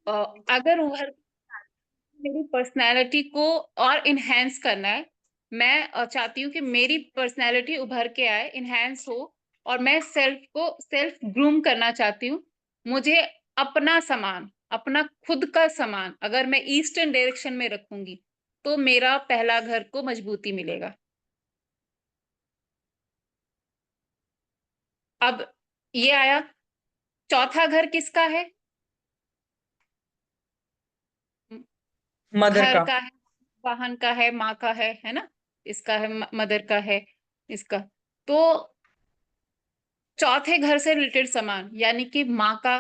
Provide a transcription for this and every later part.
अगर उभर मेरी पर्सनैलिटी को और इनहेंस करना है, मैं चाहती हूँ कि मेरी पर्सनैलिटी उभर के आए, इनहेंस हो, और मैं सेल्फ ग्रूम करना चाहती हूँ। मुझे अपना सामान, अपना खुद का सामान अगर मैं ईस्टर्न डायरेक्शन में रखूंगी तो मेरा पहला घर को मजबूती मिलेगा। अब ये आया, चौथा घर किसका है? मदर घर का। का है, वाहन का है, माँ का है ना? इसका है, मदर का है, इसका। तो चौथे घर से रिलेटेड सामान, यानी कि माँ का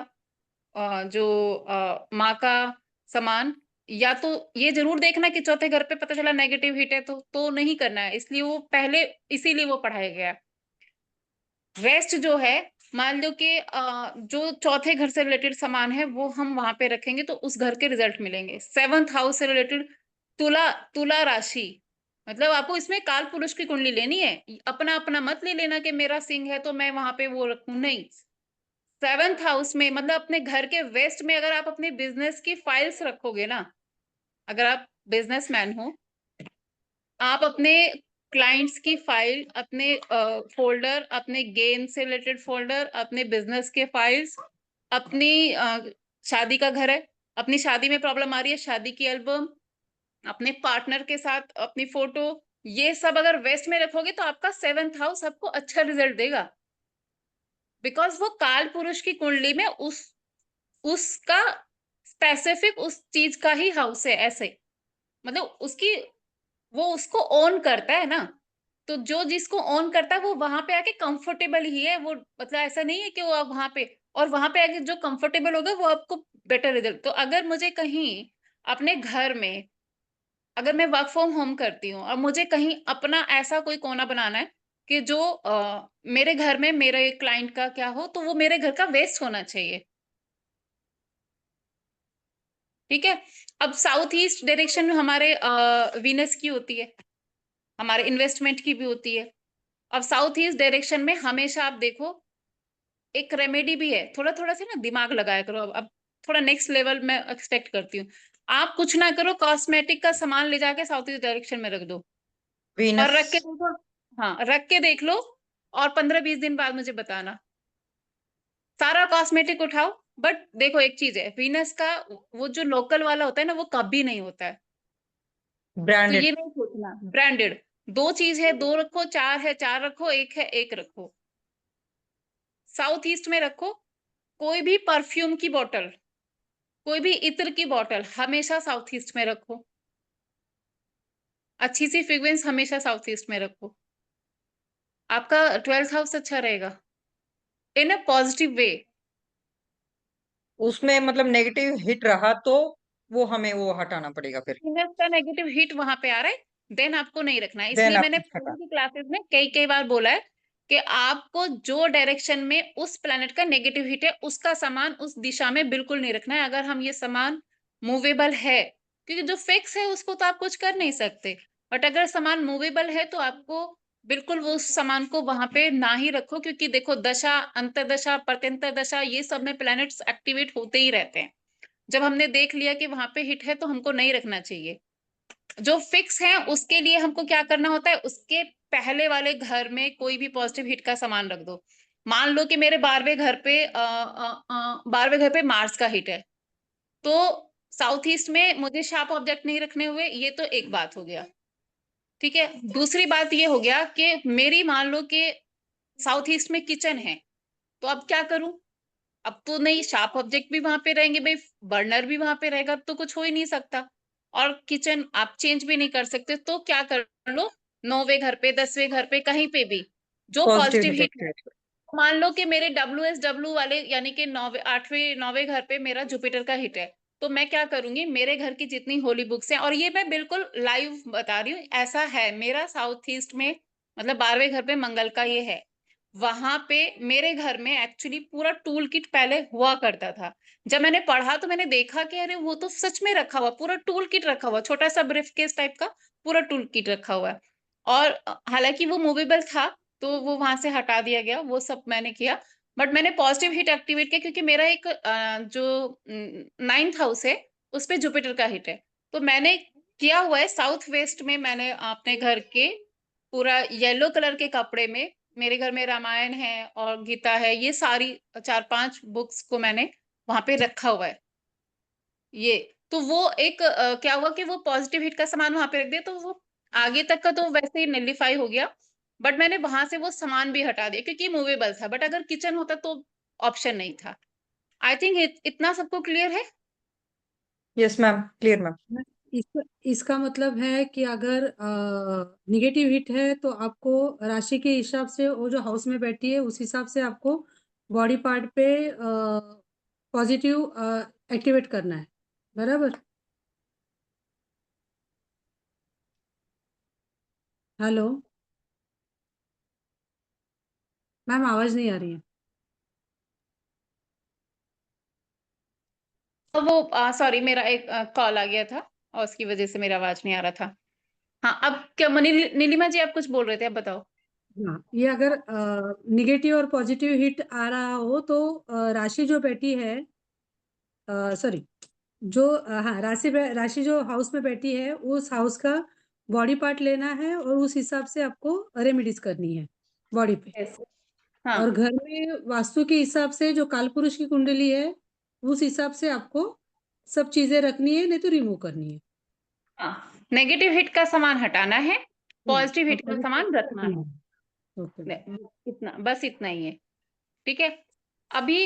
माँ का सामान, या तो ये जरूर देखना कि चौथे घर पे पता चला नेगेटिव हिट है तो नहीं करना है, इसलिए वो पहले, इसीलिए वो पढ़ाया गया है। रेस्ट जो है, मान लो कि जो चौथे घर से रिलेटेड सामान है वो हम वहां पे रखेंगे तो उस घर के रिजल्ट मिलेंगे। सेवंथ हाउस से रिलेटेड, तुला, तुला राशि, मतलब आपको इसमें काल पुरुष की कुंडली लेनी है, अपना अपना मत ले लेना कि मेरा सिंह है तो मैं वहां पे वो रखूं, नहीं। सेवंथ हाउस में मतलब अपने घर के वेस्ट में अगर आप अपने बिजनेस की फाइल्स रखोगे ना, अगर आप बिजनेसमैन हो, आप अपने क्लाइंट्स की फाइल, अपने फोल्डर, अपने गेम से रिलेटेड फोल्डर, अपने बिजनेस के फाइल्स, अपनी शादी का घर है, अपनी शादी में प्रॉब्लम आ रही है, शादी की एल्बम, अपने पार्टनर के साथ अपनी फोटो, ये सब अगर वेस्ट में रखोगे तो आपका सेवंथ हाउस आपको अच्छा रिजल्ट देगा। बिकॉज वो काल पुरुष की कुंडली में उसका स्पेसिफिक उस चीज का ही हाउस है, ऐसे मतलब उसकी, वो उसको ओन करता है ना। तो जो जिसको ओन करता है वो वहां पे आके कंफर्टेबल ही है, वो मतलब ऐसा नहीं है कि वो अब वहां पे, और वहां पे आके जो कंफर्टेबल होगा वो आपको बेटर रिजल्ट। तो अगर मुझे कहीं अपने घर में, अगर मैं वर्क फ्रॉम होम करती हूँ और मुझे कहीं अपना ऐसा कोई कोना बनाना है कि जो मेरे घर में मेरे क्लाइंट का क्या हो, तो वो मेरे घर का वेस्ट होना चाहिए। ठीक है। अब साउथ ईस्ट डायरेक्शन में हमारे वीनस की होती है, हमारे इन्वेस्टमेंट की भी होती है। अब साउथ ईस्ट डायरेक्शन में हमेशा आप देखो, एक रेमेडी भी है, थोड़ा थोड़ा सा ना दिमाग लगाया करो। अब थोड़ा नेक्स्ट लेवल में एक्सपेक्ट करती हूँ। आप कुछ ना करो, कॉस्मेटिक का सामान ले जाके साउथ ईस्ट डायरेक्शन में रख दो और वीनस। रख के देखो। हाँ, रख के देख लो और 15-20 दिन बाद मुझे बताना। सारा कॉस्मेटिक उठाओ, बट देखो एक चीज है, वीनस का वो जो लोकल वाला होता है ना, वो कभी नहीं होता है। तो ब्रांडेड। ये नहीं सोचना ब्रांडेड। दो चीज है, दो रखो, चार है चार रखो, एक है एक रखो। साउथ ईस्ट में रखो। कोई भी परफ्यूम की बोतल, कोई भी इत्र की बोतल हमेशा साउथ ईस्ट में रखो। अच्छी सी फ्रेग्रेंस हमेशा साउथ ईस्ट में रखो। आपका 12th हाउस अच्छा रहेगा इन अ पॉजिटिव वे। उसमें मतलब नेगेटिव हिट रहा तो वो हमें वो हटाना पड़ेगा फिर। का नेगेटिव हिट वहां पे आ रहा है, देन आपको नहीं रखना है। देन इसलिए मैंने आप पहले हटा। की क्लासेस में कई कई बार बोला है कि आपको जो डायरेक्शन में उस प्लेनेट का नेगेटिव हिट है उसका सामान उस दिशा में बिल्कुल नहीं रखना है। अगर हम ये सामान मूवेबल है, क्योंकि जो फिक्स है उसको तो आप कुछ कर नहीं सकते, बट अगर सामान मूवेबल है तो आपको बिल्कुल वो उस सामान को वहां पे ना ही रखो। क्योंकि देखो, दशा, अंतर्दशा, प्रत्यंतर दशा, ये सब में प्लैनेट्स एक्टिवेट होते ही रहते हैं। जब हमने देख लिया कि वहां पे हिट है तो हमको नहीं रखना चाहिए। जो फिक्स है उसके लिए हमको क्या करना होता है, उसके पहले वाले घर में कोई भी पॉजिटिव हिट का सामान रख दो। मान लो कि मेरे 12वें घर पे मार्स का हिट है, तो साउथ ईस्ट में मुझे शार्प ऑब्जेक्ट नहीं रखने हुए, ये तो एक बात हो गया। ठीक है। दूसरी बात ये हो गया कि मेरी मान लो कि साउथ ईस्ट में किचन है, तो अब क्या करूं? अब तो नहीं, शार्प ऑब्जेक्ट भी वहां पे रहेंगे भाई, बर्नर भी वहां पे रहेगा, अब तो कुछ हो ही नहीं सकता। और किचन आप चेंज भी नहीं कर सकते, तो क्या कर लो, 9वें घर पे 10वें घर पे कहीं पे भी जो पॉजिटिव पॉजिटिव हिट हिट है। एक्टिवेट। मान लो कि मेरे WSW वाले, यानी कि 9वें 8वें 9वें घर पे मेरा जुपिटर का हिट है, तो मैं क्या करूंगी, मेरे घर की जितनी होली बुक्स हैं, और ये मैं बिल्कुल लाइव बता रही हूँ, ऐसा है मेरा साउथ ईस्ट में, मतलब 12वें घर पे मंगल का ये है। वहां पे मेरे घर में एक्चुअली पूरा टूल किट पहले हुआ करता था। जब मैंने पढ़ा तो मैंने देखा कि अरे वो तो सच में रखा हुआ, पूरा टूल किट रखा हुआ, छोटा सा ब्रीफ केस टाइप का पूरा टूल किट रखा हुआ है। और हालांकि वो मूवेबल था तो वो वहां से हटा दिया गया, वो सब मैंने किया। बट मैंने पॉजिटिव हिट एक्टिवेट किया क्योंकि मेरा एक जो 9th हाउस है उस पे जुपिटर का हिट है। तो मैंने किया हुआ है साउथ वेस्ट में, मैंने अपने घर के पूरा येलो कलर के कपड़े में, मेरे घर में रामायण है और गीता है, ये सारी 4-5 बुक्स को मैंने वहां पे रखा हुआ है। ये तो वो एक क्या हुआ कि वो पॉजिटिव हिट का सामान वहां पे रख दिया, तो वो आगे तक का तो वैसे ही नलिफाई हो गया। बट मैंने वहां से वो सामान भी हटा दिया क्योंकि मूवेबल था, बट अगर किचन होता तो ऑप्शन नहीं था। आई थिंक इतना सबको क्लियर है। Yes ma'am, clear ma'am. इसका इसका मतलब है कि अगर निगेटिव हिट है तो आपको राशि के हिसाब से वो जो हाउस में बैठी है उस हिसाब से आपको बॉडी पार्ट पे पॉजिटिव एक्टिवेट करना है, बराबर। हेलो मैम, आवाज नहीं आ रही है। तो वो सॉरी, मेरा एक कॉल आ गया था और उसकी वजह से मेरा आवाज नहीं आ रहा था। हाँ, अब क्या नीलिमा जी आप कुछ बोल रहे थे, अब बताओ। हाँ, ये अगर निगेटिव और पॉजिटिव हिट आ रहा हो तो राशि जो बैठी है, सॉरी, जो हाँ, राशि जो हाउस में बैठी है उस हाउस का बॉडी पार्ट लेना है और उस हिसाब से आपको रेमेडीज करनी है बॉडी पे। Yes. हाँ और घर में वास्तु के हिसाब से जो कालपुरुष की कुंडली है उस हिसाब से आपको सब चीजें रखनी है, नहीं तो रिमूव करनी है। हाँ, नेगेटिव हिट का सामान हटाना है, पॉजिटिव और हिट का positive सामान रखना रखनी है। है। ओके। इतना, बस इतना ही है। ठीक है। अभी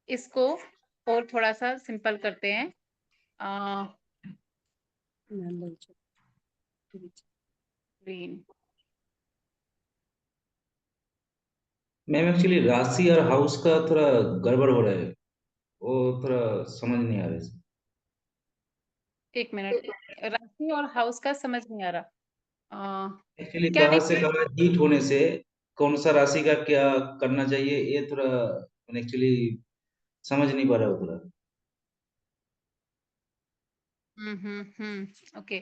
इसको और थोड़ा सा सिंपल करते हैं। ग्रीन। मैम एक्चुअली राशि और हाउस का थोड़ा गड़बड़ हो रहा है, वो थोड़ा समझ नहीं आ रहा है। एक मिनट, राशि और हाउस का समझ नहीं आ रहा। एक्चुअली क्या कहाँ देख से रहे हैं? कहाँ हीट होने से कौन सा राशि का क्या करना चाहिए, ये थोड़ा एक्चुअली समझ नहीं पा रहा हूँ थोड़ा। ओके।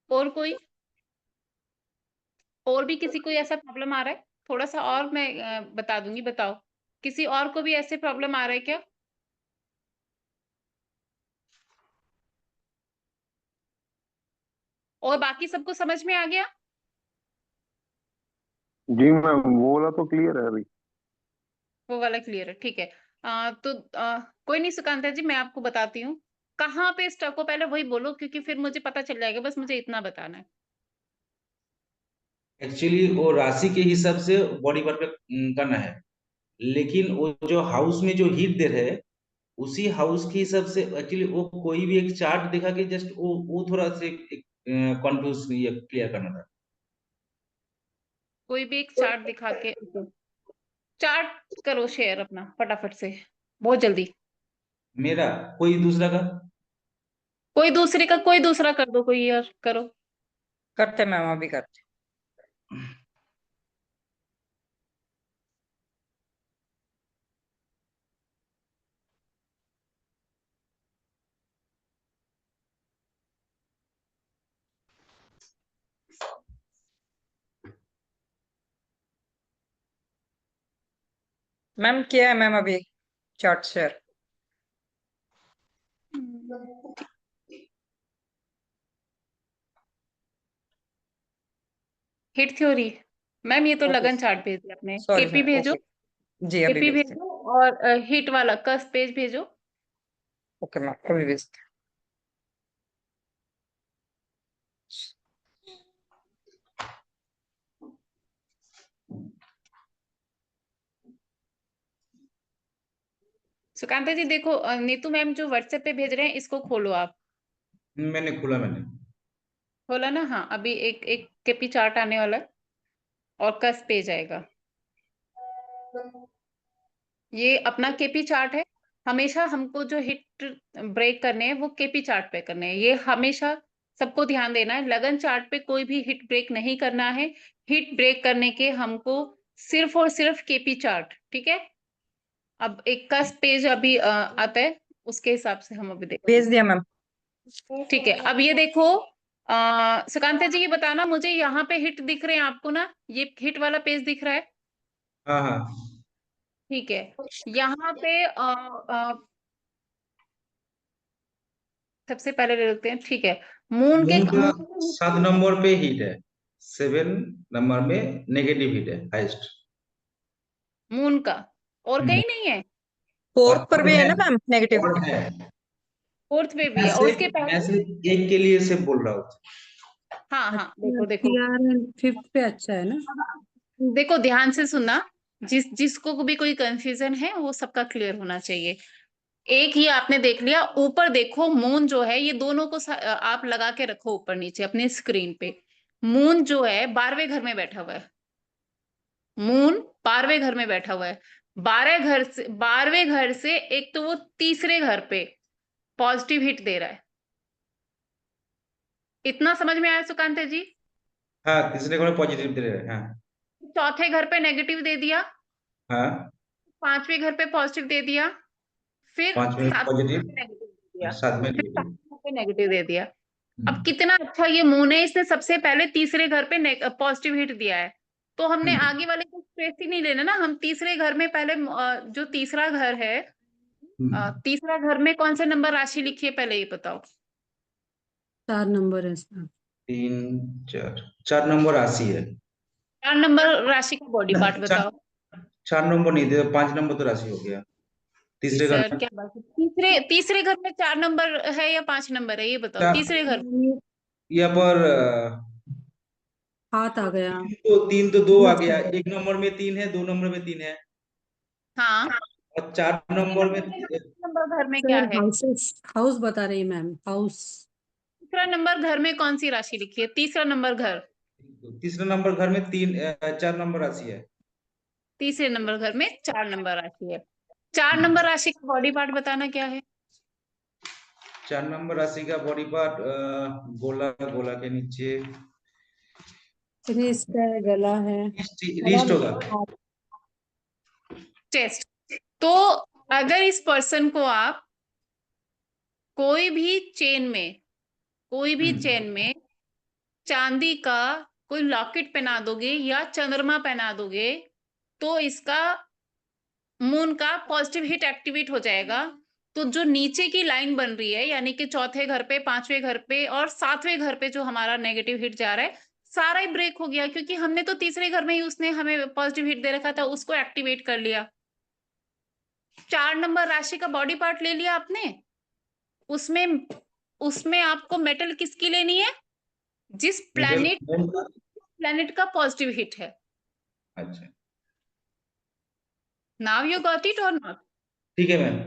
और कोई, और भी किसी को ऐसा प्रॉब्लम आ रहा है? थोड़ा सा और मैं बता दूंगी, बताओ। किसी और को भी ऐसे प्रॉब्लम आ रहा है क्या? और बाकी सबको समझ में आ गया? जी मैम, वो वाला तो क्लियर है अभी। वो वाला क्लियर है, ठीक है। तो कोई नहीं सुकांता जी, मैं आपको बताती हूँ कहाँ पे स्टक हो, पहले वही बोलो क्योंकि फिर मुझे पता चल जाएगा, बस मुझे इतना बताना है। एक्चुअली वो राशि के हिसाब से बॉडी पार्ट पे करना है, लेकिन वो जो हाउस में जो हीट दे रहे हैं उसी हाउस के हिसाब से एक्चुअली वो कोई भी एक चार्ट दिखा के जस्ट वो थोड़ा से कंफ्यूज क्लियर करना था। कोई भी एक चार्ट दिखा के, चार्ट करो शेयर अपना फटाफट से, बहुत जल्दी। मेरा कोई दूसरा का। कोई दूसरे का, कोई दूसरा कर दो, कोई यार करो। करते मैम, अभी करते। मैम किया है मैम, अभी chart share. Hit theory. Ma'am ये तो लगन चार्ट भेज दिया आपने, सॉरी केपी सर, भेजो। ओके। जी अभी केपी भेजते हैं। भेजो और हिट वाला कस पेज भेजो। ओके मैम, अभी भेजते सुकांता जी देखो, नीतू मैम जो व्हाट्सएप पे भेज रहे हैं इसको खोलो आप। मैंने खोला मैंने। खोला ना? हाँ, अभी एक एक केपी चार्ट आने वाला है और कस पेज आएगा। ये अपना केपी चार्ट है। हमेशा हमको जो हिट ब्रेक करने हैं वो केपी चार्ट पे करने हैं, ये हमेशा सबको ध्यान देना है। लगन चार्ट पे कोई भी हिट ब्रेक नहीं करना है। हिट ब्रेक करने के हमको सिर्फ और सिर्फ केपी चार्ट, ठीक है। अब एक कस पेज अभी आता है, उसके हिसाब से हम अभी देखते भेज दिया मैम। हैं। ठीक है, अब ये देखो, सुकांता जी ये बताना मुझे, यहाँ पे हिट दिख रहे हैं आपको ना? ये हिट वाला पेज दिख रहा है? हाँ हाँ। ठीक है, यहाँ पे सबसे पहले ले लेते हैं, ठीक है। मून के मून का 7 नंबर पे हीट है, 7 नंबर में नेगेटिव हीट है हाईएस्ट। मून का और कहीं नहीं है? फोर्थ पर और भी है है, ना मैम नेगेटिव? और है। फोर्थ पे भी मैं है और उसके मैं पहले? सिर्फ एक के लिए से बोल रहा हूँ। हाँ हाँ, अच्छा, देखो देखो, फिफ्थ पे अच्छा है ना? देखो ध्यान से सुनना, जिसको भी कोई कंफ्यूजन है वो सबका क्लियर होना चाहिए। एक ही आपने देख लिया, ऊपर देखो मून जो है, ये दोनों को आप लगा के रखो ऊपर नीचे अपने स्क्रीन पे। मून जो है 12वें घर में बैठा हुआ है, मून 12वें घर में बैठा हुआ है। 12वें घर से एक तो वो तीसरे घर पे पॉजिटिव हिट दे रहा है। इतना समझ में आया सुकांत जी? हाँ, तीसरे को पॉजिटिव दे रहे हैं। हाँ चौथे घर पे नेगेटिव दे दिया, हाँ, 5वें घर पे पॉजिटिव दे दिया, फिर 5 में 7वें घर पॉजिटिव, पे नेगेटिव दे दिया, 7 में फिर नेगेटिव। 7वें घर पे नेगेटिव दे दिया। अब कितना अच्छा ये मून है, इसने सबसे पहले तीसरे घर पे पॉजिटिव हिट दिया है। तो हमने हम्म, आगे वाले को स्ट्रेस ही नहीं लेना ना, हम तीसरे घर में पहले जो तीसरा घर है, हम्म। तीसरा घर में कौन सा नंबर राशि लिखी है पहले ये बताओ। 4 नंबर है इसमें। 3 4, 4 नंबर राशि है। 4 नंबर राशि का बॉडी पार्ट चार बताओ। 4 नंबर नहीं दे, 5 नंबर तो राशि हो गया तीसरे घर सर में। क्या बात है, तीसरे घर में 4 नंबर है या 5 नंबर है ये बताओ, चार, तीसरे घर में। यहाँ पर हाथ आ गया। 3 तो 2 आ समझ गया, गए। 1 नंबर में 3 है, 2 नंबर में 3 है, हाँ, और 4 तीसरे नंबर में नंबर घर में क्या सर है? हाउस बता रही मैम, हाउस। तीसरा नंबर घर में कौन सी राशि लिखी है, तीसरा नंबर घर? तीसरे नंबर घर में 4 नंबर राशि है। तीसरे नंबर घर में 4 नंबर राशि है। 4 नंबर राशि का बॉडी पार्ट बताना क्या है? 4 नंबर राशि का बॉडी पार्ट गोला, गोला के नीचे रिस्ट है, गला है। रिस्ट होगा। चेस्ट। तो अगर इस पर्सन को आप कोई भी चेन में, कोई भी हम्म, चेन में चांदी का कोई लॉकेट पहना दोगे या चंद्रमा पहना दोगे, तो इसका मून का पॉजिटिव हिट एक्टिवेट हो जाएगा। तो जो नीचे की लाइन बन रही है, यानी कि चौथे घर पे, 5वें घर पे और 7वें घर पे जो हमारा नेगेटिव हिट जा रहा है, सारा ही ब्रेक हो गया, क्योंकि हमने तो तीसरे घर में ही उसने हमें पॉजिटिव हिट दे रखा था, उसको एक्टिवेट कर लिया। 4 नंबर राशि का बॉडी पार्ट ले लिया आपने, उसमें उसमें आपको मेटल किसकी लेनी है? जिस मेटल प्लैनेट मून का। प्लैनेट का पॉजिटिव हिट है। अच्छा, नाउ यू गॉट इट और नॉट? ठीक है मैम,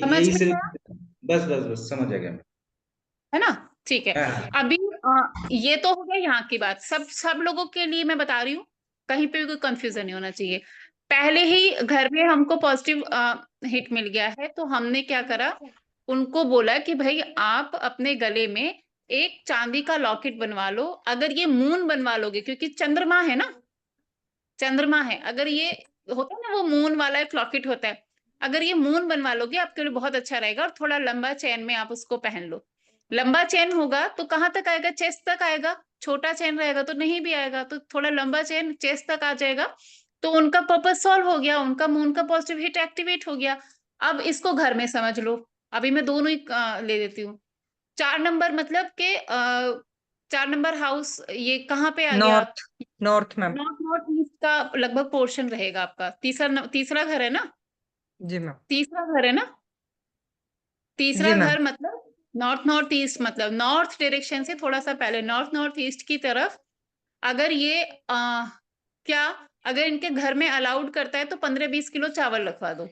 समझ यही में से आया? बस बस बस समझ आ गया मैं। है ना? ठीक है। हाँ, अभी ये तो हो गया यहाँ की बात, सब सब लोगों के लिए मैं बता रही हूँ, कहीं पे भी कोई कंफ्यूजन नहीं होना चाहिए। पहले ही घर में हमको पॉजिटिव हिट मिल गया है, तो हमने क्या करा, उनको बोला कि भाई आप अपने गले में एक चांदी का लॉकेट बनवा लो। अगर ये मून बनवा लोगे, क्योंकि चंद्रमा है ना, चंद्रमा है, अगर ये होता है ना वो मून वाला एक लॉकेट होता है, अगर ये मून बनवा लोगे आपके लिए बहुत अच्छा रहेगा। और थोड़ा लंबा चेन में आप उसको पहन लो। लंबा चेन होगा तो कहाँ तक आएगा? चेस्ट तक आएगा। छोटा चेन रहेगा तो नहीं भी आएगा, तो थोड़ा लंबा चेन चेस्ट तक आ जाएगा। तो उनका पर्पस सॉल्व हो गया, उनका मून का पॉजिटिव हिट एक्टिवेट हो गया। अब इसको घर में समझ लो। अभी मैं दोनों ही ले देती हूँ। 4 नंबर मतलब के 4 नंबर हाउस ये कहाँ पे आ गया? North, north ma'am. North north east का लगभग पोर्शन रहेगा आपका। तीसरा घर है ना? जी मैम। तीसरा घर है ना? जी तीसरा मैम। घर मतलब नॉर्थ नॉर्थ ईस्ट, मतलब नॉर्थ डायरेक्शन से थोड़ा सा पहले, नॉर्थ नॉर्थ ईस्ट की तरफ। अगर ये क्या, अगर इनके घर में अलाउड करता है तो 15-20 किलो चावल रखवा दो।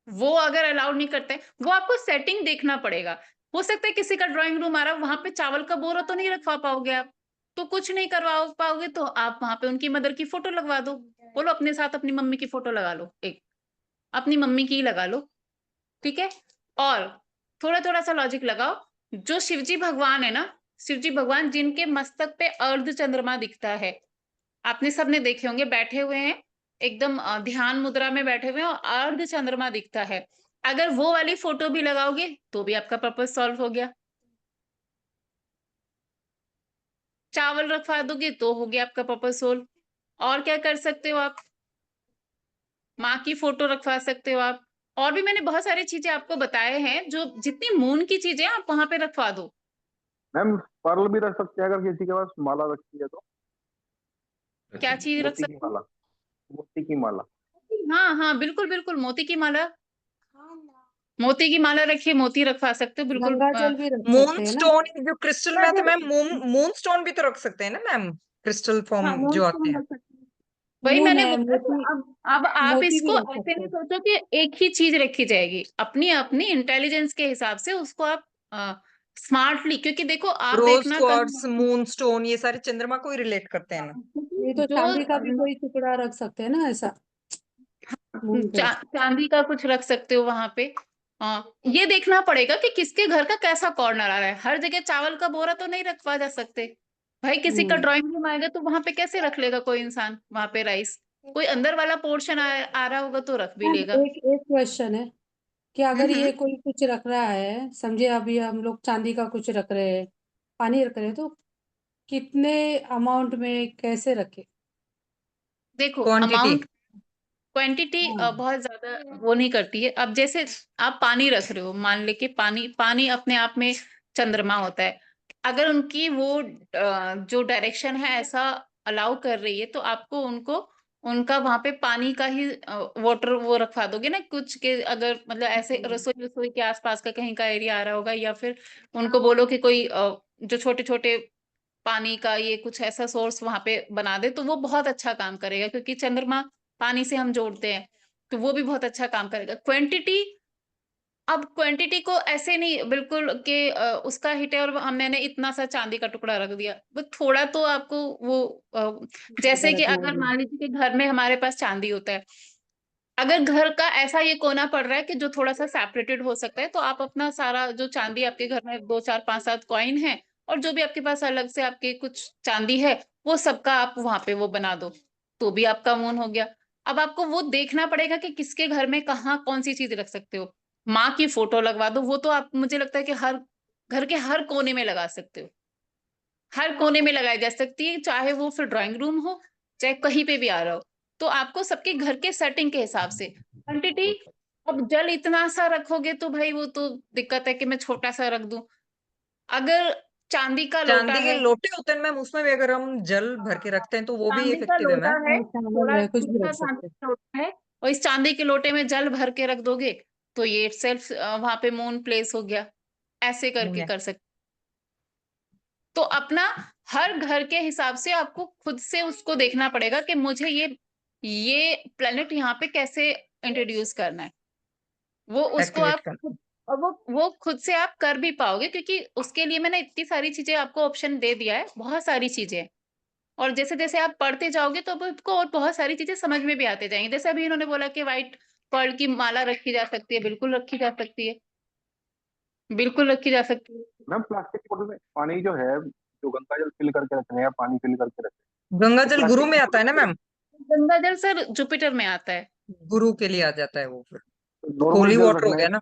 वो अगर अलाउड नहीं करते, वो आपको सेटिंग देखना पड़ेगा। हो सकता है किसी का ड्राइंग रूम आ रहा है, वहां पे चावल का बोरा तो नहीं रखवा पाओगे आप, तो कुछ नहीं करवा पाओगे, तो आप वहां पे उनकी मदर की फोटो लगवा दो। बोलो अपने साथ अपनी मम्मी की फोटो लगा लो, एक अपनी मम्मी की ही लगा लो। ठीक है। और थोड़ा थोड़ा सा लॉजिक लगाओ। जो शिवजी भगवान है ना, शिवजी भगवान जिनके मस्तक पे अर्ध चंद्रमा दिखता है, आपने सबने देखे होंगे, बैठे हुए हैं एकदम ध्यान मुद्रा में बैठे हुए हैं और अर्ध चंद्रमा दिखता है। अगर वो वाली फोटो भी लगाओगे तो भी आपका पर्पस सॉल्व हो गया। चावल रखवा दोगे तो हो गया आपका पर्पस सोल्व। और क्या कर सकते हो आप? माँ की फोटो रखवा सकते हो आप। और भी मैंने बहुत सारी चीजें आपको बताए हैं, जो जितनी मून की चीजें आप वहां पे रखवा दो। मैम पर्ल भी रख सकते हैं अगर किसी के पास माला रखी है तो। क्या अच्छा। चीज रख मोती की सकते माला। मोती की माला। हैं? हाँ हाँ, बिल्कुल बिल्कुल, मोती की माला। मोती की माला रखिए, मोती रखवा सकते हो बिल्कुल। गंगा जल भी रख मून सकते हैं ना। स्टोन जो क्रिस्टल में आता है मैम, हाँ, मून स्टोन भी तो रख सकते हैं ना मैम, क्रिस्टल फॉर्म जो आते मून हैं। रख सकते हैं। वही मून मैंने है, बोला कि मोती, अब आप मोती भी इसको रख ऐसे सकते नहीं हैं। सोचो कि एक ही चीज रखी जाएगी, अपनी अपनी इंटेलिजेंस के हिसाब से उसको आप स्मार्टली, क्योंकि देखो आप रोज देखना कल क्वार्ट्स, मून स्टोन, ये सारे चंद्रमा को ही रिलेट करते हैं ना। ये क्योंकि तो जो चांदी का भी कोई टुकड़ा रख सकते हैं ना ऐसा, मून पे। चांदी का कुछ रख सकते हो वहां पे। ये देखना पड़ेगा कि किसके घर का कैसा कॉर्नर आ रहा है। हर जगह चावल का बोरा तो नहीं रखवा जा सकते भाई, किसी का हम्म ड्राइंग रूम आएगा तो वहां पे कैसे रख लेगा कोई इंसान वहां पे राइस। कोई अंदर वाला पोर्शन आ रहा होगा तो रख भी मैम, लेगा। एक एक क्वेश्चन है कि अगर हम्म। ये कोई कुछ रख रहा है, समझे अभी हम लोग चांदी का कुछ रख रहे हैं, पानी रख रहे हैं, तो कितने अमाउंट में कैसे रखे? देखो क्वांटिटी। अमाउंट, क्वांटिटी हाँ। बहुत ज्यादा वो नहीं करती है। अब जैसे आप पानी रख रहे हो, मान ले कि पानी पानी अपने आप में चंद्रमा होता है। अगर उनकी वो जो डायरेक्शन है ऐसा अलाउ कर रही है, तो आपको उनको उनका वहां पे पानी का ही वाटर वो रखवा दोगे ना कुछ के। अगर मतलब ऐसे रसोई रसोई के आसपास का कहीं का एरिया आ रहा होगा, या फिर उनको बोलो कि कोई जो छोटे छोटे पानी का ये कुछ ऐसा सोर्स वहां पे बना दे, तो वो बहुत अच्छा काम करेगा, क्योंकि चंद्रमा पानी से हम जोड़ते हैं। तो वो भी बहुत अच्छा काम करेगा। क्वांटिटी, अब क्वांटिटी को ऐसे नहीं बिल्कुल कि उसका हिट है और मैंने इतना सा चांदी का टुकड़ा रख दिया, वो थोड़ा तो आपको वो जैसे ज्यादा कि रखना अगर होगा। मान लीजिए कि घर में हमारे पास चांदी होता है, अगर घर का ऐसा ये कोना पड़ रहा है कि जो थोड़ा सा सेपरेटेड हो सकता है, तो आप अपना सारा जो चांदी आपके घर में 2 4 5 7 कॉइन है, और जो भी आपके पास अलग से आपके कुछ चांदी है, वो सबका आप वहां पे वो बना दो, तो भी आपका मून हो गया। अब आपको वो देखना पड़ेगा कि किसके घर में कहाँ कौन सी चीज रख सकते हो। माँ की फोटो लगवा दो, वो तो आप मुझे लगता है कि हर घर के हर कोने में लगा सकते हो। हर कोने में लगाई जा सकती है, चाहे वो फिर ड्राइंग रूम हो, चाहे कहीं पे भी आ रहा हो। तो आपको सबके घर के सेटिंग के हिसाब से क्वांटिटी। अब जल इतना सा रखोगे तो भाई वो तो दिक्कत है कि मैं छोटा सा रख दूं। अगर चांदी का लोटा चांदी के है, लोटे होते हैं मैम, उसमें भी अगर हम जल भर के रखते हैं तो वो भी चांदी का इफेक्टिव है लोटा मैम। है, हाँ, चावल थोड़ा है, कुछ भी छोटा रख चांदी सकते हैं। का लोटा है, और इस चांदी के लोटे में जल भर के रख दोगे, तो ये सेल्फ वहां पे मून प्लेस हो गया। ऐसे करके मुन्ने। कर सकते। तो अपना हर घर के हिसाब से आपको खुद से उसको देखना पड़ेगा कि मुझे ये प्लेनेट यहाँ पे कैसे इंट्रोड्यूस करना है। वो उसको एक्टिवेट आप करना। और वो खुद से आप कर भी पाओगे, क्योंकि उसके लिए मैंने इतनी सारी चीजें आपको ऑप्शन दे दिया है, बहुत सारी चीजें। और जैसे जैसे आप पढ़ते जाओगे तो अब आपको और बहुत सारी चीजें समझ में भी आते जाएंगे। जैसे अभी इन्होंने बोला कि व्हाइट पर्ल की माला रखी जा सकती है, बिल्कुल रखी जा सकती है, बिल्कुल रखी जा सकती है। मैम प्लास्टिक की बोतल में पानी जो है, जो गंगा जल फिल करके रखते हैं या पानी फिल करके रखते गंगा हैं, जल गुरु प्लास्टिक में की आता है ना बोतल मैम। गंगा जल सर जुपिटर में आता है। गुरु के लिए आ जाता है वो फिर। नॉर्मल होली जल वाटर हो रखना है। गया ना।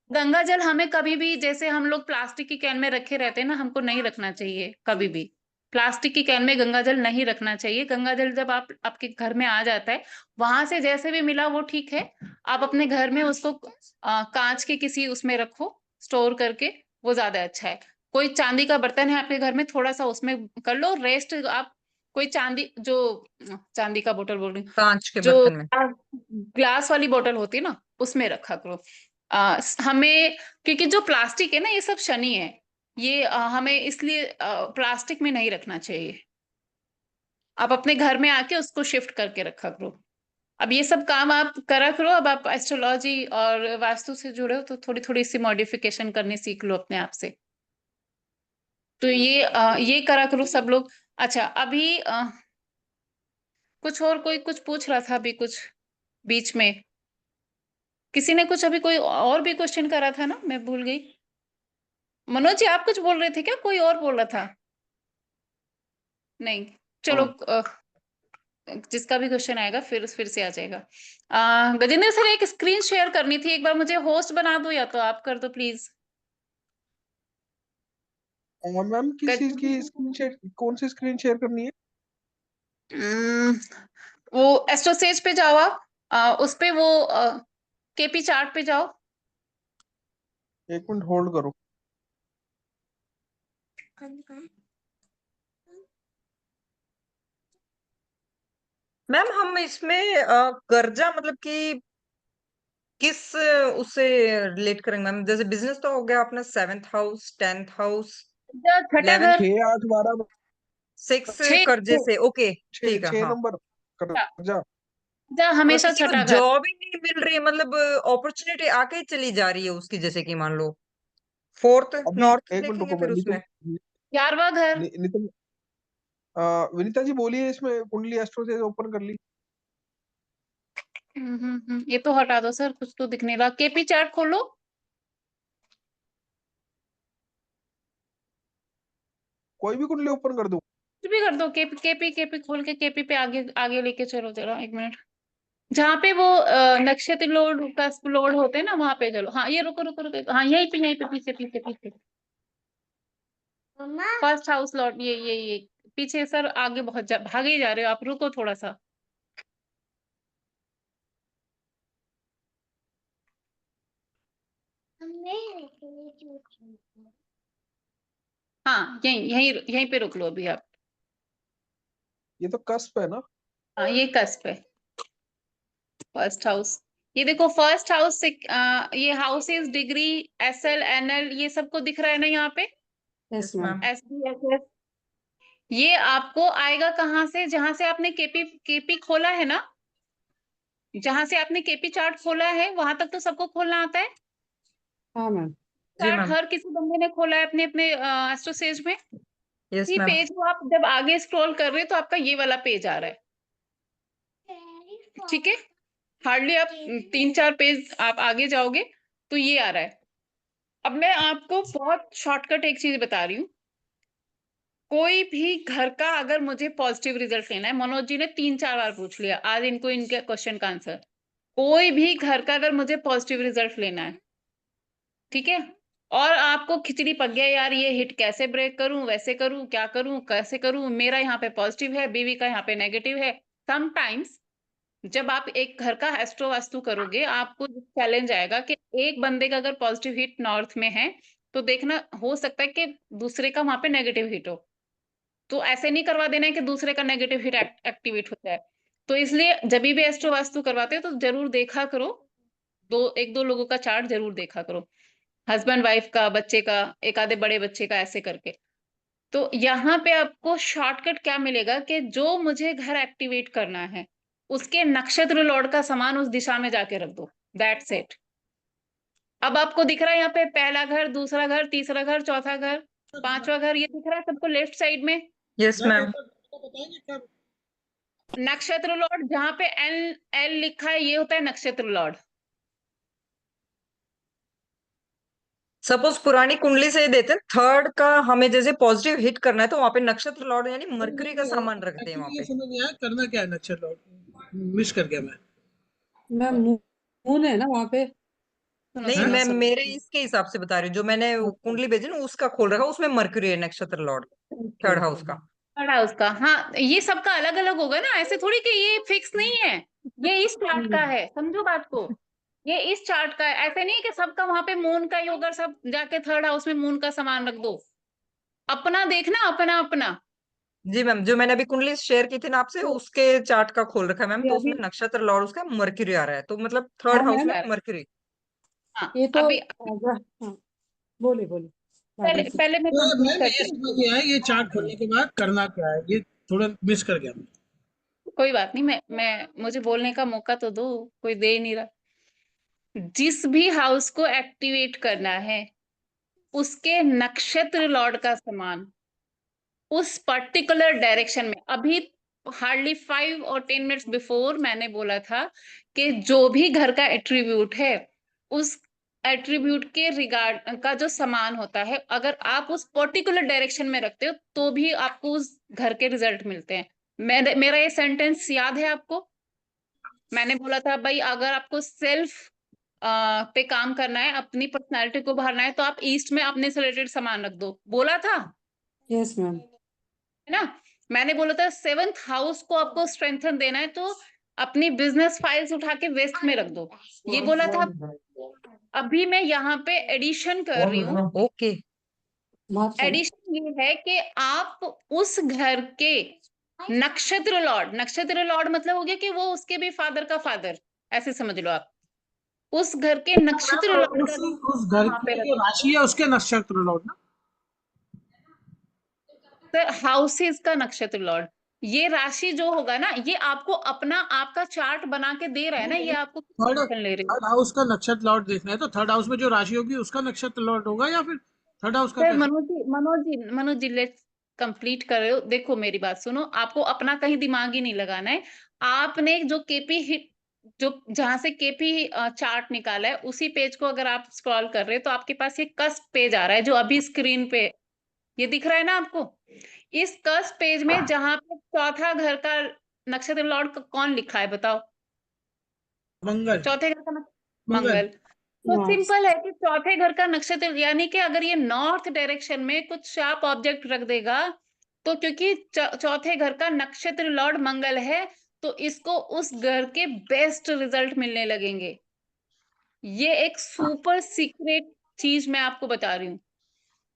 गंगा जल हमें कभी भी, जैसे हम लोग प्लास्टिक की कैन में रखे रहते हैं ना, हमको नहीं रखना चाहिए कभी भी। प्लास्टिक की कैन में गंगा जल नहीं रखना चाहिए। गंगा जल जब आप आपके घर में आ जाता है, वहां से जैसे भी मिला वो ठीक है। आप अपने घर में उसको कांच के किसी उसमें रखो, स्टोर करके, वो ज्यादा अच्छा है। कोई चांदी का बर्तन है आपके घर में, थोड़ा सा उसमें कर लो, रेस्ट आप कोई चांदी जो चांदी का बोतल बोल रही हूँ, कांच के जो बर्तन में। ग्लास वाली बोतल होती है ना, उसमें रखा करो। हमें, क्योंकि जो प्लास्टिक है ना ये सब शनि है, ये हमें इसलिए प्लास्टिक में नहीं रखना चाहिए। आप अपने घर में आके उसको शिफ्ट करके रखा करो। अब ये सब काम आप करा करो। अब आप एस्ट्रोलॉजी और वास्तु से जुड़े हो तो थोड़ी थोड़ी सी मॉडिफिकेशन करनी सीख लो अपने आप से। तो ये करा करो सब लोग। अच्छा, अभी कुछ और कोई कुछ पूछ रहा था अभी कुछ बीच में, किसी ने कुछ अभी कोई और भी क्वेश्चन करा था ना, मैं भूल गई। मनोज जी आप कुछ बोल रहे थे क्या, कोई और बोल रहा था? नहीं, चलो हाँ। जिसका भी क्वेश्चन आएगा फिर से आ जाएगा। गजेंद्र सर, एक स्क्रीन शेयर करनी थी, एक बार मुझे होस्ट बना दो या तो आप कर दो प्लीज। और मैम किस चीज की स्क्रीन शेयर, कौन सी स्क्रीन शेयर करनी है? वो एस्ट्रोसेज पे जाओ आप। उस पे वो केपी चार्ट पे जाओ। एक मिनट होल्ड करो। मैम हम इसमें कर्जा मतलब कि किस उससे रिलेट करेंगे मैम? जैसे बिजनेस तो हो गया अपना 7th हाउस, 10th हाउस, छठा 11th, घर, 6 8 12 6 छह कर्जे से। ओके, 6 ठीक है। 6 हाँ, नंबर कर्जा। हमेशा किसी को छठा घर। जॉब ही नहीं मिल रही है, मतलब अपॉर्चुनिटी आके ही चली जा रही है उसकी, जैसे कि मान लो 4th अभी नॉर्थ एक मिनट देखेंगे रुको, फिर मैं उसमें। 11वां घर। नितिन विनीता जी बोलिए, इसमें कुंडली एस्ट्रो से ओपन कर ली। ये तो हटा दो सर, कुछ तो दिख नहीं रहा। केपी चार्ट खोलो। कोई भी कुंडली ओपन कर दूं? कुछ भी कर दो, केपी केपी केपी खोल के केपी पे आगे आगे लेके चलो जरा, एक मिनट। जहाँ पे वो नक्षत्र लोड का लोड होते हैं ना, वहां पे चलो। हाँ, ये रुको रुको रुको, हाँ यहीं पे पीछे पीछे पीछे। फर्स्ट हाउस लॉट, ये पीछे सर, आगे बहुत भागे ही जा रहे हो आप, रुको थोड़ा सा। हाँ, यहीं यहीं यहीं पे रुक लो अभी आप। ये तो कस्प है ना? हाँ, ये कस्प है। फर्स्ट हाउस, ये देखो फर्स्ट हाउस से ये हाउसेस, डिग्री, एसएल, एनएल, ये सबको दिख रहा है ना यहाँ पे। Yes ma'am. मैम। एसबीएसएस, ये आपको आएगा कहाँ से? जहां से आपने केपी केपी खोला है ना, जहां से आपने केपी चार्ट खोला है, वहां तक तो सबको खोलना आता है। हाँ मैम। जी चार्ट मैम। हर किसी बंदे ने खोला है अपने अपने एस्ट्रोसेज में। यस ये मैम। पेज को आप जब आगे स्क्रॉल कर रहे हो तो आपका ये वाला पेज आ रहा है, ठीक है। हार्डली आप 3-4 पेज आप आगे जाओगे तो ये आ रहा है। अब मैं आपको बहुत शॉर्टकट एक चीज बता रही हूँ। कोई भी घर का अगर मुझे पॉजिटिव रिजल्ट लेना है, मनोज जी ने 3-4 बार पूछ लिया आज, इनको इनके क्वेश्चन का आंसर। कोई भी घर का अगर मुझे पॉजिटिव रिजल्ट लेना है, ठीक है, और आपको खिचड़ी पक गया यार, ये हिट कैसे ब्रेक करूं, वैसे करूं, क्या करूं, कैसे करूं, मेरा यहाँ पे पॉजिटिव है, बीवी का यहाँ पे नेगेटिव है। समटाइम्स जब आप एक घर का एस्ट्रो वास्तु करोगे, आपको चैलेंज आएगा कि एक बंदे का अगर पॉजिटिव हिट नॉर्थ में है, तो देखना हो सकता है कि दूसरे का वहां पे नेगेटिव हिट हो। तो ऐसे नहीं करवा देना है कि दूसरे का नेगेटिव हिट एक्टिवेट होता है। तो इसलिए जब भी एस्ट्रो वास्तु करवाते हो तो जरूर देखा करो, एक दो लोगों का चार्ट जरूर देखा करो, हस्बैंड वाइफ का, बच्चे का, एक आधे बड़े बच्चे का, ऐसे करके। तो यहाँ पे आपको शॉर्टकट क्या मिलेगा कि जो मुझे घर एक्टिवेट करना है, उसके नक्षत्र लॉर्ड का सामान उस दिशा में जाके रख दो। That's it. अब आपको दिख रहा है यहाँ पे पहला घर, दूसरा घर, तीसरा घर, चौथा घर, 5वां घर, ये दिख रहा है सबको लेफ्ट साइड में। Yes ma'am. नक्षत्र लॉर्ड जहाँ पे एल एल लिखा है, ये होता है नक्षत्र लॉर्ड। सपोज पुरानी कुंडली से देते हैं, 3rd का हमें जैसे पॉजिटिव हिट करना है तो वहां पे नक्षत्र लॉर्ड यानी मरकरी का सामान रखते हैं वहां एक्चुअली ये पे। समझ नहीं आया करना क्या है नक्षत्र लॉर्ड, मिस कर गया मैं। मैम मून है ना वहाँ पे। सुनो नहीं, सुनो मैं सुनो, मेरे इसके हिसाब से बता रही हूँ, जो मैंने वो अच्छा। कुंडली भेजी ना उसका खोल रखा, उसमें मरकरी है नक्षत्र Lord, okay 3rd house okay. का। बड़ा उसका, हाँ ये सबका अलग अलग होगा ना, ऐसे थोड़ी कि ये फिक्स नहीं है। ये इस चार्ट का है, समझो बात को। ये इस चार्ट का है, ऐसे नहीं कि सबका वहां पे मून का ही होगा, सब जाके 3rd हाउस में मून का सामान रख दो। अपना देखना, अपना अपना। जी मैम, जो मैंने अभी कुंडली शेयर की थी ना आपसे, तो उसके चार्ट का खोल रखा है मैम, ये तो अभी। उसमें नक्षत्र लॉर्ड उसका मरकरी आ रहा है, तो मतलब हाँ 3rd हाउस मैम। में मरकरी। हाँ, ये तो अभी हाँ, बोलिए बोलिए पहले आगे से। पहले मैं तो कंप्लीट मैम ये करती समझ हूँ। नहीं आया ये चार्ट खोलने के बाद करना क्या है, ये थोड़ा मिस कर गया मैं। कोई बात नहीं, मैं मुझे बोलने का मौका तो दो, कोई दे ही नहीं रहा। जिस भी हाउस को एक्टिवेट करना है, उसके नक्षत्र लॉर्ड का सामान उस पर्टिकुलर डायरेक्शन में। अभी हार्डली 5 और 10 मिनट्स बिफोर मैंने बोला था कि जो भी घर का एट्रीब्यूट है, उस एट्रीब्यूट के रिगार्ड का जो सामान होता है, अगर आप उस पर्टिकुलर डायरेक्शन में रखते हो तो भी आपको उस घर के रिजल्ट मिलते हैं। मेरा ये सेंटेंस याद है आपको? मैंने बोला था भाई, अगर आपको सेल्फ पे काम करना है, अपनी पर्सनालिटी को उभारना है, तो आप ईस्ट में अपने से रिलेटेड सामान रख दो, बोला था, यस मैम। है ना। मैंने बोला था 7th हाउस को आपको स्ट्रेंथन देना है, तो अपनी बिजनेस फाइल्स उठा के वेस्ट में रख दो। ये बोला था। अभी मैं यहाँ पे एडिशन कर रही हूँ। ओके। एडिशन ये है कि आप उस घर के नक्षत्र लॉर्ड मतलब हो गया कि वो उसके भी फादर का फादर, ऐसे समझ लो आप। उस घर के नक्षत्र लॉर्ड का उस घर वहां पे की जो राशि है उसके नक्षत्र लॉर्ड ना। सर हाउसेस का नक्षत्र लॉर्ड, ये राशि जो होगा ना, ये आपको अपना आपका चार्ट बना के दे रहा है ना, ये आपको थर्ड टेंशन ले रही है। थर्ड हाउस का नक्षत्र लॉर्ड देखना है तो थर्ड हाउस में जो राशि होगी उसका नक्षत्र लॉर्ड होगा या फिर थर्ड हाउस का सर कैसे? मनोज जी लेट्स कंप्लीट कर रहे हो। देखो मेरी बात सुनो, आपको अपना कहीं दिमाग ही नहीं लगाना है। आपने जो केपी हिट, जो जहां से केपी चार्ट निकाला है, उसी पेज को अगर आप स्क्रॉल कर रहे हो तो आपके पास ये कस्प पेज आ रहा है, जो अभी स्क्रीन पे ये दिख रहा है ना आपको। इस कस्प पेज में जहां पे चौथा घर का नक्षत्र लॉर्ड कौन लिखा है बताओ? मंगल। चौथे घर का मंगल। मंगल। तो सिंपल है कि चौथे घर का नक्षत्र, यानी कि अगर ये नॉर्थ डायरेक्शन में कुछ शार्प ऑब्जेक्ट रख देगा, तो क्योंकि चौथे घर का नक्षत्र लॉर्ड मंगल है, तो इसको उस घर के बेस्ट रिजल्ट मिलने लगेंगे। ये एक सुपर सीक्रेट चीज मैं आपको बता रही हूँ।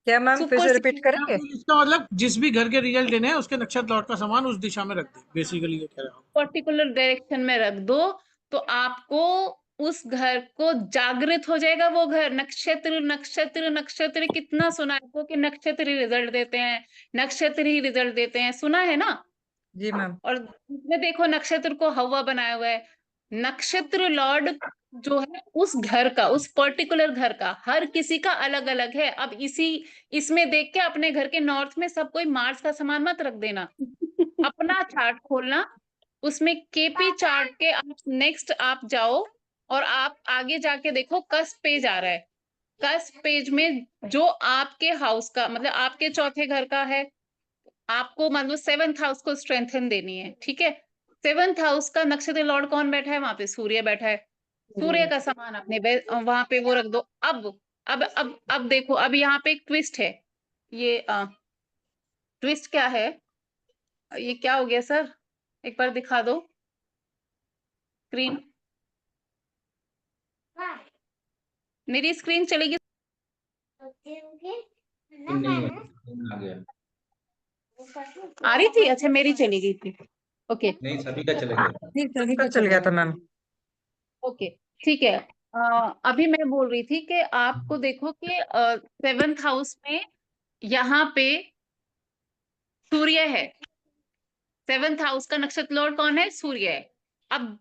क्या मैम फिर सुपर से रिपीट करेंगे? इसका मतलब जिस भी घर के रिजल्ट लेने हैं उसके नक्षत्र लॉर्ड का सामान उस दिशा में रख दे, बेसिकली ये कह रहा हूँ। पर्टिकुलर डायरेक्शन में रख दो, तो आपको उस घर को जागृत हो जाएगा वो घर। नक्षत्र नक्षत्र नक्षत्र कितना सुना है आपको कि नक्षत्र ही रिजल्ट देते हैं, नक्षत्र ही रिजल्ट देते हैं, सुना है ना। जी मैम। और इसमें देखो नक्षत्र को हवा बनाया हुआ है। नक्षत्र लॉर्ड जो है उस घर का, उस पर्टिकुलर घर का, हर किसी का अलग अलग है। अब इसमें देख के अपने घर के नॉर्थ में सब कोई मार्स का सामान मत रख देना। अपना चार्ट खोलना, उसमें केपी चार्ट के आप नेक्स्ट आप जाओ और आप आगे जाके देखो कस्प पेज आ रहा है। कस्प पेज में जो आपके हाउस का मतलब आपके चौथे घर का है, आपको मान लो 7th हाउस को स्ट्रेंथन देनी है, ठीक है। 7th हाउस का नक्षत्र लॉर्ड कौन बैठा है? वहां पे सूर्य बैठा है। सूर्य का सामान अपने वहां पे वो रख दो। अब देखो, अब यहाँ पे एक ट्विस्ट है। ये ट्विस्ट क्या है? ये क्या हो गया सर? एक बार दिखा दो स्क्रीन। मेरी स्क्रीन चलेगी? नहीं आ गया। आ रही थी? अच्छा मेरी चली गई थी। ओके नहीं, सभी का चले गए। सभी सबका का चल गया था मैम। ओके ठीक है। अभी मैं बोल रही थी कि आपको देखो कि 7th हाउस में यहाँ पे सूर्य है। 7th हाउस का नक्षत्र लॉर्ड कौन है? सूर्य है। अब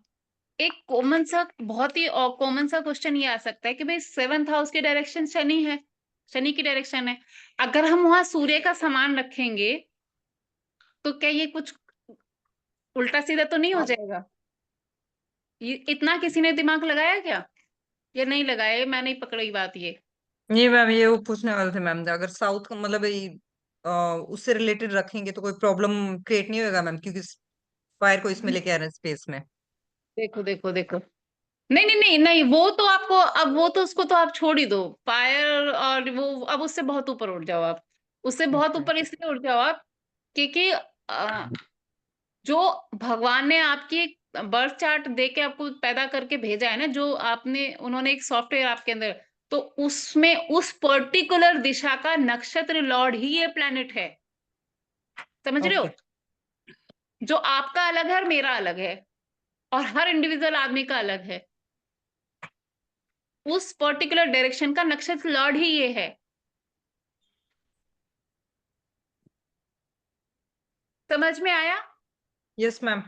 एक कॉमन सा, बहुत ही कॉमन सा क्वेश्चन ये आ सकता है कि भाई 7th हाउस की डायरेक्शन शनि है, शनि की डायरेक्शन है। अगर हम वहां सूर्य का सामान रखेंगे तो क्या ये कुछ उल्टा सीधा तो नहीं हो जाएगा? ये इतना किसी ने दिमाग लगाया क्या, या नहीं लगाया? ये मैं नहीं पकड़ी बात ये। नहीं मैम, ये वो पूछने वाले थे मैम, अगर साउथ का मतलब उससे रिलेटेड रखेंगे तो कोई प्रॉब्लम क्रिएट नहीं होगा मैम, क्योंकि फायर को इसमें लेके आ रहे हैं स्पेस में। देखो देखो देखो, नहीं नहीं नहीं नहीं, वो तो आपको, अब वो तो उसको तो आप छोड़ ही दो। फायर और वो, अब उससे बहुत ऊपर उठ जाओ आप। उससे बहुत ओके। ऊपर इसलिए उठ जाओ आप क्योंकि जो भगवान ने आपकी बर्थ चार्ट दे के आपको पैदा करके भेजा है ना, जो आपने उन्होंने एक सॉफ्टवेयर आपके अंदर, तो उसमें उस पर्टिकुलर दिशा का नक्षत्र लॉर्ड ही ये प्लेनेट है। समझ रहे हो? ओके। जो आपका अलग है और मेरा अलग है, और हर इंडिविजुअल आदमी का अलग है। उस पर्टिकुलर डायरेक्शन का नक्षत्र लॉर्ड ही ये है। समझ में आया? Yes ma'am.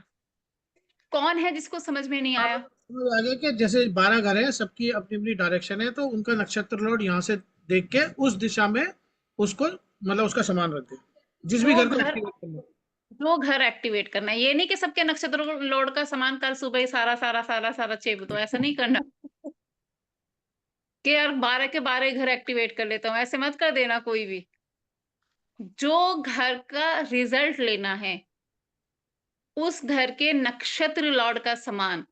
कौन है जिसको समझ में नहीं आया? समझ आ गया कि जैसे 12 घर है, सबकी अपनी अपनी डायरेक्शन है, तो उनका नक्षत्र लॉर्ड यहाँ से देख के उस दिशा में उसको मतलब उसका सामान रख दे, जिस भी जो घर को घर एक्टिवेट करना है। जो घर एक्टिवेट करना है, ये नहीं कि सबके नक्षत्र लॉर्ड का सामान कल सुबह ही सारा सारा सारा सारा चेप दो, ऐसा नहीं करना कि यार 12 के 12 घर एक्टिवेट कर लेता हूँ, ऐसे मत कर देना कोई भी। जो घर का रिजल्ट लेना है, उस घर के नक्षत्र लॉर्ड का सामान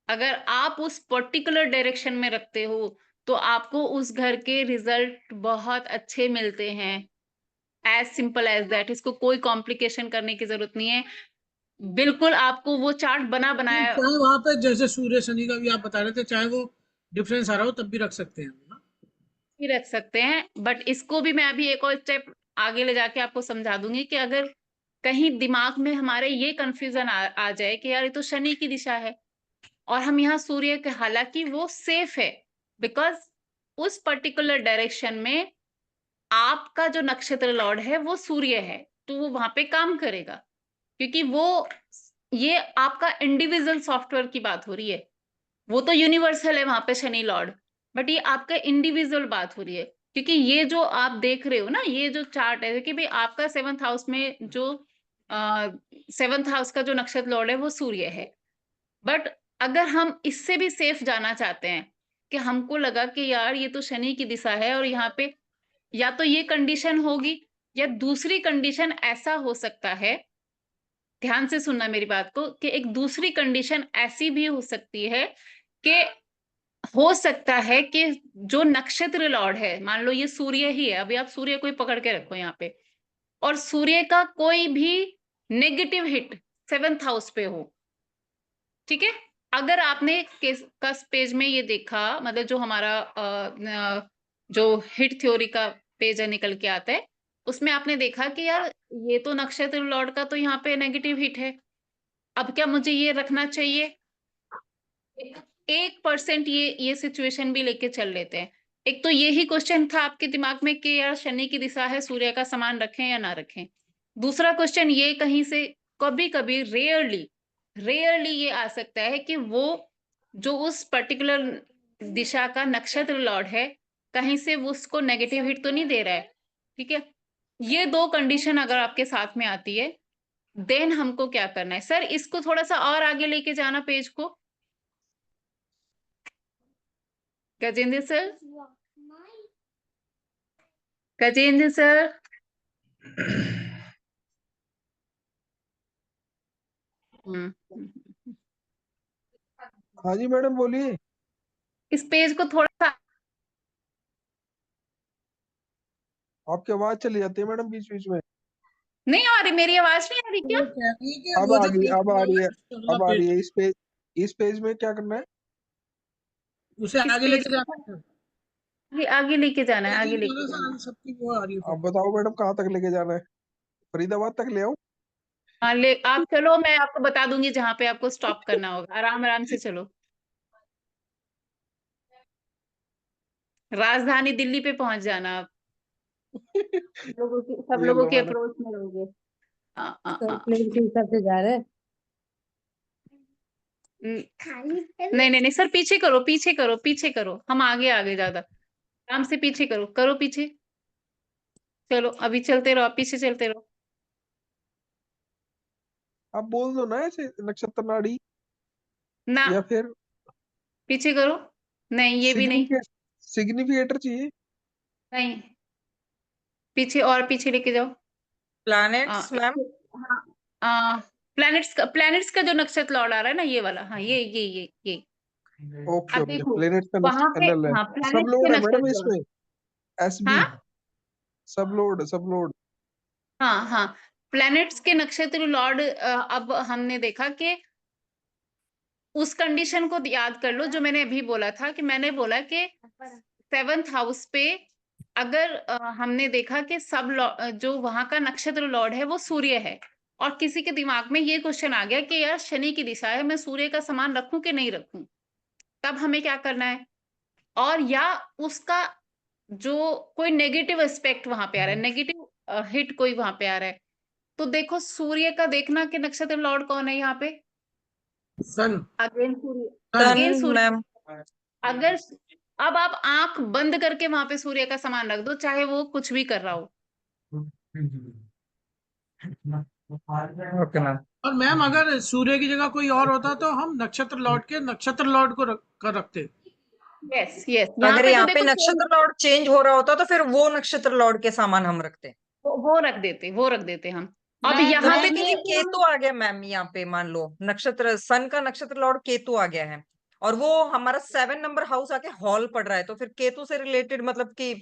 अगर आप उस पर्टिकुलर डायरेक्शन में रखते हो, तो आपको उस घर के रिजल्ट बहुत अच्छे मिलते हैं। As simple as that. इसको कोई कॉम्प्लिकेशन करने की जरूरत नहीं है। बिल्कुल आपको वो चार्ट बना बनाया चाहे वहां पे जैसे सूर्य शनि का भी आप बता रहे थे, चाहे वो डिफरेंस आ रहा हो तब भी रख सकते हैं ना? भी रख सकते हैं, बट इसको भी मैं अभी एक और स्टेप आगे ले जाके आपको समझा दूंगी कि अगर कहीं दिमाग में हमारे ये कंफ्यूजन आ जाए कि यार ये तो शनि की दिशा है और हम यहाँ सूर्य के, हालांकि वो सेफ है बिकॉज उस पर्टिकुलर डायरेक्शन में आपका जो नक्षत्र लॉर्ड है वो सूर्य है, तो वो वहां पे काम करेगा, क्योंकि वो, ये आपका इंडिविजुअल सॉफ्टवेयर की बात हो रही है, वो तो यूनिवर्सल है वहां पे शनि लॉर्ड, बट ये आपका इंडिविजुअल बात हो रही है, क्योंकि ये जो आप देख रहे हो ना, ये जो चार्ट है कि भाई आपका 7th हाउस में जो 7th हाउस का जो नक्षत्र लॉर्ड है वो सूर्य है, बट अगर हम इससे भी सेफ जाना चाहते हैं कि हमको लगा कि यार ये तो शनि की दिशा है और यहाँ पे या तो ये कंडीशन होगी या दूसरी कंडीशन ऐसा हो सकता है, ध्यान से सुनना मेरी बात को, कि एक दूसरी कंडीशन ऐसी भी हो सकती है कि हो सकता है कि जो नक्षत्र लॉर्ड है, मान लो ये सूर्य ही है, अभी आप सूर्य को ही पकड़ के रखो यहाँ पे, और सूर्य का कोई भी नेगेटिव हिट 7th हाउस पे हो, ठीक है, अगर आपने कस पेज में ये देखा, मतलब जो हमारा जो हिट थ्योरी का पेज है निकल के आता है, उसमें आपने देखा कि यार ये तो नक्षत्र लॉर्ड का तो यहाँ पे नेगेटिव हिट है, अब क्या मुझे ये रखना चाहिए? 1% ये सिचुएशन भी लेके चल लेते हैं। एक तो यही क्वेश्चन था आपके दिमाग में कि यार शनि की दिशा है, सूर्य का समान रखें या ना रखें। दूसरा क्वेश्चन ये कहीं से कभी कभी रेयरली ये आ सकता है कि वो जो उस पर्टिकुलर दिशा का नक्षत्र लॉर्ड है, कहीं से वो उसको नेगेटिव हिट तो नहीं दे रहा है, ठीक है। ये दो कंडीशन अगर आपके साथ में आती है, देन हमको क्या करना है? सर इसको थोड़ा सा और आगे लेके जाना पेज को, गजेंद्र सर, गजेंद्र सर। हाँ जी मैडम बोलिए। इस पेज को थोड़ा सा, आपकी आवाज चली जाती है मैडम बीच बीच में। नहीं आ रही मेरी आवाज, नहीं आ रही क्या? वो कह रही है कि अब वो आ जो गई, अब आ पीछे रही है, उससे अगला अब आ रही पेज, है। इस पेज में क्या करना है? उसे इस आगे पेज लेके को जाना है। आगे लेके जाना है, आगे लेकिन लेके थोड़ा सा जाना है। आगे सबकी वो आ रही है अब फोटो। बताओ मैडम कहाँ तक लेके जाना है? फरीदाबाद तक ले आऊं? हाँ ले आप चलो, मैं आपको बता दूंगी जहां पे आपको स्टॉप करना होगा, आराम आराम से चलो, राजधानी दिल्ली पे पहुंच जाना आप, सब ये लोगों लो के मैडम। अप्रोच में रहोगे। सर प्लेन के हिसाब से जा रहे हैं। नहीं नहीं नहीं सर, पीछे करो, पीछे करो, पीछे करो, हम आगे आगे ज्यादा, आराम से पीछे करो, करो पीछे, चलो अभी चलते रहो, आप पीछे चलते रहो। आप बोल दो ना ऐसे नक्षत्र नाड़ी, ना, या फिर पीछे करो, नहीं ये भी नहीं, सिग्निफिकेटर चाहिए। नहीं, पीछे और पीछे लेके जाओ। Planets ma'am. हाँ, प्लैनेट्स का जो नक्षत्र लौट आ रहा है ना, ये वाला, हाँ ये ओके अब ओके, देखो प्लेनेट का वहां पे, एनल है। हाँ सब प्लैनेट्स के लोड है मैडम नक्षत्र लौट, इसमें। एसबी, हाँ सब लोड, सब लोड। हाँ हाँ, प्लैनेट्स के नक्षत्र लॉर्ड, अब हमने देखा कि उस कंडीशन को याद कर लो जो मैंने अभी बोला था, कि मैंने बोला कि 7th हाउस पे अगर हमने देखा कि जो वहां का नक्षत्र लॉर्ड है वो सूर्य है, और किसी के दिमाग में ये क्वेश्चन आ गया कि यार शनि की दिशा है, मैं सूर्य का समान रखूं कि नहीं रखूं, तब हमें क्या करना है, और या उसका जो कोई नेगेटिव एस्पेक्ट वहां पे आ रहा है, नेगेटिव हिट कोई वहां पे आ रहा है, तो देखो सूर्य का देखना कि नक्षत्र लॉर्ड कौन है यहाँ पे, सन। अगेन सूर्य, सन अगेन सूर्य। मैम। अगर अब आप आंख बंद करके वहां पे सूर्य का समान रख दो, चाहे वो कुछ भी कर रहा हो, ओके मैम। और मैम अगर सूर्य की जगह कोई और होता तो हम नक्षत्र लॉर्ड के नक्षत्र लॉर्ड को कर रखते। यस यस, यहाँ अगर पे तो यहाँ पे देखो नक्षत्र लॉर्ड चेंज हो रहा होता तो फिर वो नक्षत्र लॉर्ड के सामान हम रखते। वो रख देते, वो रख देते हम। अब मैं तो यहाँ पे लेकिन तो ये देखो केतु आ गया मैम, यहाँ पे मान लो नक्षत्र सन का नक्षत्र लॉर्ड केतु आ गया है, और वो हमारा 7 नंबर हाउस आके हॉल पड़ रहा है, तो फिर केतु से रिलेटेड मतलब कि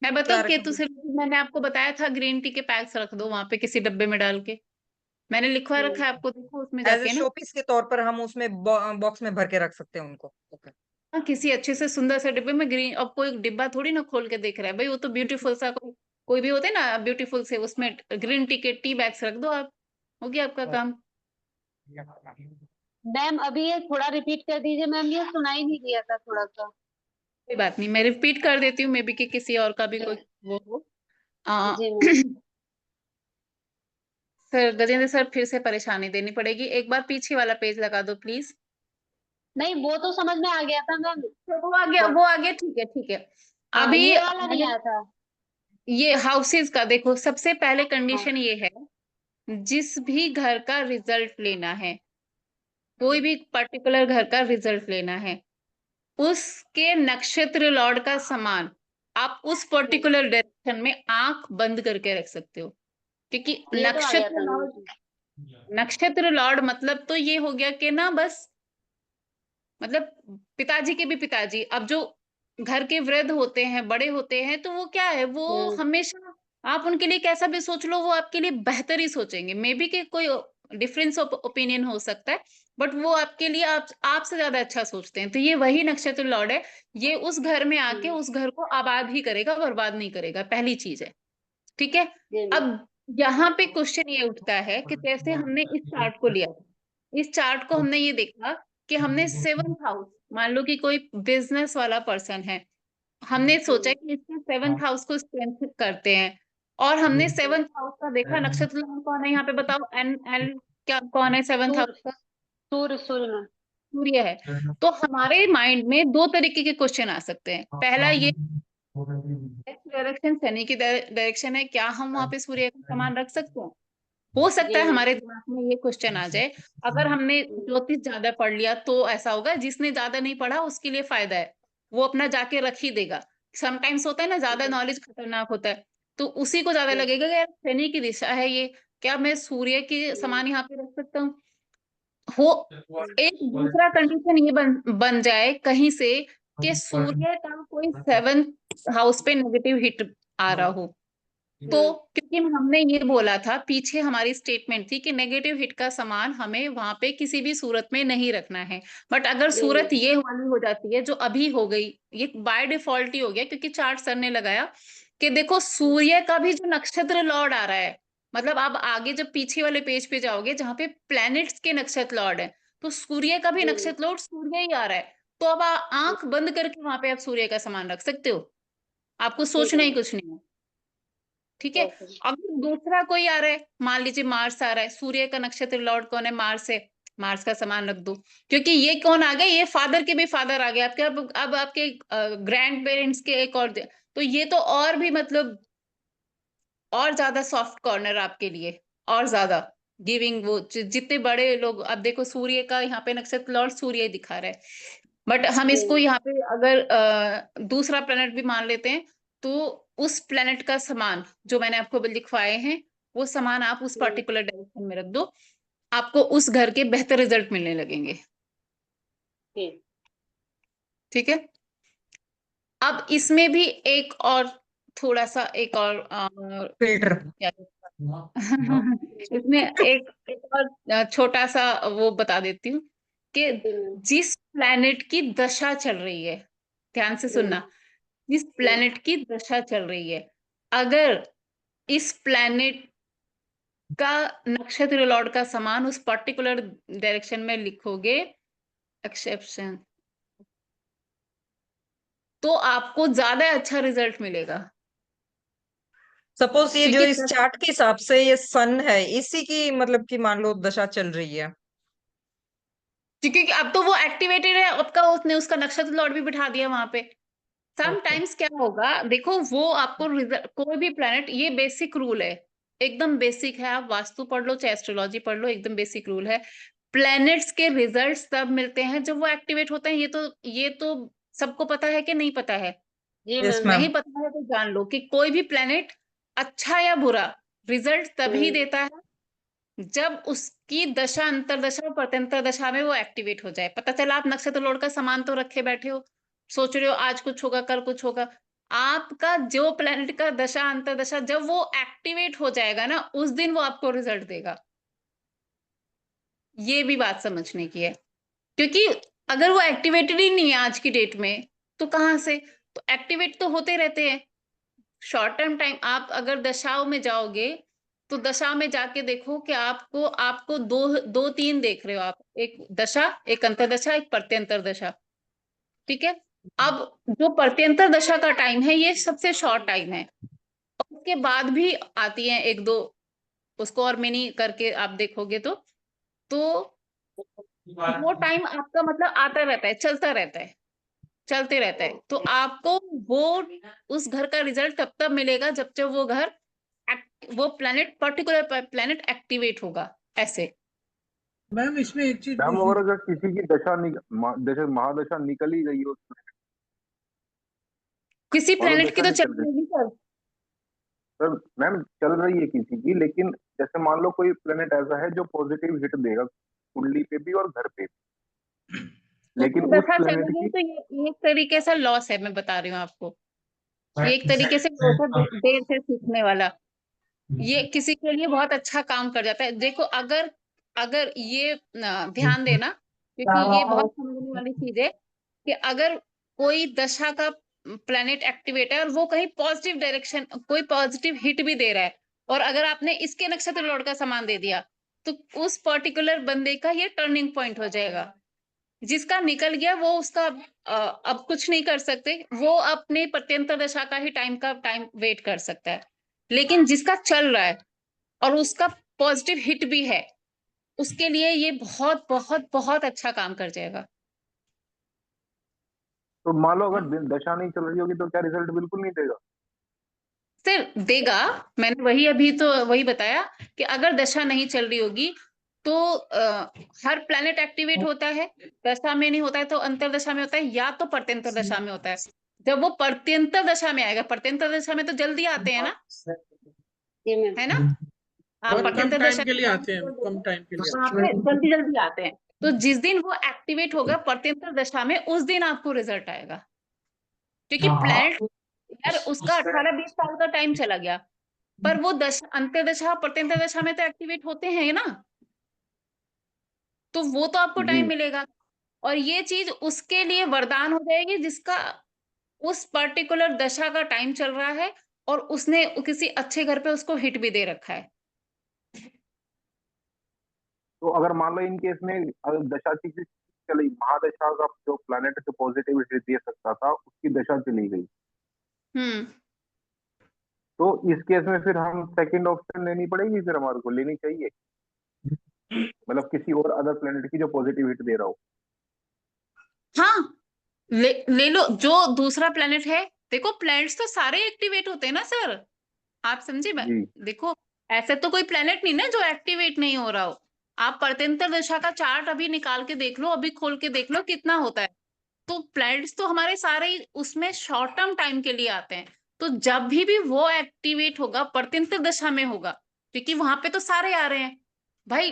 मैं बताऊं क्या केतु से मैंने आपको बताया था ग्रीन टी के पैक्स रख दो वहां पे किसी डब्बे में डाल के, मैंने लिखवा रखा है आपको, देखो उसमें एज ए जाके ना। शोपीस के तौर पर हम उसमें बॉक्स में भर के रख सकते हैं उनको। ओके। हाँ, किसी अच्छे से सुंदर से डिब्बे में ग्रीन, अब कोई डिब्बा थोड़ी ना खोल के देख रहा है भाई, वो तो ब्यूटीफुल सा कोई भी होते हैं ना ब्यूटीफुल से, उसमें ग्रीन टी के टी बैग्स रख दो आप, हो गया आपका काम। मैम अभी ये थोड़ा रिपीट कर दीजिए मैम, ये सुनाई नहीं दिया था थोड़ा सा। कोई बात नहीं, मैं रिपीट कर देती हूँ, मे बी कि किसी और का भी कोई वो हो। जी मैम। सर गजेंद्र सर, फिर से परेशानी देनी पड़ेगी, एक बार पीछे वाला पेज लगा दो प्लीज। नहीं वो तो समझ में आ गया था मैम। तो वो आ गया, वो आ गया, ठीक है ठीक है। हाँ, अभी ये वाला नहीं आया था। ये हाउसेस का देखो, सबसे पहले हाँ, कंडीशन ये है, जिस भी घर का रिजल्ट लेना है, कोई भी पर्टिकुलर घर का रिजल्ट लेना है, उसके नक्षत्र लॉर्ड का समान आप उस पर्टिकुलर डायरेक्शन में आंख बंद करके रख सकते हो, क्योंकि ये तो आ गया था मैम। नक्षत्र लॉर्ड मतलब तो ये हो गया कि ना, बस मतलब पिताजी के भी पिताजी, अब जो घर के वृद्ध होते हैं, बड़े होते हैं, तो वो क्या है, वो हमेशा आप उनके लिए कैसा भी सोच लो, वो आपके लिए बेहतर ही सोचेंगे। मे बी कि कोई डिफरेंस ऑफ ओपिनियन हो सकता है, बट वो आपके लिए आपसे ज्यादा अच्छा सोचते हैं। तो ये वही नक्षत्र लॉर्ड है, ये उस घर में आके उस घर को आबाद ही करेगा, बर्बाद नहीं करेगा, पहली चीज है। ठीक है। अब यहाँ पे क्वेश्चन ये उठता है कि जैसे हमने इस चार्ट को लिया, इस चार्ट को हमने ये देखा कि हमने 7th हाउस, मान लो कि कोई बिजनेस वाला पर्सन है, हमने सोचा कि इसके 7th हाउस को स्ट्रेंथ करते हैं, और हमने 7th हाउस का देखा, नक्षत्र कौन है यहाँ पे बताओ, एन एल क्या कौन है 7th हाउस का? सूर्य, सूर्य मैम। सूर्य है। तो हमारे माइंड में दो तरीके के क्वेश्चन आ सकते हैं। पहला ये डायरेक्शन शनि की डायरेक्शन है, क्या हम वहां पे सूर्य का समान रख सकते हैं? हो सकता है हमारे दिमाग में ये क्वेश्चन आ जाए। अगर हमने ज्योतिष ज्यादा पढ़ लिया तो ऐसा होगा, जिसने ज्यादा नहीं पढ़ा उसके लिए फायदा है, वो अपना जाके रख ही देगा। समटाइम्स होता है ना, ज्यादा नॉलेज खतरनाक होता है, तो उसी को ज्यादा लगेगा कि यार शनि की दिशा है ये, क्या मैं सूर्य के समान यहाँ पे रख सकता हूँ? हो एक दूसरा कंडीशन ये बन जाए कहीं से कि सूर्य का कोई 7th हाउस पे नेगेटिव हिट आ रहा हो, तो क्योंकि हमने ये बोला था पीछे, हमारी स्टेटमेंट थी कि नेगेटिव हिट का सामान हमें वहां पे किसी भी सूरत में नहीं रखना है। बट अगर सूरत ये वाली हो जाती है जो अभी हो गई, ये बाय डिफॉल्ट ही हो गया, क्योंकि चार्ट सर ने लगाया कि देखो सूर्य का भी जो नक्षत्र लॉर्ड आ रहा है, मतलब आप आगे जब पीछे वाले पेज पे जाओगे जहाँ पे प्लैनेट्स के नक्षत्र लॉर्ड है, तो सूर्य का भी नक्षत्र लॉर्ड सूर्य ही आ रहा है। तो अब आंख बंद करके वहां पे आप सूर्य का सामान रख सकते हो, आपको सोचना ही कुछ नहीं है। ठीक है। अगर दूसरा कोई आ रहा है, मान लीजिए मार्स आ रहा है, सूर्य का नक्षत्र लॉर्ड कौन है, मार्स है, मार्स का सामान रख दो, क्योंकि ये कौन आ गया, ये फादर के भी फादर आ गए आपके, अब आपके ग्रैंड पेरेंट्स के एक और, तो ये तो और भी मतलब और ज्यादा सॉफ्ट कॉर्नर आपके लिए, और ज्यादा गिविंग, वो जितने बड़े लोग, अब देखो सूर्य का यहाँ पे नक्षत्र लॉर्ड सूर्य ही दिखा रहा है, बट हम इसको यहाँ पे अगर दूसरा प्लेनेट भी मान लेते हैं, तो उस प्लेनेट का समान जो मैंने आपको लिखवाए हैं, वो समान आप उस पर्टिकुलर डायरेक्शन में रख दो, आपको उस घर के बेहतर रिजल्ट मिलने लगेंगे। ठीक है। अब इसमें भी एक और थोड़ा सा, एक और फिल्टर। इसमें एक और छोटा सा वो बता देती हूँ कि जिस प्लैनेट की दशा चल रही है, ध्यान से सुनना, जिस प्लैनेट की दशा चल रही है, अगर इस प्लैनेट का नक्षत्र लॉर्ड का समान उस पर्टिकुलर डायरेक्शन में लिखोगे, एक्सेप्शन, तो आपको ज्यादा अच्छा रिजल्ट मिलेगा। सपोज ये जो क्योंकि इस चार्ट के हिसाब से ये सन है, इसी की मतलब कि मान लो दशा चल रही है, क्योंकि अब तो वो एक्टिवेटेड है, आपका उसने उसका नक्षत्र लॉर्ड भी बिठा दिया वहां पे। समटाइम्स क्या होगा, देखो वो आपको कोई भी प्लेनेट, ये बेसिक रूल है, एकदम बेसिक है, आप वास्तु पढ़ लो चाहे एस्ट्रोलॉजी पढ़ लो, एकदम बेसिक रूल है। प्लैनेट्स के रिजल्ट्स तब मिलते हैं जब वो एक्टिवेट होते हैं। ये तो सबको पता है कि नहीं पता है? Yes ma'am. नहीं पता है तो जान लो कि कोई भी प्लेनेट अच्छा या बुरा रिजल्ट तभी देता है जब उसकी दशा, अंतरदशा और प्रत्यंतर दशा में वो एक्टिवेट हो जाए। पता चला आप नक्षत्र लॉर्ड का सामान तो रखे बैठे हो, सोच रहे हो आज कुछ होगा कल कुछ होगा, आपका जो प्लेनेट का दशा अंतर्दशा जब वो एक्टिवेट हो जाएगा ना, उस दिन वो आपको रिजल्ट देगा। ये भी बात समझने की है, क्योंकि अगर वो एक्टिवेटेड ही नहीं है आज की डेट में, तो कहाँ से? तो एक्टिवेट तो होते रहते हैं शॉर्ट टर्म टाइम। आप अगर दशाओं में जाओगे तो दशा में जाके देखो कि आपको आपको दो तीन देख रहे हो आप, एक दशा, एक अंतर्दशा, एक प्रत्यंतर दशा। ठीक है, अब जो प्रत्यंतर दशा का टाइम है ये सबसे शॉर्ट टाइम है, उसके बाद भी आती हैं एक दो, उसको और मिनी करके आप देखोगे तो वो टाइम आपका मतलब आता रहता है, चलता रहता है, चलते रहता है। तो आपको वो उस घर का रिजल्ट तब तक मिलेगा जब जब वो घर वो प्लेनेट, पर्टिकुलर प्लेनेट एक्टिवेट होगा। ऐसे मैम इसमें एक चीज मैम पूछनी अगर अगर किसी की जैसे महादशा निकल ही गई हो किसी और वो प्लेनेट की दशा तो नहीं चल चल रही, रही सर। सर मैम चल रही है किसी की, लेकिन जैसे मान लो कोई प्लेनेट ऐसा है जो पॉजिटिव हिट देगा कुंडली पे भी और घर पे भी, लेकिन उसकी उस दशा चल प्लेनेट रही है की तो ये एक तरीके से लॉस है, मैं बता रही हूँ आपको। ये एक तरीके से लॉस है, देर से सीखने वाला। ये किसी के लिए बहुत अच्छा काम कर जाता है। देखो अगर अगर ये ध्यान देना, क्योंकि ये बहुत समझने वाली चीज है कि अगर कोई दशा का प्लेनेट एक्टिवेट है और वो कहीं पॉजिटिव डायरेक्शन, कोई पॉजिटिव हिट भी दे रहा है, और अगर आपने इसके नक्षत्र लॉर्ड का सामान दे दिया, तो उस पर्टिकुलर बंदे का ये टर्निंग पॉइंट हो जाएगा। जिसका निकल गया वो उसका अब कुछ नहीं कर सकते, वो अपने प्रत्यंतर दशा का ही टाइम वेट कर सकता है। लेकिन जिसका चल रहा है और उसका पॉजिटिव हिट भी है, उसके लिए ये बहुत बहुत बहुत अच्छा काम कर जाएगा। तो मान लो अगर दशा नहीं चल रही होगी तो क्या रिजल्ट बिल्कुल नहीं देगा? सिर्फ देगा, मैंने वही अभी तो वही बताया कि अगर दशा नहीं चल रही होगी तो हर प्लैनेट एक्टिवेट होता है, दशा में नहीं होता है तो अंतरदशा में होता है, या तो प्रत्यंतर दशा में होता है। जब वो प्रत्यंतर दशा में आएगा, प्रत्यंतर दशा में तो जल्दी आते हैं ना, जी मैम। है ना? आप बहुत कम प्रत्यंतर टाइम दशा के लिए आते हैं, में कम टाइम के लिए वहां पे जल्दी जल्दी आते हैं। तो जिस दिन वो एक्टिवेट होगा प्रत्यंतर दशा में, उस दिन आपको रिजल्ट आएगा, क्योंकि प्लैनेट यार उसका 18-20 साल का टाइम चला गया, पर वो दशा, अंतर्दशा प्रत्यंतर दशा में तो एक्टिवेट होते हैं ना, तो वो तो आपको जी। टाइम मिलेगा। और ये चीज उसके लिए वरदान हो जाएगी जिसका उस पर्टिकुलर दशा का टाइम चल रहा है और उसने किसी अच्छे घर पे उसको हिट भी दे रखा है। तो अगर मान लो इन केस में अगर दशा की चली, महादशा का जो प्लैनेट जो पॉजिटिव हिट दे सकता था उसकी दशा चली गई, हम्म तो इस केस में फिर हम सेकंड ऑप्शन लेनी पड़ेगी, फिर हमारे को लेनी चाहिए, मतलब किसी और अदर प्लैनेट की जो पॉजिटिव हिट दे रहा हो। हाँ, ले लो जो दूसरा प्लेनेट है। देखो प्लैनेट्स तो सारे एक्टिवेट होते हैं ना सर, आप समझे जी। देखो ऐसे तो कोई प्लेनेट नहीं ना जो एक्टिवेट नहीं हो रहा हो। आप प्रत्यंतर दशा का चार्ट अभी निकाल के देख लो, अभी खोल के देख लो कितना होता है। तो प्लैनेट्स तो हमारे सारे ही उसमें शॉर्ट टर्म टाइम के लिए आते हैं। तो जब भी वो एक्टिवेट होगा प्रत्यंतर दशा में होगा, क्योंकि वहां पे तो सारे आ रहे हैं भाई।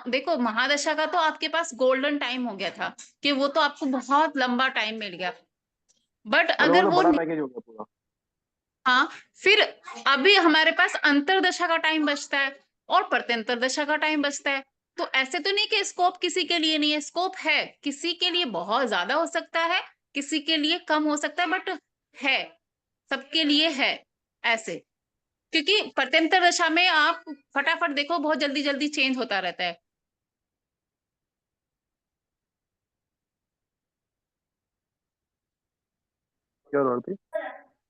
देखो महादशा का तो आपके पास गोल्डन टाइम हो गया था कि वो तो आपको बहुत लंबा टाइम मिल गया। बट मतलब वो अगर तो वो बड़ा पैकेज हो गया पूरा। हाँ, फिर अभी हमारे पास अंतरदशा का टाइम बचता है और प्रत्यंतर दशा का टाइम बचता है। तो ऐसे तो नहीं कि स्कोप किसी के लिए नहीं है, स्कोप है, किसी के लिए बहुत ज्यादा हो सकता है, किसी के लिए कम हो सकता है, बट है, सबके लिए है ऐसे। क्योंकि प्रत्यंतर दशा में आप फटाफट देखो बहुत जल्दी जल्दी चेंज होता रहता है। क्या बात है?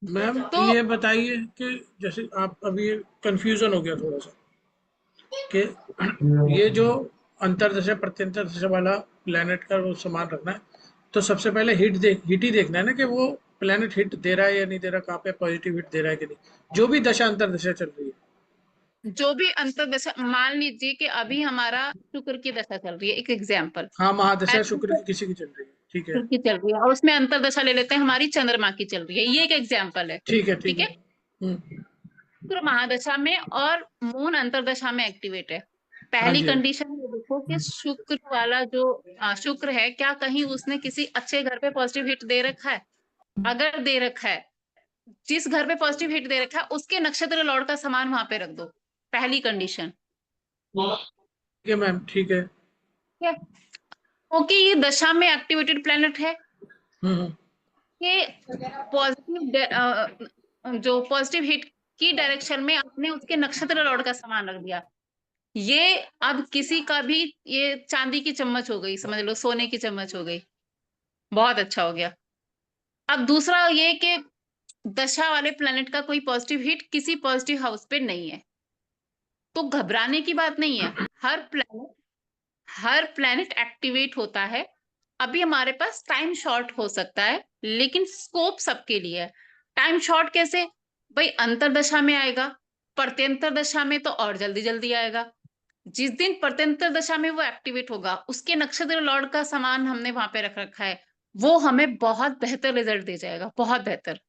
मैम तो ये बताइए कि जैसे आप अभी कंफ्यूजन हो गया थोड़ा सा कि ये जो अंतरदशा प्रत्यंतर दशा वाला प्लेनेट का वो सामान रखना है, तो सबसे पहले हिट ही देखना है ना कि वो प्लेनेट हिट दे रहा है या नहीं दे रहा, कहाँ पे पॉजिटिव हिट दे रहा है कि नहीं, जो भी दशा अंतरदशा चल रही है। जो भी अंतरदशा, मान लीजिए कि अभी हमारा शुक्र की दशा चल रही है, एक एग्जाम्पल हाँ, महादशा शुक्र की किसी की चल रही है, ठीक है। की चल रही है, और उसमें अंतरदशा ले लेते हैं हमारी चंद्रमा की चल रही है, ये एक एग्जाम्पल है। ठीक है, ठीक ठीक है। है, शुक्र महादशा में और मून अंतरदशा में एक्टिवेट है। हाँ पहली जी, हाँ जी। कंडीशन ये देखो कि शुक्र वाला जो शुक्र है, क्या कहीं उसने किसी अच्छे घर पे पॉजिटिव हिट दे रखा है? अगर दे रखा है, जिस घर पे पॉजिटिव हिट दे रखा है उसके नक्षत्र लॉर्ड का सामान वहां पे रख दो, पहली कंडीशन। ठीक है मैम, ठीक है। क्योंकि ये दशा में एक्टिवेटेड प्लेनेट है, हम्म। कि पॉजिटिव जो पॉजिटिव हिट की डायरेक्शन में आपने उसके नक्षत्र लॉर्ड का सामान रख दिया। ये अब किसी का भी, ये चांदी की चम्मच हो गई, समझ लो सोने की चम्मच हो गई, बहुत अच्छा हो गया। अब दूसरा ये कि दशा वाले प्लेनेट का कोई पॉजिटिव हिट किसी पॉजिटिव हाउस पे नहीं है, तो घबराने की बात नहीं है। हर प्लेनेट एक्टिवेट होता है। अभी हमारे पास टाइम शॉर्ट हो सकता है, लेकिन स्कोप सबके लिए है। टाइम शॉर्ट कैसे भाई? अंतर दशा में आएगा, प्रत्यंतर दशा में तो और जल्दी जल्दी आएगा। जिस दिन प्रत्यंतर दशा में वो एक्टिवेट होगा, उसके नक्षत्र लॉर्ड का सामान हमने वहां पे रख रखा है, वो हमें बहुत बेहतर रिजल्ट दे जाएगा, बहुत बेहतर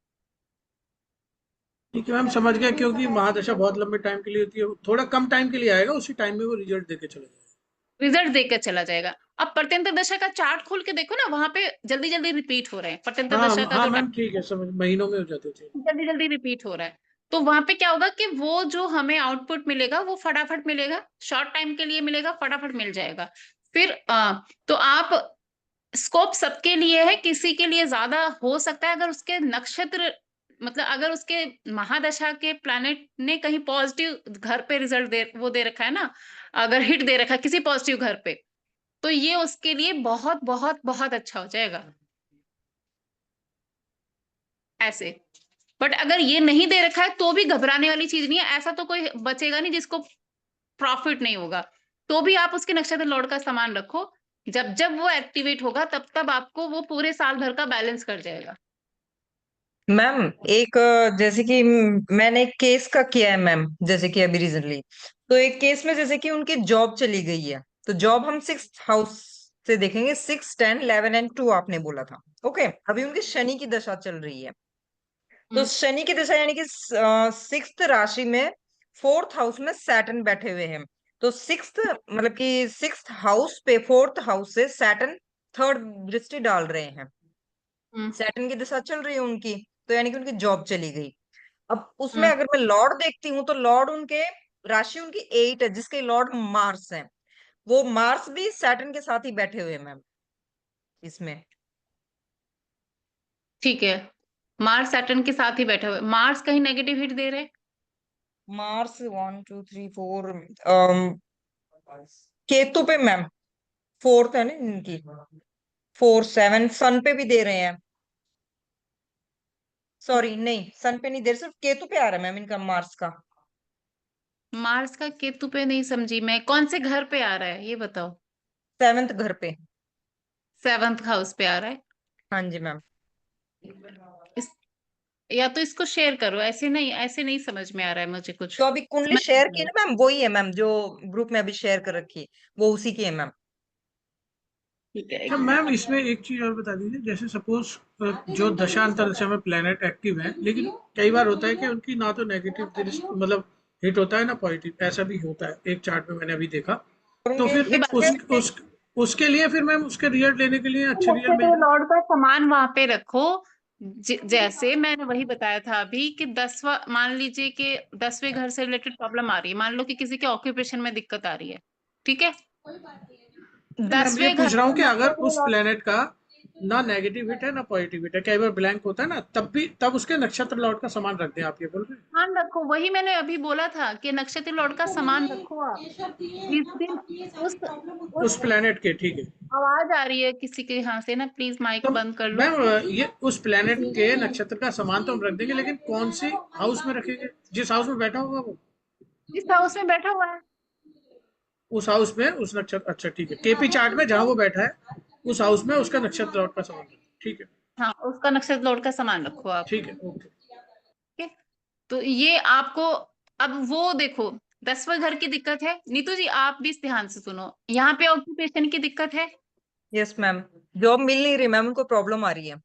ठीक है मैम, समझ गया। क्योंकि महादशा बहुत लंबे टाइम के लिए होती है, थोड़ा कम टाइम के लिए आएगा, उसी टाइम में वो रिजल्ट देके चला जाएगा। रिजल्ट देकर चला जाएगा। अब प्रत्यंतर दशा का चार्ट खोल के देखो ना, वहां पे जल्दी जल्दी रिपीट हो रहे हैं। प्रत्यंतर हाँ दशा का हाँ जो मैम, ठीक है, समझ, महीनों में हो जाते थे। जल्दी जल्दी रिपीट हो रहा है, तो वहां पे क्या होगा कि वो जो हमें आउटपुट मिलेगा वो फटाफट मिलेगा, शॉर्ट टाइम के लिए मिलेगा, फटाफट मिल जाएगा। फिर तो आप, स्कोप सबके लिए है, किसी के लिए ज्यादा हो सकता है अगर उसके नक्षत्र, मतलब अगर उसके महादशा के प्लैनेट ने कहीं पॉजिटिव घर पे रिजल्ट दे रखा है ना, अगर हिट दे रखा है किसी पॉजिटिव घर पे, तो ये उसके लिए बहुत बहुत बहुत अच्छा हो जाएगा ऐसे। बट अगर ये नहीं दे रखा है तो भी घबराने वाली चीज नहीं है, ऐसा तो कोई बचेगा नहीं जिसको प्रॉफिट नहीं होगा, तो भी आप उसके नक्षत्र लॉर्ड का सामान रखो। जब जब वो एक्टिवेट होगा तब तब आपको वो पूरे साल भर का बैलेंस कर जाएगा। मैम एक जैसे कि मैंने एक केस का किया है मैम, जैसे कि अभी रिसेंटली, तो एक केस में जैसे कि उनकी जॉब चली गई है, तो जॉब हम 6th हाउस से देखेंगे, 6, 10, 11 एंड 2 आपने बोला था। ओके, अभी उनकी शनि की दशा चल रही है, तो शनि की दशा यानी कि 6th राशि में 4th हाउस में सैटर्न बैठे हुए हैं। तो 6th मतलब कि 6th हाउस पे 4th हाउस से सैटर्न 3rd दृष्टि डाल रहे हैं। सैटर्न की दशा चल रही है उनकी, तो यानी कि उनकी जॉब चली गई। अब उसमें अगर मैं लॉर्ड देखती हूँ तो लॉर्ड उनके, राशि उनकी 8 है जिसके लॉर्ड मार्स है, वो मार्स भी सैटर्न के साथ ही बैठे हुए हैं मैम इसमें। ठीक है, मार्स सैटर्न के साथ ही बैठे हुए, मार्स कहीं नेगेटिव हिट दे रहे? मार्स 1 2 3 4 केतु पे मैम 4th है ना इनकी, 4 7 सन पे भी दे रहे हैं। सॉरी नहीं, सन पे नहीं दे रहे, सिर्फ केतु पे आ रहा है मैम इनका मार्स का। मार्स का केतु पे नहीं समझी मैं, कौन से घर पे आ रहा है ये बताओ? 7th घर पे। 7th हाउस पे आ रहा है। हाँ जी मैम। इस, या तो इसको शेयर करो, ऐसे नहीं समझ में आ रहा है मुझे कुछ, तो अभी कुंडली समझ शेयर नहीं की आ ना मैम, वही है मैम जो ग्रुप में अभी शेयर कर रखी है, वो उसी की है मैम। ठीक है। अच्छा मैम, इसमें एक चीज और बता दीजिए। जैसे सपोज जो दशांतर दशा में प्लेनेट एक्टिव है, लेकिन कई बार होता है कि उनकी ना तो नेगेटिव मतलब हिट होता है ना पॉजिटिव, ऐसा भी होता है एक चार्ट में मैंने अभी देखा। और तो उनके फिर 6th पे उसके लिए फिर मैम उसके रिजल्ट लेने के लिए अच्छे रिजल्ट मिल नक्षत्र जाए। लॉर्ड का सामान वहां पे रखो। जैसे मैंने वही बताया था अभी कि 10वां, मान लीजिए कि 10वें घर से रिलेटेड प्रॉब्लम आ रही है, मान लो कि किसी के ऑक्यूपेशन में दिक्कत आ रही है, ठीक है, मैम ये 10वें घर पूछ रहा हूँ का कि अगर नक्षत्र उस लॉर्ड, प्लेनेट का ना नेगेटिव हिट है ना पॉजिटिव हिट है, कई बार ब्लैंक होता है ना, तब उसके नक्षत्र लॉर्ड का सामान रख दें, आप ये बोल रहे हैं? ध्यान रखो, वही मैंने अभी बोला था कि नक्षत्र लॉर्ड का सामान रखो आप। जिस दिन उस उस प्लेनेट के, ठीक है। आवाज आ रही है किसी के यहाँ से ना, प्लीज माइक तो बंद कर लो। मैम ये उस प्लेनेट के नक्षत्र का सामान तो हम रख देंगे, लेकिन कौन से हाउस में रखेंगे? जिस हाउस में बैठा होगा वो, जिस हाउस में बैठा हुआ है, उस हाउस में उस नक्षत्र, अच्छा ठीक है, केपी चार्ट में जहां वो बैठा है उस हाउस में उसका नक्षत्र लॉर्ड का सामान रखें, ठीक है। हाँ उसका नक्षत्र लॉर्ड का सामान रखो आप। ठीक है, ओके। ठीक है, तो ये आपको, अब वो देखो 10वें घर की दिक्कत है, नीतू जी आप भी ध्यान से सुनो, यहाँ पे ऑक्यूपेशन की दिक्कत है। यस मैम, जॉब मिल नहीं रही मैम, उनको प्रॉब्लम आ रही है।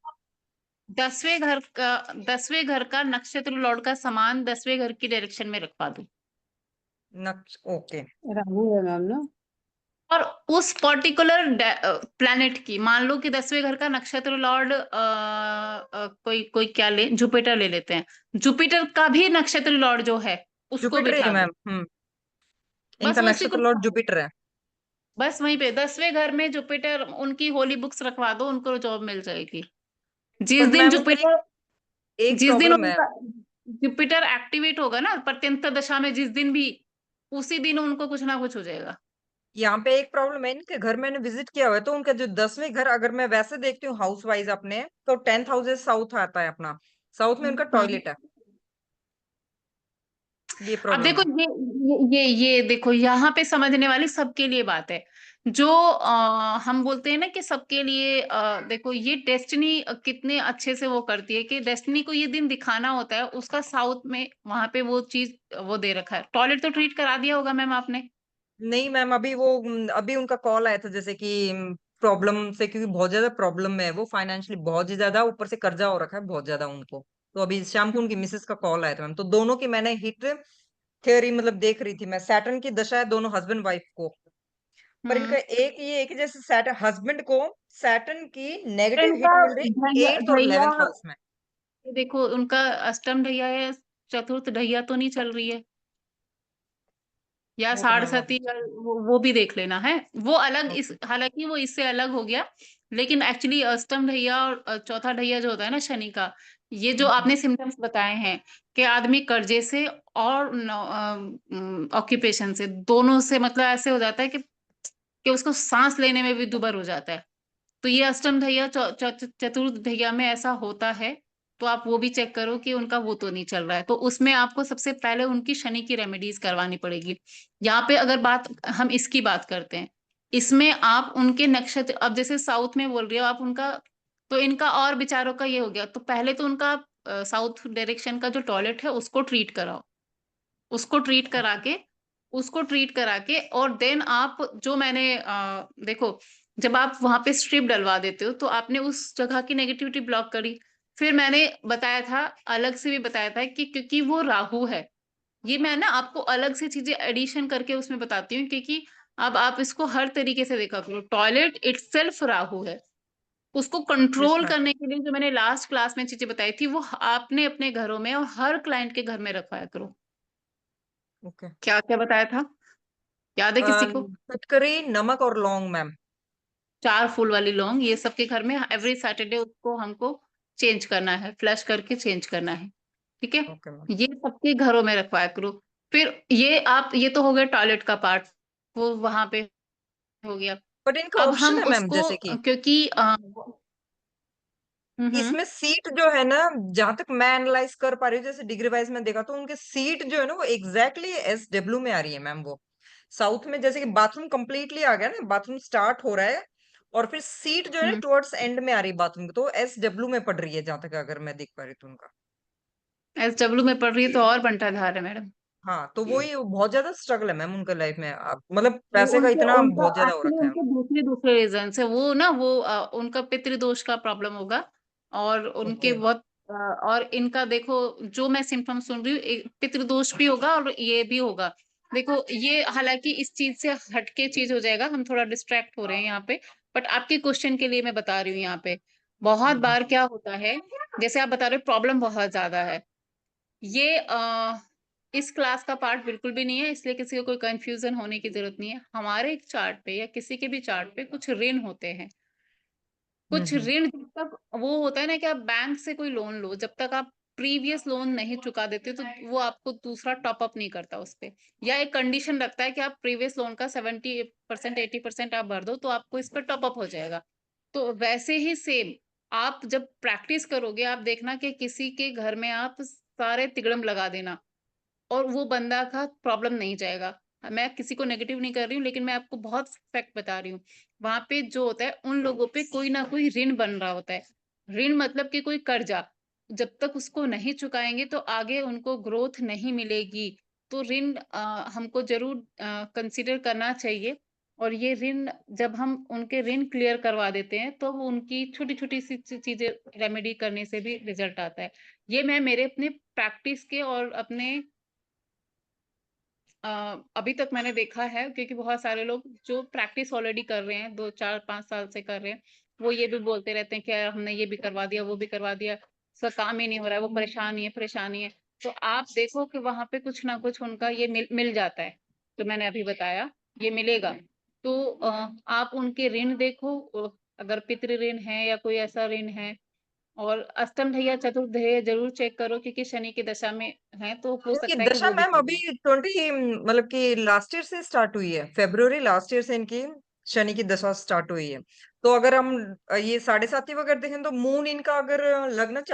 10वें घर का नक्षत्र लॉर्ड का सामान 10वें घर की डायरेक्शन में रखवा दो। ओके। राहु है मैम ना। और उस पर्टिकुलर प्लैनेट की, मान लो कि 10वें घर का नक्षत्र लॉर्ड कोई कोई क्या ले, जुपिटर ले लेते हैं, जुपिटर का भी नक्षत्र लॉर्ड जो है उसको जुपिटर ही है बिठा दो। मैम। बस इनका वो उसी को नक्षत्र लॉर्ड जुपिटर है। बस वहीं पे 10वें घर में जुपिटर, उनकी होली बुक्स रखवा दो, उनको जॉब मिल जाएगी। जिस बट दिन मैम उनका जुपिटर एक जिस दिन प्रॉब्लम है। उनका जुपिटर एक्टिवेट होगा ना प्रत्यंतर दशा में, जिस दिन भी, उसी दिन उनको कुछ ना कुछ हो जाएगा। यहाँ पे एक प्रॉब्लम है, इनके घर मैंने विजिट किया हुआ है, तो उनका जो 10वें घर अगर मैं वैसे देखती हूँ हाउस वाइज अपने, तो 10th हाउस साउथ आता है अपना। साउथ में उनका हम्म। टॉयलेट है। ये अब प्रॉब्लम देखो है। ये देखो, यहाँ पे समझने वाली सबके लिए बात है। जो हम बोलते हैं ना कि सबके लिए, देखो ये डेस्टिनी कितने अच्छे से वो करती है कि डेस्टिनी को ये दिन दिखाना होता है, उसका साउथ में वहां पे वो चीज वो दे रखा है। टॉयलेट तो ट्रीट करा दिया होगा मैम आपने। नहीं मैम, अभी वो अभी उनका कॉल आया था, जैसे कि प्रॉब्लम से, क्योंकि बहुत ज्यादा प्रॉब्लम में है वो, फाइनेंशियली बहुत ही ज्यादा, ऊपर से कर्जा हो रखा है बहुत ज्यादा उनको। तो अभी शाम को उनकी मिसेस का कॉल आया था मैम, तो दोनों की मैंने हिट थ्योरी मतलब देख रही थी मैं। सैटर्न की दशा है दोनों हस्बैंड वाइफ को। पर इनका हम्म। एक ये है कि जैसे सैटर्न हस्बैंड को सैटर्न की तो नेगेटिव इनका हिट मिल रही ढैया 8th और ढैया 11th हाउस में। देखो उनका अष्टम ढैया है, चतुर्थ ढैया तो नहीं चल रही है, या वो तो साढ़ मैम अभी सती, या वो भी देख लेना है। वो अलग, इस ओके। हालांकि वो इससे अलग हो गया, लेकिन एक्चुअली अष्टम ढैया और चौथा ढैया जो होता है ना शनि का, ये जो आपने सिम्टम्स बताए हैं कि आदमी कर्जे से और ऑक्यूपेशन से, दोनों से मतलब ऐसे हो जाता है कि उसको सांस लेने में भी दुबर हो जाता है। तो ये अष्टम ढैया चतुर्थ ढैया में ऐसा होता है। तो आप वो भी चेक करो कि उनका वो तो नहीं चल रहा है, तो उसमें आपको सबसे पहले उनकी शनि की रेमेडीज करवानी पड़ेगी। यहाँ पे अगर बात हम इसकी बात करते हैं, इसमें आप उनके नक्षत्र, अब जैसे साउथ में बोल रही हो आप उनका, तो इनका और विचारों का ये हो गया, तो पहले तो उनका साउथ डायरेक्शन का जो टॉयलेट है उसको ट्रीट कराओ। उसको ट्रीट करा के उसको ट्रीट करा के और देन आप जो मैंने देखो, जब आप वहां पे स्ट्रिप डलवा देते हो तो आपने उस जगह की नेगेटिविटी ब्लॉक करी। फिर मैंने बताया था, अलग से भी बताया था कि क्योंकि वो राहु है, ये मैं ना आपको अलग से चीजें एडिशन करके उसमें बताती हूँ, क्योंकि अब आप इसको हर तरीके से देखा करो, टॉयलेट इटसेल्फ राहु है। उसको यस कंट्रोल मैम। करने के लिए जो मैंने लास्ट क्लास में चीजें बताई थी, वो आपने अपने घरों में और हर क्लाइंट के घर में रखवाया करो। ओके। क्या क्या बताया था, याद है किसी को? कटकरी, नमक और लौंग मैम। 4 फूल वाली लौंग, ये सबके घर में एवरी सैटरडे उसको हमको चेंज करना है, फ्लश करके चेंज करना है। ठीक है, ओके मैम। ये सबके घरों में रखवाया करो। फिर ये आप, ये तो हो गया टॉयलेट का पार्ट, वो वहां पे हो गया। बट इनका अब ऑप्शन हम है मैम, उसको जैसे कि क्योंकि इसमें सीट जो है ना, जहां तक मैं एनालाइज कर पा रही हूँ, जैसे डिग्री वाइज में देखा, तो उनके सीट जो है ना वो एग्जैक्टली SW में आ रही है मैम। वो साउथ में जैसे कि बाथरूम कंप्लीटली आ गया ना, बाथरूम स्टार्ट हो रहा है, और फिर सीट जो है ना टुवर्ड्स एंड में आ रही है बाथरूम की, तो SW में पड़ रही है, जहां तक अगर मैं देख पा रही हूँ तो उनका। SW में पढ़ रही है तो और बंटाधार है मैडम। हाँ, तो वही बहुत ज्यादा स्ट्रगल है मैम उनका लाइफ में, मतलब वो पैसे का उनके इतना उनका बहुत ज्यादा हो एक्चुअली रखा है। उनके दूसरे दूसरे रीजन है, वो ना वो उनका पितृदोष का प्रॉब्लम होगा, और उनके ओके। बहुत और इनका देखो, जो मैं सिम्टम सुन रही हूँ, पितृदोष भी होगा और ये भी होगा। देखो ये हालांकि इस चीज से हटके चीज हो जाएगा, हम थोड़ा डिस्ट्रैक्ट हो रहे हैं यहाँ पे, बट आपके क्वेश्चन के लिए मैं बता रही हूँ यहाँ पे। बहुत बार क्या होता है, जैसे आप बता रहे हो प्रॉब्लम बहुत ज्यादा है, ये इस क्लास का पार्ट बिल्कुल भी नहीं है, इसलिए किसी को कोई कंफ्यूजन होने की जरूरत नहीं है। हमारे एक चार्ट पे या किसी के भी चार्ट पे कुछ ऋण होते हैं। कुछ हम्म। ऋण जब तक वो होता है ना कि आप बैंक से कोई लोन लो, जब तक आप प्रीवियस लोन नहीं चुका देते तो वो आपको दूसरा टॉप अप नहीं करता उस पे, या एक कंडीशन रखता है कि आप प्रीवियस लोन का 70% 80% आप भर दो तो आपको इस पर टॉप अप हो जाएगा। तो वैसे ही सेम, आप जब प्रैक्टिस करोगे आप देखना कि किसी के घर में आप सारे तिगड़म लगा देना और वो बंदा का प्रॉब्लम नहीं जाएगा। मैं किसी को नेगेटिव नहीं कर रही हूँ, लेकिन मैं आपको बहुत फैक्ट बता रही हूँ। वहां पे जो होता है, उन लोगों पे कोई ना कोई ऋण बन रहा होता है। ऋण मतलब कि कोई कर्जा, जब तक उसको नहीं चुकाएंगे तो आगे उनको ग्रोथ नहीं मिलेगी। तो ऋण हमको जरूर कंसिडर करना चाहिए। और ये ऋण, जब हम उनके ऋण क्लियर करवा देते हैं तो वो उनकी छोटी छोटी सी चीजें रेमेडी करने से भी रिजल्ट आता है। ये मैं मेरे अपने प्रैक्टिस के और अपने अभी तक मैंने देखा है, क्योंकि बहुत सारे लोग जो प्रैक्टिस ऑलरेडी कर रहे हैं 2 4 5 साल से कर रहे हैं, वो ये भी बोलते रहते हैं कि यार हमने ये भी करवा दिया, वो भी करवा दिया, उसका काम ही नहीं हो रहा है, वो परेशान ही है। तो आप देखो कि वहां पे कुछ ना कुछ उनका ये मिल जाता है, जो मैंने अभी बताया, ये मिलेगा। तो आप उनके ऋण देखो, अगर पितृ ऋण है या कोई ऐसा ऋण है, और अष्टम ढैया चतुर्थ ढैया जरूर चेक करो, क्योंकि शनि की दशा में है, तो हो इनकी सकता है कि दशा वो भी मैम कर अभी दे। 20 मतलब कि लास्ट ईयर से स्टार्ट हुई है, फेब्रुवरी लास्ट ईयर से इनकी शनि की दशा स्टार्ट हुई है। तो अगर हम ये 7.5 वगैरह देखें तो मून इनका अगर लग्न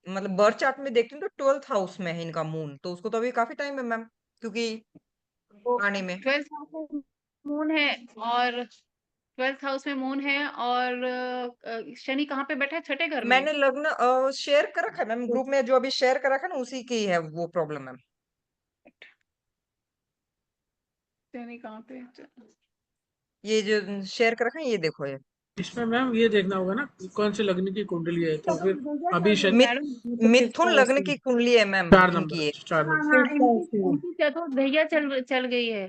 मतलब बर्थ चार्ट में देखते हैं तो 12th हाउस में है इनका मून, तो उसको तो अभी काफी टाइम है मैम, क्योंकि तो आने में। 12th हाउस में मून है, और 12th हाउस में मून है, और शनि कहाँ पे बैठा है? छठे घर में। मैंने लग्न शेयर कर रखा है मैम ग्रुप में, जो अभी शेयर कर रखा है ना उसी की है वो प्रॉब्लम मैम। शनि कहाँ पे है? ये जो शेयर कर रखा है ये देखो, ये इसमें मैम ये देखना होगा ना कौन से लग्न की कुंडली है, तो फिर ढैया अभी चल रही है शनि मैडम। मिथुन लग्न की कुंडली है मैम 4 इनकी नंबर ये। 4 हाँ नंबर। हाँ, फिफ्थ हाउस इनकी में। इनकी चतुर्थ ढैया चल गई है।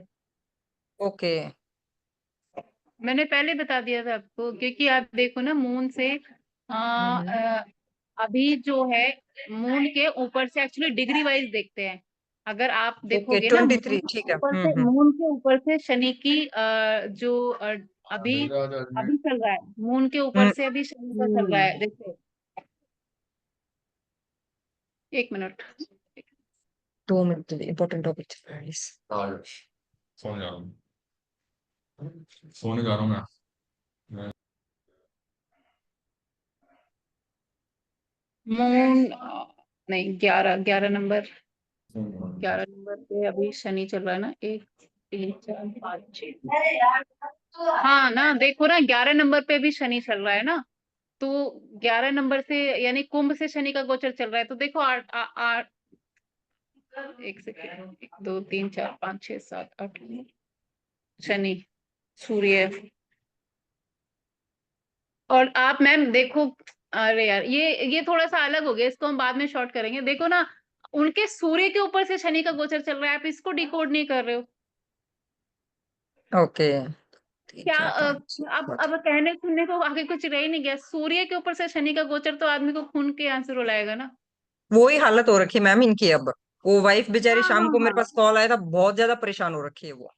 ओके। मैंने पहले बता दिया था आपको, क्योंकि आप देखो ना मून से अभी जो है, मून के ऊपर से एक्चुअली डिग्री वाइज देखते हैं। अगर आप ओके देखोगे ना, 23 ठीक है। मून के ऊपर से शनि की जो अभी अभी चल रहा है, मून के ऊपर हम्म। से अभी शनि का चल रहा है, देखो। 1 minute. 2 minute important topic please. सोने जा रहा हूँ। सोने जा रहा हूँ मैं। मून नहीं, 11 नंबर, 11 नंबर पे अभी शनि चल रहा है ना, 1 3 4 5 6। हाँ ना, देखो ना, 11 नंबर पे भी शनि चल रहा है ना, तो 11 नंबर से यानी कुंभ से शनि का गोचर चल रहा है, तो देखो 8 8 1 सेकेंड, 1 2 3 4 5 6 7 8 शनि, सूर्य। और आप मैम देखो, अरे यार, ये थोड़ा सा अलग हो गया, इसको हम बाद में शॉर्ट करेंगे। देखो ना, उनके सूर्य के ऊपर से शनि का गोचर चल रहा है, आप इसको डिकोड नहीं कर रहे हो ओके 3 क्या? 4 5 अब कहने सुनने को आगे कुछ रह ही नहीं गया। सूर्य के ऊपर से शनि का गोचर तो आदमी को खून के आंसू रुलाएगा ना। वो ही हालत हो रखी है मैम इनकी अब। वो वाइफ बेचारी हाँ शाम हाँ को मेरे हाँ, पास कॉल आया था, बहुत ज्यादा परेशान हो रखी है वो।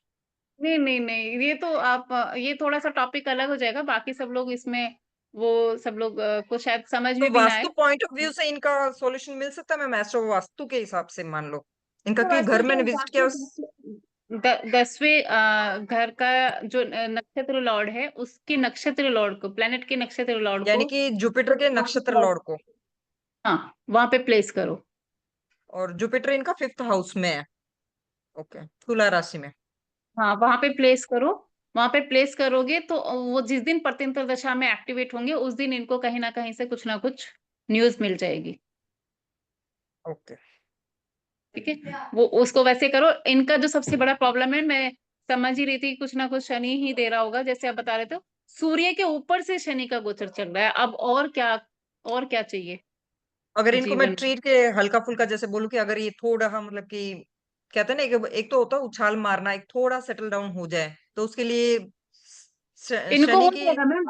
नहीं नहीं नहीं, ये तो आप ये थोड़ा सा टॉपिक अलग हो जाएगा, बाकी सब लोग इसमें, वो सब लोग को शायद समझ तो में भी ना आए। वास्तु पॉइंट ऑफ व्यू से इनका सॉल्यूशन मिल सकता है मैम, एस्ट्रो वास्तु के हिसाब से मान लो इनका, तो क्योंकि घर वास्तु के मैंने विजिट हिसाब किया से 10वें घर का जो नक्षत्र लॉर्ड है, उसके नक्षत्र लॉर्ड को, प्लेनेट के नक्षत्र लॉर्ड यानी को, कि जुपिटर के नक्षत्र लॉर्ड को। हाँ, वहां पे प्लेस करो। और जुपिटर इनका 5th हाउस में है। ओके, तुला राशि में। हाँ, वहां पे प्लेस करो। वहां पे प्लेस करोगे तो वो जिस दिन प्रत्यंतर दशा में एक्टिवेट होंगे, उस दिन इनको कहीं ना कहीं से कुछ ना कुछ न्यूज मिल जाएगी। ओके। ठीक है, वो उसको वैसे करो। इनका जो सबसे बड़ा प्रॉब्लम है, मैं समझ ही रही थी, कुछ ना कुछ शनि ही दे रहा होगा, जैसे आप बता रहे थे, सूर्य के ऊपर से शनि का गोचर चल रहा है। अब और क्या चाहिए अगर इनको मैं जीवन में? ट्रीट के हल्का फुल्का जैसे बोलूं कि अगर ये थोड़ा हाँ मतलब कि कहते हैं ना, एक तो होता है उछाल मारना, एक थोड़ा सेटल डाउन हो जाए तो उसके लिए इनको शनि हो की। जाएगा मैम,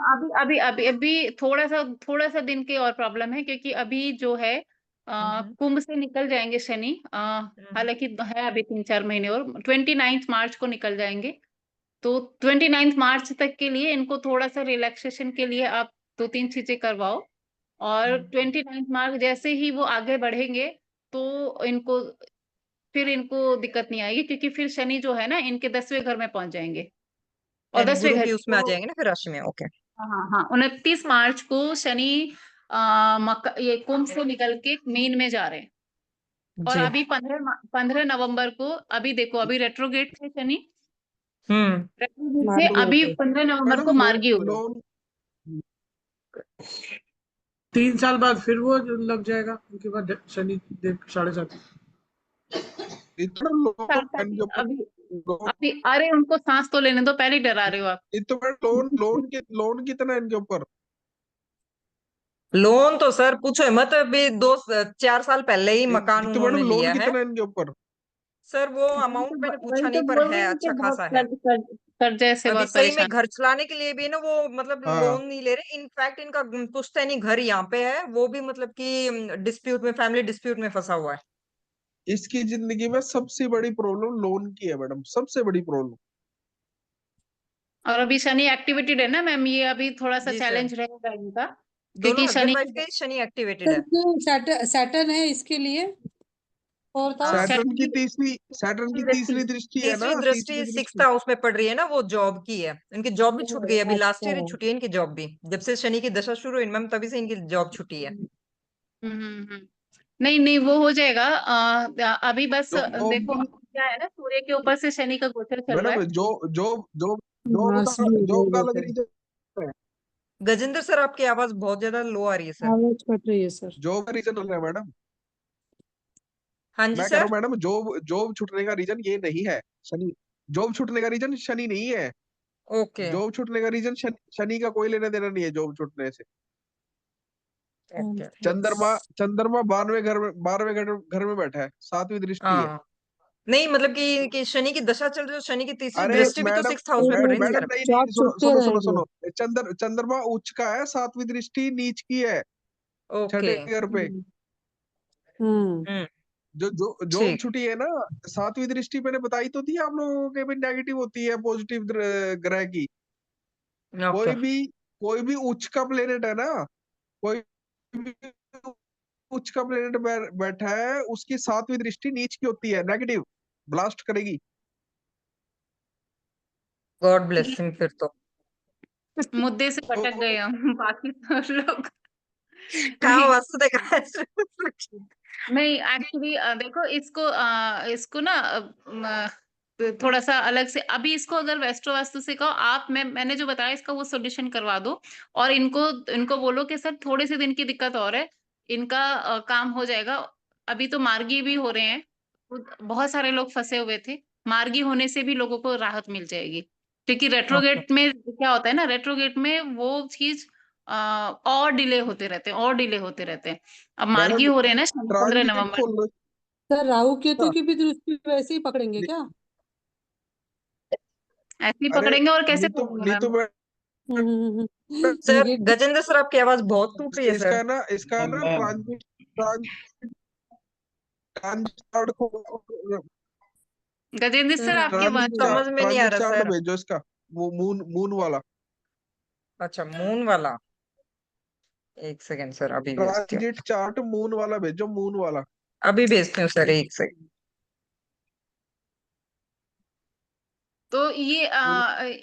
अभी थोड़ा सा दिन की और प्रॉब्लम है, क्योंकि अभी जो है हम्म कुंभ से निकल जाएंगे शनि, हम्म हालांकि है अभी 3 4 महीने और, 29 मार्च को निकल जाएंगे। तो 29 मार्च तक के लिए इनको थोड़ा सा रिलैक्सेशन के लिए आप 2 3 चीजें करवाओ, और हम्म। 29 मार्च जैसे ही वो आगे बढ़ेंगे, तो इनको दिक्कत नहीं आएगी, क्योंकि फिर शनि जो है ना, इनके 10वें घर में पहुंच जाएंगे, और यानी 10वें गुरु घर की उसमें आ को, जाएंगे ना फिर राशि में। ओके। हाँ हाँ हाँ, 29 मार्च को शनि ये कुंभ से निकल के मीन में जा रहे हैं। और जी। अभी 15 नवंबर को, अभी देखो, अभी रेट्रोगेट थे शनि, हम्म। रेट्रोगेट थे, मार्गी अभी होते 15 नवंबर को मैडम मार्गी हो गए। लोन 3 साल बाद फिर वो जो लग जाएगा, उनके बाद शनि देव 7.5। इतना लोन साथ साथ ही इनके ऊपर अभी लोन अभी अरे, उनको सांस तो लेने दो, पहले ही डरा रहे हो आप। ये तो मैडम लोन कितना है इनके ऊपर? लोन तो सर पूछो ही मत, अभी 2 4 साल पहले ही ये मकान तो उन्होंने मैडम लोन लिया है। कितना है इनके ऊपर? सर वो वही अमाउंट तो मैंने वही पूछा तो नहीं, पर बोल रही है हूँ कि अच्छा बहुत खासा है। कर्जे से अभी बहुत सही में परेशान। घर चलाने के लिए भी ना वो मतलब हाँ लोन नहीं ले रहे, इनफैक्ट इनका पुश्तैनी घर यहाँ पे है, वो भी मतलब कि डिस्प्यूट में, फैमिली डिस्प्यूट में फंसा हुआ है। इसकी जिंदगी में सबसे बड़ी प्रॉब्लम लोन की है मैडम, सबसे बड़ी प्रॉब्लम। और अभी शनि एक्टिवेटेड है ना मैम, ये अभी थोड़ा सा जी सर, चैलेंज रहेगा इनका, दोनों क्योंकि हस्बैंड शनि वाइफ के शनि एक्टिवेटेड है। सैटर्न है इसके लिए 4th हाँ, हाउस। सैटर्न की शनि तीसरी दृष्टि है ना, तीसरी दृष्टि तीसरी 6th दृष्टि। हाउस में पड़ रही है ना, वो जॉब की है। इनकी जॉब भी छूट गई, अभी लास्ट अच्छा ईयर ही छुटी है इनकी जॉब भी, जब से शनि की दशा शुरू हुई मैम तभी से इनकी जॉब छुटी है। नहीं नहीं, वो हो जाएगा। अभी बस जॉब देखो क्या है ना, सूर्य के ऊपर से शनि का गोचर चल रहा मैडम, है। मार्च भी जॉब का इधर अलग है। रीजन है। गजेंद्र सर आपकी आवाज बहुत ज्यादा लो आ रही है सर। आवाज कट रही है सर। जॉब का रीजन अलग है मैडम। हाँ जी मैं कह रहा सर। हूँ मैडम, जॉब जॉब छूटने का रीजन ये नहीं है शनि। जॉब छूटने का रीजन शनि नहीं है। ओके जॉब छूटने का रीजन शनि का कोई लेना देना नहीं है जॉब छूटने से। ओके। चंद्रमा चंद्रमा 12वें घर में बैठा है, 7वीं दृष्टि है। हाँ, नहीं मतलब कि शनि की दशा चल रही है तो शनि की तीसरी अरे दृष्टि भी तो मैडम, 6th हाउस में पड़ रही है मैडम सर। नहीं जॉब नहीं, सुनो छुट्टे सुनो सुनो रहेंगे। सुनो। चंद्रमा उच्च का है, 7वीं दृष्टि नीच की है, ओके। छठे घर पे। हम्म हम्म। जो जॉब ठीक। छुट्टी है ना, 7वीं दृष्टि मैंने बताई तो थी आप लोगों के भी, नेगेटिव होती है पॉजिटिव ग्रह की। ओके। कोई भी कोई भी उच्च का प्लेनेट है ना, कोई भी उच्च का प्लेनेट बैठा है, उसकी 7वीं दृष्टि नीच की होती है, नेगेटिव ब्लास्ट करेगी। गॉड ब्लेस हिम फिर तो। मुद्दे से भटक गए तो हम बाकी सब लोग। हाँ नहीं वास्तु देखा। नहीं, एक्चुअली देखो इसको ना थोड़ा सा अलग से, अभी इसको अगर वेस्टो वास्तु से कहो आप, मैंने जो बताया इसका वो सॉल्यूशन करवा दो, और इनको इनको बोलो कि सर थोड़े से दिन की दिक्कत और है, इनका काम हो जाएगा। अभी तो मार्गी भी हो रहे हैं, बहुत सारे लोग फंसे हुए थे, मार्गी होने से भी लोगों को राहत मिल जाएगी, क्योंकि ओके। रेट्रोगेट में क्या होता है ना, रेट्रोगेट में वो चीज और डिले होते रहते हैं, और डिले होते रहते हैं। अब मार्गी मैडम हो रहे हैं ना 15 ट्रांजिट नवंबर खोल लो सर राहु केतु इसका। की भी दृष्टि वैसे ही पकड़ेंगे नि- क्या? ऐसे ही अरे पकड़ेंगे, और कैसे नीतू पकड़ेंगे Neetu ma'am? Sir negative. Gajendra sir आपकी आवाज बहुत टूट रही है सर। इसका है ना ma'am transit chart Gajendra sir sir आपकी आवाज समझ में नहीं आ ट्रांजिट रहा चार्ट सर। भेजो इसका, वो मून वाला। अच्छा मून वाला, एक सेकंड सर अभी भेजती हूँ। ट्रांजिट चार्ट मून वाला भेजो, मून वाला। अभी भेजती हूँ सर, एक सेकंड। तो ये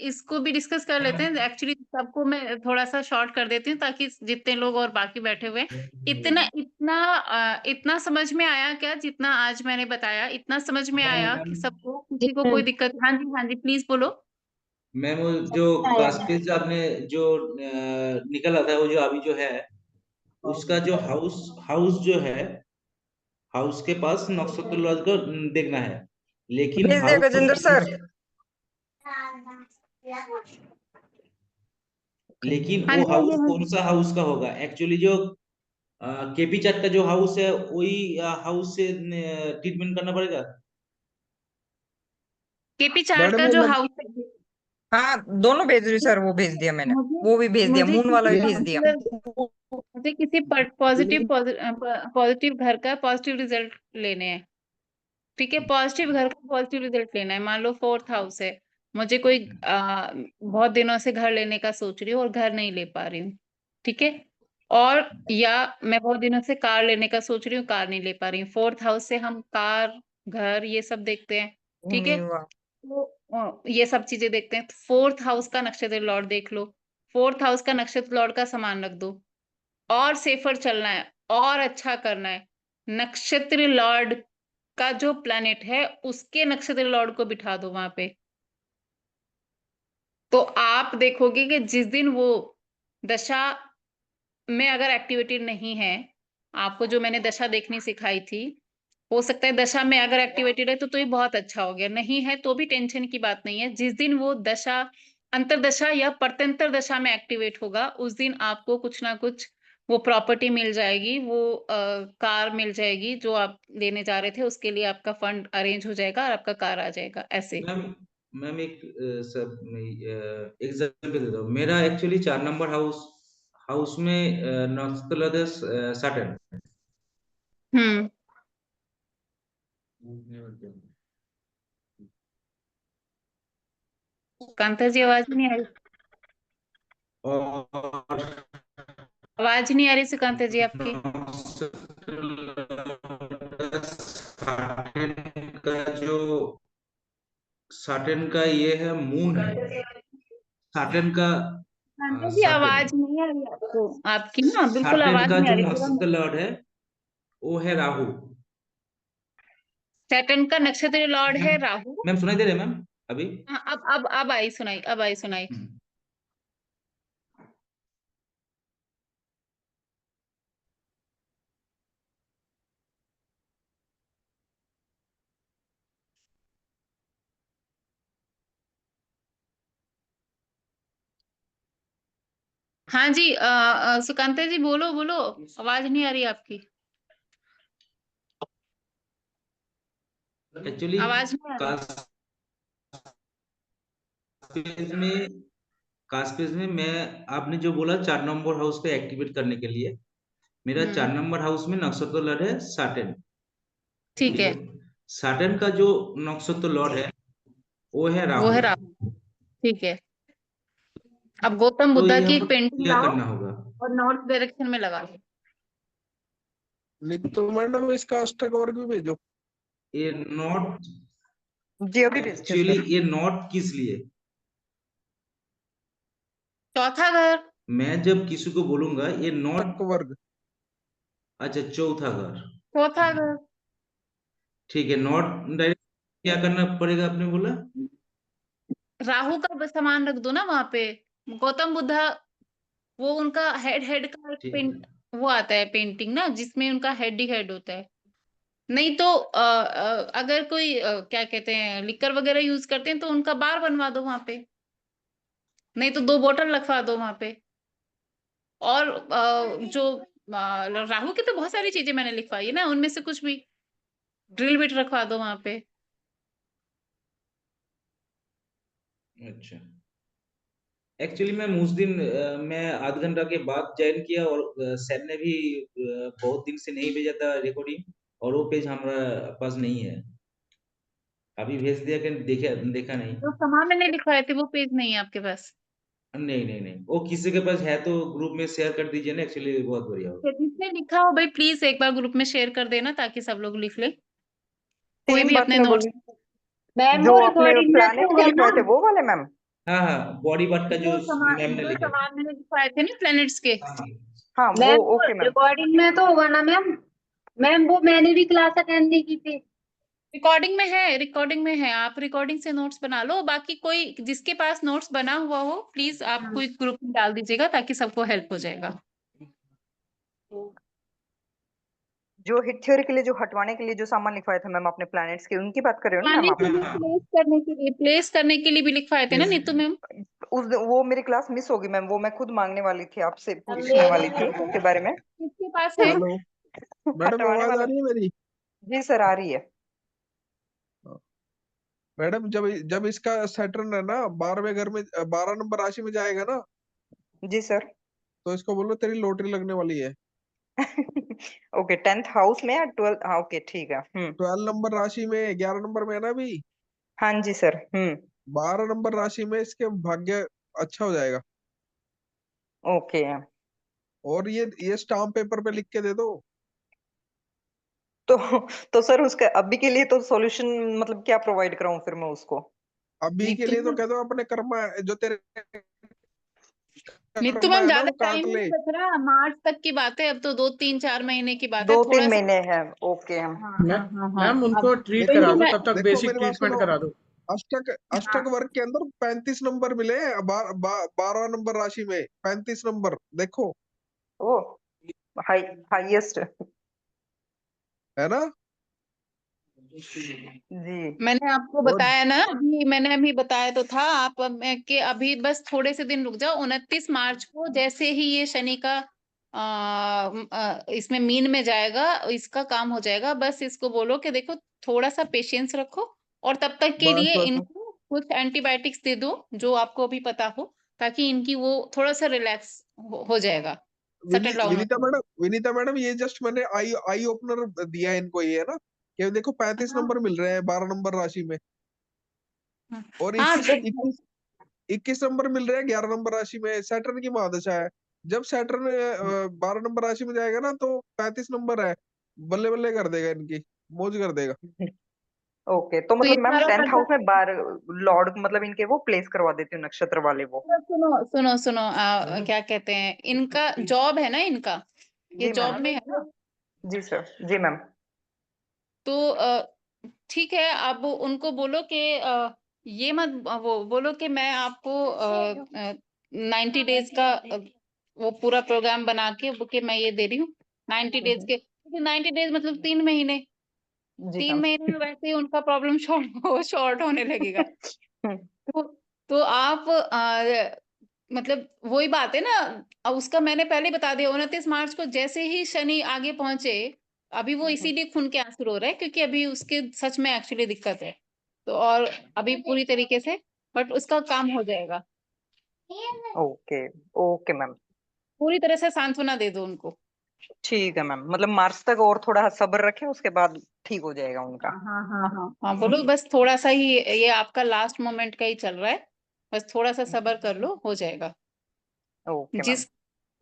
इसको भी डिस्कस कर लेते हैं। एक्चुअली सबको मैं थोड़ा सा शॉर्ट कर देती हूँ, ताकि जितने लोग और बाकी बैठे हुए हैं, इतना इतना इतना समझ में आया क्या, जितना आज मैंने बताया इतना समझ में आया कि सबको, किसी को कोई दिक्कत? हाँ जी प्लीज बोलो। मैम वो जो कास्पेस आपने जो निकला था, वो जो अभी जो है, उसका जो हाउस हाउस जो है, हाउस के पास नक्षत्र लॉज को देखना है, लेकिन भेज दिया गजेंद्र सर। लेकिन हाँ वो जी हाँ जी हाउस हाँ कौन जी। सा हाउस का होगा? एक्चुअली जो केपी चार्ट का जो हाउस है, वही हाउस से ट्रीटमेंट करना पड़ेगा। केपी चार्ट मैडम का ये जो लग हाउस, हाँ दोनों भेज रही हूँ सर, वो भेज दिया मैंने, मुझे वो भी भेज दिया, मुझे मून वाला किसी भी भेज दिया। पर्टिकुलर मुझे किसी पॉजिटिव पॉजिटिव घर का पॉजिटिव रिजल्ट लेने हैं। ठीक है, पॉजिटिव घर का पॉजिटिव रिजल्ट लेना है। मान लो 4th हाउस है, मुझे कोई बहुत दिनों से घर लेने का सोच रही हूँ और घर नहीं ले पा रही हूँ। ठीक है, और या मैं बहुत दिनों से कार लेने का सोच रही हूँ, कार नहीं ले पा रही हूँ। 4th हाउस से हम कार, घर, ये सब देखते हैं। ठीक है, नहीं हुआ। तो ये सब चीजें देखते हैं। 4th हाउस का नक्षत्र लॉर्ड देख लो, 4th हाउस का नक्षत्र लॉर्ड का सामान रख दो, और सेफर चलना है, और अच्छा करना है। नक्षत्र लॉर्ड का जो प्लैनेट है, उसके नक्षत्र लॉर्ड को बिठा दो वहां पे, तो आप देखोगे कि जिस दिन वो दशा में अगर एक्टिविटी नहीं है, आपको जो मैंने दशा देखनी सिखाई थी, हो सकता है दशा में अगर एक्टिवेटेड है तो ये बहुत अच्छा हो गया, नहीं है तो भी टेंशन की बात नहीं है। जिस दिन वो दशा अंतरदशा या परतंत्र दशा में एक्टिवेट होगा, उस दिन आपको कुछ ना कुछ वो प्रॉपर्टी मिल जाएगी, वो कार मिल जाएगी जो आप लेने जा रहे थे, उसके लिए आपका फंड अरेंज हो जाएगा और आपका कार आ जाएगा, ऐसे। मैम मैम एक सब एग्जाम्पल दे दो। मेरा एक्चुअली 4 नंबर हाउस में नक्सल सटन। हम्म। कांता जी आवाज नहीं आ रही, और आवाज नहीं आ रही सुकांता जी आपकी। साटन का जो साटन का ये है मून है, साटन का कांता जी आवाज साटन नहीं आ रही आपको, आपकी ना बिल्कुल साटन आवाज का नहीं आ जो रही पूरा। नक्षत्र लॉर्ड है वो है राहु। सैटर्न का नक्षत्र लॉर्ड है राहु। मैम सुनाई दे रहे हैं मैम अभी? हाँ, अब आई सुनाई, अब आई सुनाई। हाँ जी, सुकांता जी बोलो बोलो, आवाज नहीं आ रही आपकी, एक्चुअली आवाज नहीं आ रही। कास्पेस में मैं आपने जो बोला 4 नंबर हाउस पे एक्टिवेट करने के लिए, मेरा 4 नंबर हाउस में नक्षत्र लॉर्ड है साटन। ठीक है, साटन का जो नक्षत्र लॉर्ड है वो है वो है राहु। राहु। ठीक है, अब गौतम तो बुद्धा ये की एक हमको पेंटिंग क्या लाओ करना होगा? और नॉर्थ डायरेक्शन में लगा लो। तो मैडम इसका अष्टक वर्ग भी भेजो। ये नॉट जी अभी भेजते हैं एक्चुअली सर। ये नॉट किस लिए? चौथा घर। मैं जब किसी को बोलूंगा ये नॉट, अष्टक वर्ग। अच्छा चौथा घर, चौथा घर ठीक है। नॉट डायरेक्ट क्या करना पड़ेगा आपने बोला? राहु का सामान रख दो ना वहां पे। गौतम बुद्धा, वो उनका हेड हेड का एक ठीक है। पेंट, वो आता है पेंटिंग ना जिसमें उनका हेड ही हेड होता है। नहीं तो अगर कोई क्या कहते हैं लिकर वगैरह यूज करते हैं तो उनका बार बनवा दो वहां पे, नहीं तो 2 बोतल रखवा दो वहां पे। और जो राहु की तो बहुत सारी चीजें मैंने लिखवाई है ना, उनमें से कुछ भी ड्रिल बिट रखवा दो वहां पे। अच्छा, एक्चुअली मैम उस दिन मैं आध घंटा के बाद ज्वाइन किया और सर ने भी बहुत दिन से नहीं भेजा था रिकॉर्डिंग, और वो पेज हमारा पास नहीं है। अभी भेज दिया कि देखा नहीं। जो सामान मैंने लिखवाए थे वो पेज नहीं है आपके पास? नहीं नहीं नहीं, वो किसी के पास है तो ग्रुप में शेयर कर दीजिए ना, एक्चुअली बहुत बढ़िया होगा। जिसने लिखा हो भाई प्लीज एक बार ग्रुप में शेयर कर देना ताकि सब लोग लिख ले, कोई सेम भी बात अपने मैं नोट्स। बोली, मैम जो वो आपने रिकॉर्डिंग में तो प्लैनेट के होगा ना। लिखवाए थे वो वाले मैम। हाँ हाँ, बॉडी पार्ट का जो मैम ने जो लिखा था। सामान मैंने लिखवाए थे ना प्लैनेट्स के, हाँ हाँ वो मैम वो ओके मैम। रिकॉर्डिंग में तो होगा ना मैम। मैम वो मैंने भी क्लास अटेंड नहीं की थी। रिकॉर्डिंग में है, रिकॉर्डिंग में है, आप रिकॉर्डिंग से नोट्स बना लो। बाकी कोई जिसके पास नोट्स बना हुआ हो प्लीज आप कोई ग्रुप में डाल दीजिएगा ताकि सबको हेल्प हो जाएगा। जो हिट थ्योरी के लिए जो हटवाने के लिए जो सामान लिखवाए थे मैम आपने प्लैनेट्स के, उनकी बात कर रहे हो ना मैम आप? प्लेस करने के लिए भी लिखवाए थे ना नीतू मैम? वो मेरी क्लास मिस होगी मैम, वो मैं खुद मांगने वाली थी, आपसे पूछने मेरे वाली थी उसके बारे में। किसके पास है? हेलो मैडम, हटवाने आवाज आ वाला। रही है मेरी? जी सर आ रही है। मैडम जब जब इसका सैटर्न है ना 12वें घर में, 12 नंबर राशि में जाएगा ना, जी सर। तो इसको बोलो तेरी लॉटरी लगने वाली है। ओके 10th हाउस में या 12th? हाँ ओके ठीक है। 12 नंबर राशि में, 11 नंबर में है ना अभी। हाँ जी सर। 12 नंबर राशि में इसके भाग्य अच्छा हो जाएगा। ओके। और ये स्टाम्प पेपर पे लिख के दे दो। तो तो सर उसका अभी के लिए तो सॉल्यूशन मतलब क्या प्रोवाइड कराऊं फिर मैं उसको? अभी के नीतू लिए तो मैम, कह दो अपने कर्मा जो तेरे नीतू कर्मा मैम है ना ज्यादा वो काट टाइम ले। नहीं बच रहा, मार्च तक की बात है, अब तो 2 3 4 महीने की बात है, 2-3 थोड़ा सा। महीने है। ओके। हाँ हाँ हाँ हाँ। मैम उनको अब ट्रीट कोई करा नहीं दो, मैं, तब तक देखो बेसिक मेरी बात ट्रीटमेंट सुनो, करा दो। अष्टक हाँ अष्टक वर्ग के अंदर 35 नंबर मिले, 12 नंबर राशि में 35 नंबर देखो, ओ हाईएस्ट है ना। जी। मैंने आपको और बताया ना, अभी मैंने अभी बताया तो था कि अभी बस थोड़े से दिन रुक जाओ। 29 मार्च को जैसे ही ये शनि का इसमें मीन में जाएगा, इसका काम हो जाएगा। बस इसको बोलो कि देखो थोड़ा सा पेशेंस रखो, और तब तक के बस लिए बस इनको कुछ एंटीबायोटिक्स दे दो जो आपको अभी पता हो, ताकि इनकी वो थोड़ा सा रिलैक्स हो जाएगा, सेटल डाउन हो जाएगा। विनीता मैडम, ये जस्ट मैंने आई आई ओपनर दिया है इनको, ये है ना कि देखो 35 हाँ नंबर मिल रहे हैं 12 नंबर राशि में, हाँ और हाँ, 21 नंबर मिल रहे हैं 11 नंबर राशि में। सैटर्न की महादशा है। जब सैटर्न 12 नंबर राशि में जाएगा ना, तो 35 नंबर है, बल्ले बल्ले कर देगा, इनकी मौज कर देगा। ओके, तो तो ये मतलब मैम सारा 10th हाउस मतलब, में बार लॉर्ड मतलब इनके वो प्लेस करवा देती हूँ, नक्षत्र वाले वो। सुनो सुनो सुनो, क्या कहते हैं, इनका जॉब है ना, इनका ये जी मैम। जॉब में है ना, जी सर, जी मैम। तो ठीक है, अब उनको बोलो कि ये मत वो बोलो कि मैं आपको 90 डेज का वो पूरा प्रोग्राम बना के वो कि मैं ये दे रही हूँ 90 डेज के, क्योंकि 90 डेज मतलब 3 महीने, जी 3 महीने में वैसे ही उनका प्रॉब्लम शॉर्ट होने लगेगा। मैम। तो तो आप मतलब वही बात है ना, अब उसका मैंने पहले बता दिया, 29 मार्च को जैसे ही शनि आगे पहुंचे, अभी वो इसीलिए खून के आंसू रो रहा है क्योंकि अभी उसके सच में एक्चुअली दिक्कत है, तो और अभी पूरी तरीके से, बट उसका काम हो जाएगा। Okay, okay ma'am. पूरी तरह से सांत्वना दे दो उनको। ठीक है मैम, मतलब मार्च तक और थोड़ा सब्र रखें, उसके बाद ठीक हो जाएगा उनका। हाँ हाँ हाँ हाँ हाँ, बोलो बस थोड़ा सा ही, ये आपका लास्ट मोमेंट का ही चल रहा है, बस थोड़ा सा सब्र कर लो, हो जाएगा। Okay ma'am. जिस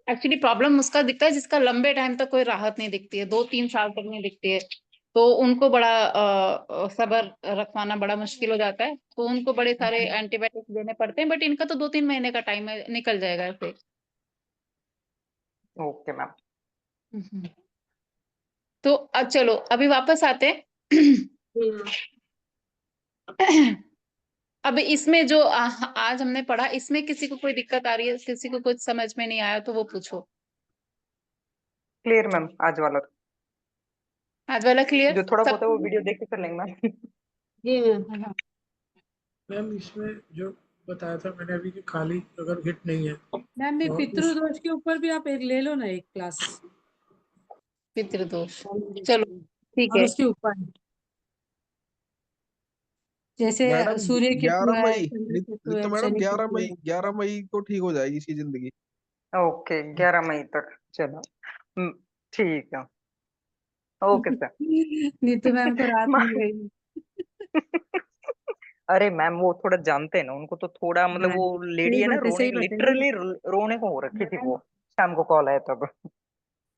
एक्चुअली प्रॉब्लम उसका दिखता है जिसका लंबे टाइम तक कोई राहत नहीं दिखती है, 2-3 साल तक नहीं दिखती है, तो उनको बड़ा सब्र रखवाना बड़ा मुश्किल हो जाता है, तो उनको बड़े सारे एंटीबायोटिक्स देने पड़ते हैं, बट इनका तो 2-3 महीने का टाइम है, निकल जाएगा ऐसे। Okay ma'am. हम्म। तो अब चलो अभी वापस आते हैं। अब इसमें जो आज हमने पढ़ा, इसमें किसी को कोई दिक्कत आ रही है, किसी को कुछ समझ में नहीं आया तो वो पूछो। क्लियर मैम, आज वाला तो। आज वाला क्लियर जो थोड़ा बहुत है सबको? वो वीडियो देख के कर लेंगे मैम। जी मैम। मैम इसमें जो बताया था मैंने अभी कि खाली अगर हिट नहीं है मैम भी और उस पितृदोष के ऊपर भी आप एक ले लो ना, एक क्लास। पितृदोष, चलो ठीक और है। उसके ऊपर जैसे मैडम सूर्य केतु 11 है, मई चंद्र केतु नहीं तो है, मैडम शनि केतु है। 11 मई को ठीक हो जाएगी इसकी जिंदगी। ओके, 11 मई तक चलो। ठीक है। Okay sir. नीतू मैम को राहत मिल गई। अरे मैम वो थोड़ा जानते हैं ना उनको, तो थोड़ा मतलब हाँ, वो लेडी सही है ना, बात है, रोने सही बात है। लिटरली रोने को हो रखी थी वो, शाम को कॉल आया तब।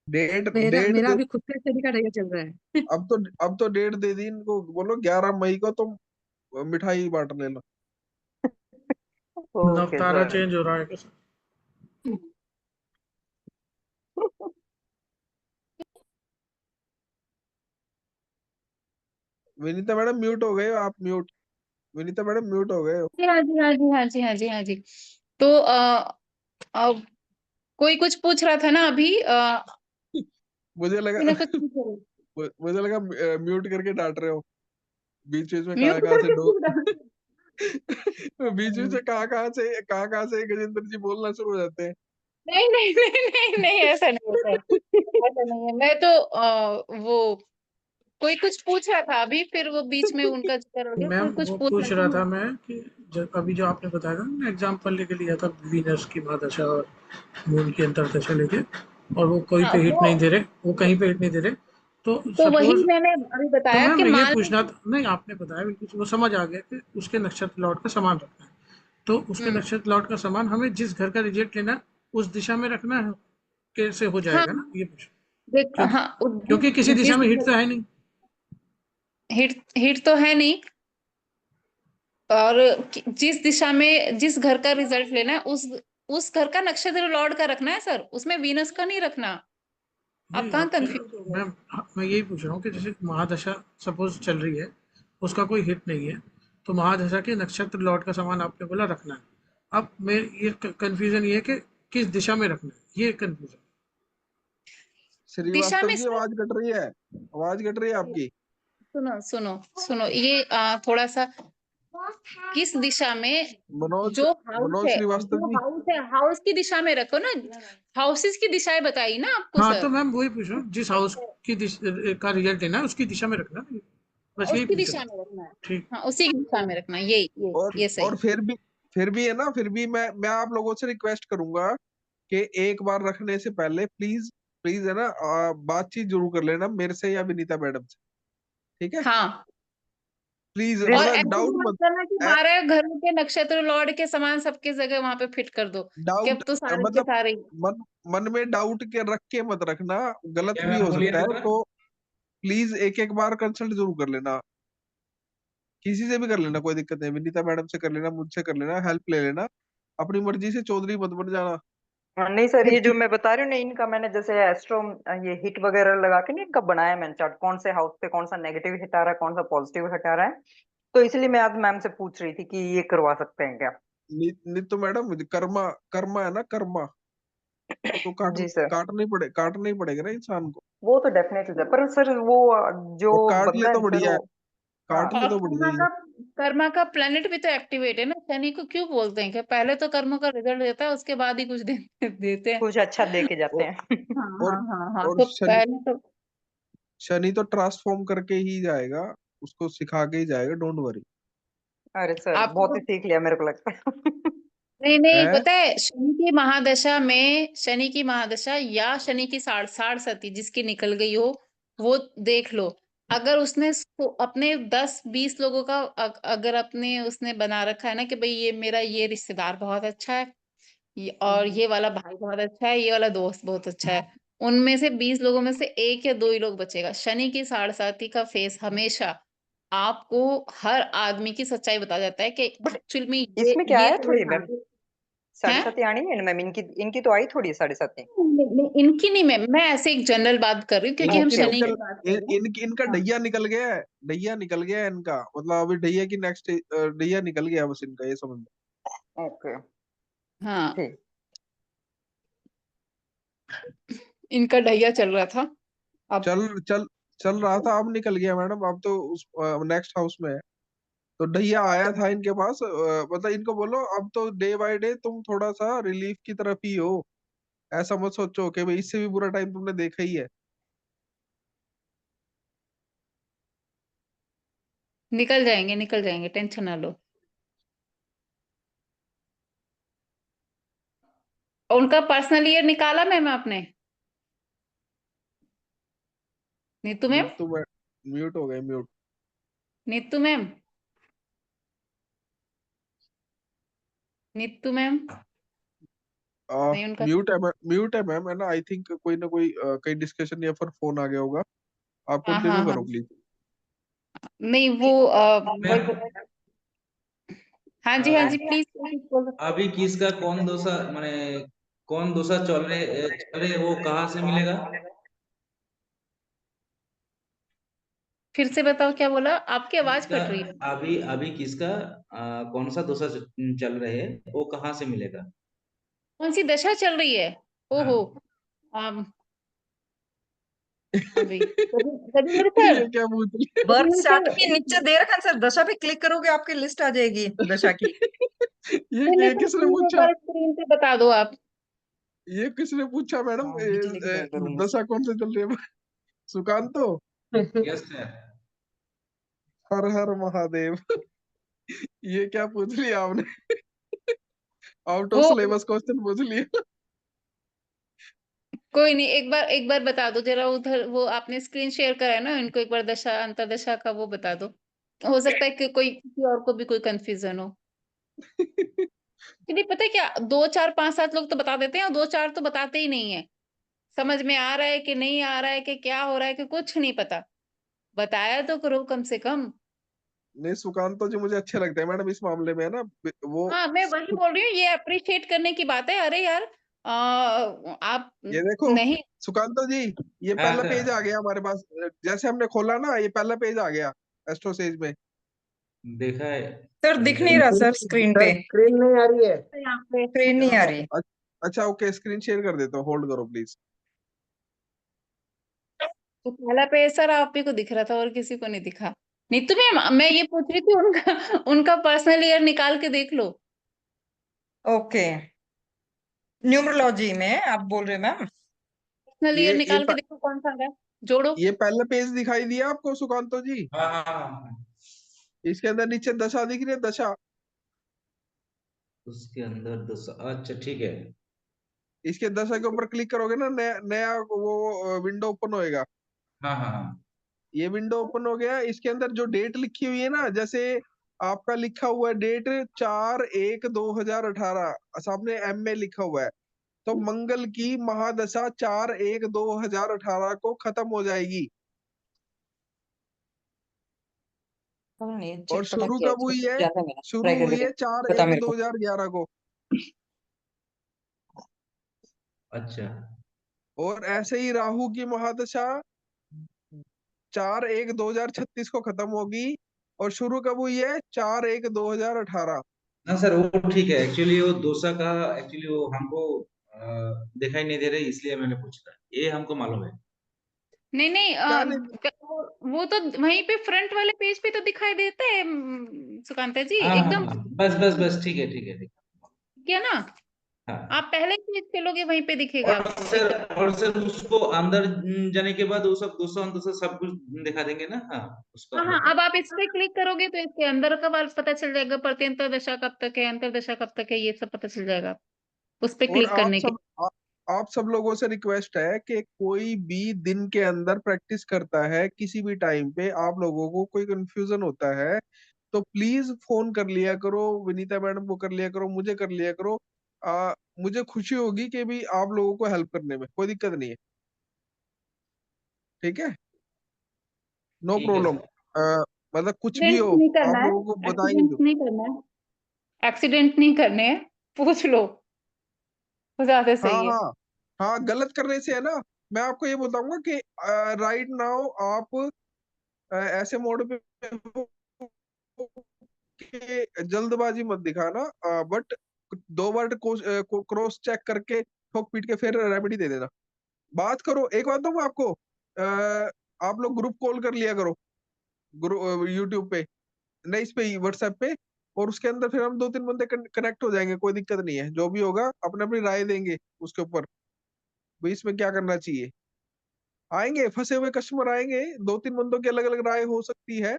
डेट मेरा डेट मेरा दे, अभी खुद का स्टडी का ढैया चल रहा है। अब तो डेट दे दी इनको, बोलो 11 मई को तुम मिठाई बांट लेना। ओके नवतारा सर। चेंज हो रहा है कैसे? विनीता मैडम म्यूट हो गए हो आप, म्यूट। विनीता मैडम म्यूट हो गए हो। जी हाँ जी हाँ जी हाँ जी हाँ जी हाँ जी। तो कोई कुछ पूछ रहा था ना अभी, मुझे लगा कोई ना कुछ पूछ रहा था। मुझे लगा म्यूट करके डांट रहे हो, बीच बीच में म्यूट कहाँ से करके डो क्यों डांट? बीच बीच में कहाँ से गजेंद्र जी बोलना शुरू हो जाते हैं। नहीं नहीं नहीं नहीं नहीं, ऐसा नहीं होता है, ऐसा नहीं है। मैं तो वो कोई कुछ पूछ रहा था अभी, फिर वो बीच में उनका जिक्र हो गया, मैम कोई कुछ वो पूछ रहा पूछ रहा था था। मैं कि जब अभी जो आपने बताया ना एग्जाम्पल लेके लिया था वीनस की महादशा और मून की अंतरदशा लेके, और वो कोई हाँ पे हिट वो, नहीं दे रहे, वो कहीं पे हिट नहीं दे रहे, तो तो वही सपोज, मैंने अभी तो बताया कि मैम ये मान लो पूछना था, नहीं आपने बताया बिल्कुल वो समझ आ गया कि उसके नक्षत्र लॉर्ड का सामान रखना है, तो उसके हम्म, नक्षत्र लॉर्ड का सामान हमें जिस घर का रिजेक्ट लेना है उस दिशा में रखना है, कैसे हो हाँ जाएगा ना ये पूछ, देख क्योंकि हाँ क्योंकि किसी दिशा जिस में हिट तो है नहीं। हिट हिट तो है नहीं, और जिस दिशा में जिस घर का रिजल्ट लेना है उस घर का नक्षत्र लॉर्ड का रखना है सर, उसमें वीनस का नहीं रखना। आप नहीं कहाँ आपने, कंफ्यूज हो गए? मैम मैं यही पूछ रहा हूँ कि जैसे महादशा सपोज चल रही है, उसका कोई हिट नहीं है, तो महादशा के नक्षत्र लॉर्ड का सामान आपने बोला रखना है, अब मैं ये कंफ्यूजन ये है कि किस दिशा में रखना है, ये कंफ्यूजन। दिशा श्रीवास्तव में जी सर, आवाज कट रही है, आवाज कट रही है आपकी। सुनो सुनो सुनो, ये थोड़ा सा किस दिशा में मनोज जो हाउस मनोज है, श्रीवास्तव जो जी, हाउस है, हाउस की दिशा में रखो ना। हाउसेस की दिशाएं बताई ना आपको हाँ, सर। तो मैम वही पूछ रहा हूँ, जिस हाउस की का रिजल्ट लेना है उसकी दिशा में रखना, बस यही उसकी पूछ दिशा रहा में रखना है। हूँ। ठीक। हाँ, उसी की दिशा में रखना है। ये सही। और फिर भी है ना, फिर भी मैं आप लोगों से रिक्वेस्ट करूंगा कि एक बार रखने से पहले प्लीज प्लीज है ना, बातचीत जरूर कर लेना मेरे से या विनीता मैडम से, ठीक है? हाँ, प्लीज और मतलब ऐसे भी डाउट मत मत करना कि 12 घरों के नक्षत्र लॉर्ड के समान सबके जगह वहां पे फिट कर दो कि अब डाउट तो सारे के मतलब सारे ही। मन में डाउट के रख के मत रखना, गलत क्या भी मैम हो बोलिए सकता है, दोबारा? तो प्लीज एक एक बार कंसल्ट जरूर कर लेना, किसी से भी कर लेना, कोई दिक्कत नहीं, विनीता मैडम से कर लेना, मुझसे कर लेना, हेल्प ले लेना, अपनी मर्जी से चौधरी मत बन जाना। नहीं सर, ये जो मैं बता रही हूँ ना, इनका मैंने जैसे एस्ट्रो ये हिट वगैरह लगा के नहीं, इनका बनाया मैंने चार्ट, कौन से हाउस पे कौन सा नेगेटिव हिट आ रहा है, कौन सा पॉजिटिव हिट आ रहा है। तो इसलिए मैं आज मैम से पूछ रही थी कि ये करवा सकते हैं क्या। नीतू मैडम, कर्मा कर्मा है ना, कर्मा तो जी सर, काटना ही पड़ेगा ना इंसान को। वो तो डेफिनेटली है, पर सर वो जो और काट ले बंदा है तो ना सर बढ़िया है, वो, हाँ, काट ले और तो बढ़िया ही है। कर्मा का प्लेनेट भी तो एक्टिवेट है ना। शनि को क्यों बोलते हैं कि पहले तो कर्म का रिजल्ट देता है, उसके बाद ही कुछ देते हैं। कुछ अच्छा दे के जाते और हैं। हाँ और हाँ हाँ हाँ, और तो पहले तो शनि तो ट्रांसफॉर्म करके ही जाएगा, उसको सिखा के ही जाएगा, डोंट वरी। अरे सर आपको बहुत ही सीख लिया मेरे को लगता है। नहीं नहीं है पता है, शनि की महादशा या शनि की साढ़ सती जिसकी निकल गई हो, वो देख लो। अगर अपने 10-20 लोगों का अगर अपने उसने बना रखा है ना कि भाई ये मेरा ये रिश्तेदार बहुत अच्छा है, और ये वाला भाई बहुत अच्छा है, ये वाला दोस्त बहुत अच्छा है, उनमें से 20 लोगों में से एक या दो ही लोग बचेगा। शनि की साढ़ साती का फेस हमेशा आपको हर आदमी की सच्चाई बता जाता है कि बट एक्चुअल में इसमें क्या ये है तेरे थोड़ी मैम, भाग्य साढ़े है। सात आनी है ना मैम, इनकी इनकी तो आई थोड़ी है साढ़े सात। नहीं, नहीं, इनकी नहीं, मैं ऐसे एक जनरल बात कर रही हूँ क्योंकि हम ओके शनि ओके। की बात कर रहे हैं। इनका हाँ, ढैया निकल गया है, ढैया निकल गया है इनका, मतलब अभी ढैया की नेक्स्ट ढैया निकल गया बस इनका, ये समझ लो। ओके हाँ, ठीक। इनका ढैया चल रहा था अब। चल चल चल रहा था, अब निकल गया मैडम, अब तो उस नेक्स्ट हाउस में है। तो ढैया आया था इनके पास, मतलब इनको बोलो अब तो डे बाय डे तुम थोड़ा सा रिलीफ की तरफ ही हो, ऐसा मत सोचो कि भाई इससे भी बुरा टाइम तुमने देखा ही है। निकल जाएंगे, टेंशन ना लो। और उनका पर्सनल ईयर निकाला मैम आपने? नीतू मैम, नीतू म्यूट हो गए, mute. Neetu ma'am, Neetu ma'am, नहीं उनका। म्यूट है मैम, है ना, आई थिंक कोई ना कोई कहीं डिस्कशन या फिर फोन आ गया होगा। आप हाँ हाँ कंटिन्यू हाँ, करो प्लीज। नहीं वो मैम हाँ जी हाँ जी, प्लीज बोलो। अभी किसका कौन दोसा माने कौन दोसा चल रहे वो कहाँ से मिलेगा? फिर से बताओ क्या बोला, आपकी आवाज किसका कट रही है। अभी अभी किसका कौन सा डोसा चल रहे है वो कहाँ से मिलेगा? कौन सी दशा चल रही है? ओहो, हाँ, um, अभी गजेंद्र सर, ये क्या पूछ रही बर्थ चार्ट के नीचे गजेंद्र दे रखा है सर, दशा पे क्लिक करोगे आपकी लिस्ट आ जाएगी दशा की। है? नहीं ये सर, किसने प्लीज एक पूछा? बार स्क्रीन पे बता दो आप। ये किसने पूछा मैडम? हाँ नीचे लेके जाया करूंगा। दशा कौन से चल रही है? सुकांतो। Yes sir. हर हर महादेव। ये क्या पूछ लिया आपने? आउट ऑफ वो सिलेबस क्वेश्चन पूछ लिया। कोई नहीं, एक बार बता दो जरा, उधर वो आपने स्क्रीन शेयर करा है ना, इनको एक बार दशा अंतरदशा का वो बता दो। हो सकता है कि कोई किसी और को भी कोई कंफ्यूजन हो। क्योंकि पता है क्या, 2 4 5 7 लोग तो बता देते हैं और 2 4 तो बताते ही नहीं है। समझ में आ रहा है कि नहीं आ रहा है कि क्या हो रहा है कि कुछ नहीं पता। बताया तो करो कम से कम। नहीं, सुकांतो जी मुझे अच्छे लगते हैं मैडम इस मामले में, है ना, वो हाँ, मैं वही बोल रही हूँ, ये अप्रिशिएट करने की बात है। अरे यार, आप ये देखो नहीं। सुकांतो जी, ये हाँ पहला पेज आ सर, गया हमारे पास, जैसे हमने खोला ना, ये पहला पेज आ गया एस्ट्रोसेज में। देखा है। सर दिख नहीं रहा सर स्क्रीन पे, स्क्रीन नहीं आ रही है। यहाँ पे स्क्रीन नहीं आ रही। अच्छा ओके, स्क्रीन शेयर कर देता हूँ, होल्ड करो प्लीज। तो पहला पेज सर आप ही को दिख रहा था और किसी को नहीं दिखा। नहीं तुम्हें, मैं ये पूछ रही थी उनका उनका पर्सनल ईयर निकाल के देख लो। ओके, न्यूमरोलॉजी में आप बोल रहे हैं मैम? पर्सनल ईयर ये निकाल के देखो कौन सा आ रहा है, जोड़ो। ये पहला पेज दिखाई दिया आपको सुकांतो जी? हाँ हाँ हाँ हाँ। इसके अंदर नीचे दशा दिख रही है, दशा। उसके अंदर अच्छा ठीक है। इसके दशा के ऊपर क्लिक करोगे ना, नया नया वो विंडो ओपन होएगा। हाँ हाँ हाँ। ये विंडो ओपन हो गया। इसके अंदर जो डेट लिखी हुई है ना, जैसे आपका लिखा हुआ है डेट 4/1/2018, सामने एम में लिखा हुआ है, तो मंगल की महादशा 4/1/2018 को खत्म हो जाएगी। नहीं, और चेक पता शुरू किया कब हुई है? जाना मैंने शुरू ट्राई करके हुई है देख, चार बता एक मेरे दो को। हजार ग्यारह को। अच्छा। और ऐसे ही राहु की महादशा 4/1/2036 को खत्म होगी। और शुरू कब हुई है? 4/1/2018। हाँ सर वो ठीक है, एक्चुअली वो डोसा का एक्चुअली वो हमको दिखाई नहीं दे रही, इसलिए मैंने पूछा, ये हमको मालूम है। नहीं नहीं, क्या नहीं? वो तो वहीं पे फ्रंट वाले पेज पे तो दिखाई देता है सुकांता जी, हाँ हाँ एकदम हाँ, बस बस बस ठीक है ठीक है ठीक क्या ना। है। हाँ। आप पहले पेज पे लोगे वहीं पे दिखेगा आपको एकदम। और सर उसको अंदर जाने के बाद वो सब दोस्तों दोस्तों सब कुछ दिखा देंगे ना, हाँ उसको हाँ हाँ, अंदर। अब आप इस पे क्लिक करोगे तो इसके अंदर का बाल पता चल जाएगा, प्रत्यंतर दशा कब तक है, अंतर दशा कब तक है, ये सब पता चल जाएगा उस पे और क्लिक करने के। आप सब लोगों से रिक्वेस्ट है कि कोई भी दिन के अंदर प्रैक्टिस करता है, किसी भी टाइम पे आप लोगों को कोई कंफ्यूजन होता है, तो प्लीज फोन कर लिया करो, विनीता मैडम को कर लिया करो, मुझे कर लिया करो। मुझे खुशी होगी कि भी आप लोगों को हेल्प करने में कोई दिक्कत नहीं है। ठीक है, नो ठीक है प्रॉब्लम। सर। मतलब कुछ भी एक्सीडेंट हो, नहीं करना आप है, लोगों को बताएंगे एक्सीडेंट जो। नहीं करना है, एक्सीडेंट नहीं करने हैं, पूछ लो वो ज्यादा हाँ सही है। हाँ हाँ, गलत करने से है ना। मैं आपको ये बताऊंगा कि राइट नाउ आप ऐसे मोड पे हो कि जल्दबाजी मत दिखाना, बट 2 बार क्रॉस चेक करके ठोक पीट के फिर रेमेडी दे देना। बात करो, एक बात तो आपको, आप लोग ग्रुप कॉल कर लिया करो, ग्रुप यूट्यूब पे, नहीं इस पे व्हाट्सएप पे। और उसके अंदर फिर हम 2-3 बंदे कनेक्ट हो जाएंगे, कोई दिक्कत नहीं है। जो भी होगा अपने अपनी राय देंगे उसके ऊपर, भाई इसमें क्या करना चाहिए। आएंगे फंसे हुए कस्टमर आएंगे, 2-3 बंदों की अलग अलग राय हो सकती है।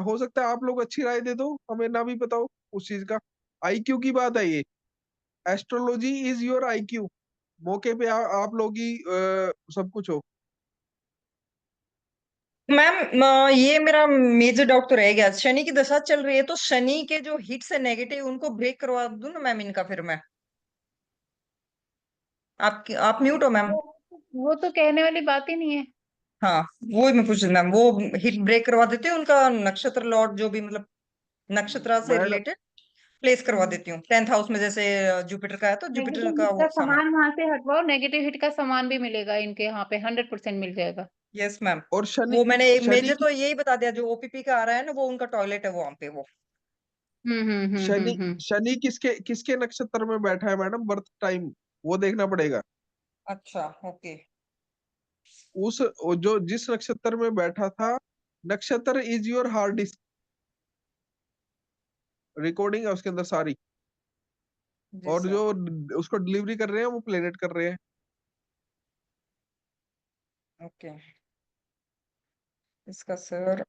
हो सकता है आप लोग अच्छी राय दे दो, हमें ना भी बताओ उस चीज का। आईक्यू की बात है ये, एस्ट्रोलॉजी इज योर आईक्यू। मौके पे आप लोग ही सब कुछ हो। मैम ये मेरा मेजर डाउट तो रह गया, शनि की दशा चल रही है तो शनि के जो हिट्स है नेगेटिव उनको ब्रेक करवा दूं ना मैम इनका, फिर मैं आप म्यूट हो मैम? वो तो कहने वाली बात ही नहीं है। हाँ, वो ही मैं पूछ रही मैम, वो हिट ब्रेक करवा देती हूँ उनका, नक्षत्र लॉर्ड जो भी मतलब नक्षत्र से मैडम रिलेटेड प्लेस करवा देती हूँ 10th हाउस में, जैसे जुपिटर का है तो जुपिटर नेगेटिव का हिट वो का सामान। सामान वहां से हटवाओ, नेगेटिव हिट का सामान भी मिलेगा इनके यहाँ पे, 100% मिल जाएगा। Yes ma'am. और शनि वो मैंने शनि मेजर की तो यही बता दिया, जो ओपीपी का आ रहा है ना वो उनका टॉयलेट है वहां पे वो। शनि किसके किसके नक्षत्र में बैठा है मैडम, बर्थ टाइम वो देखना पड़ेगा। अच्छा ओके। जो जिस नक्षत्र में बैठा था, नक्षत्र is your hard disk, recording है उसके अंदर सारी। जी और सर। जो उसको डिलीवरी कर रहे हैं वो प्लेनेट कर रहे हैं। ओके, इसका सर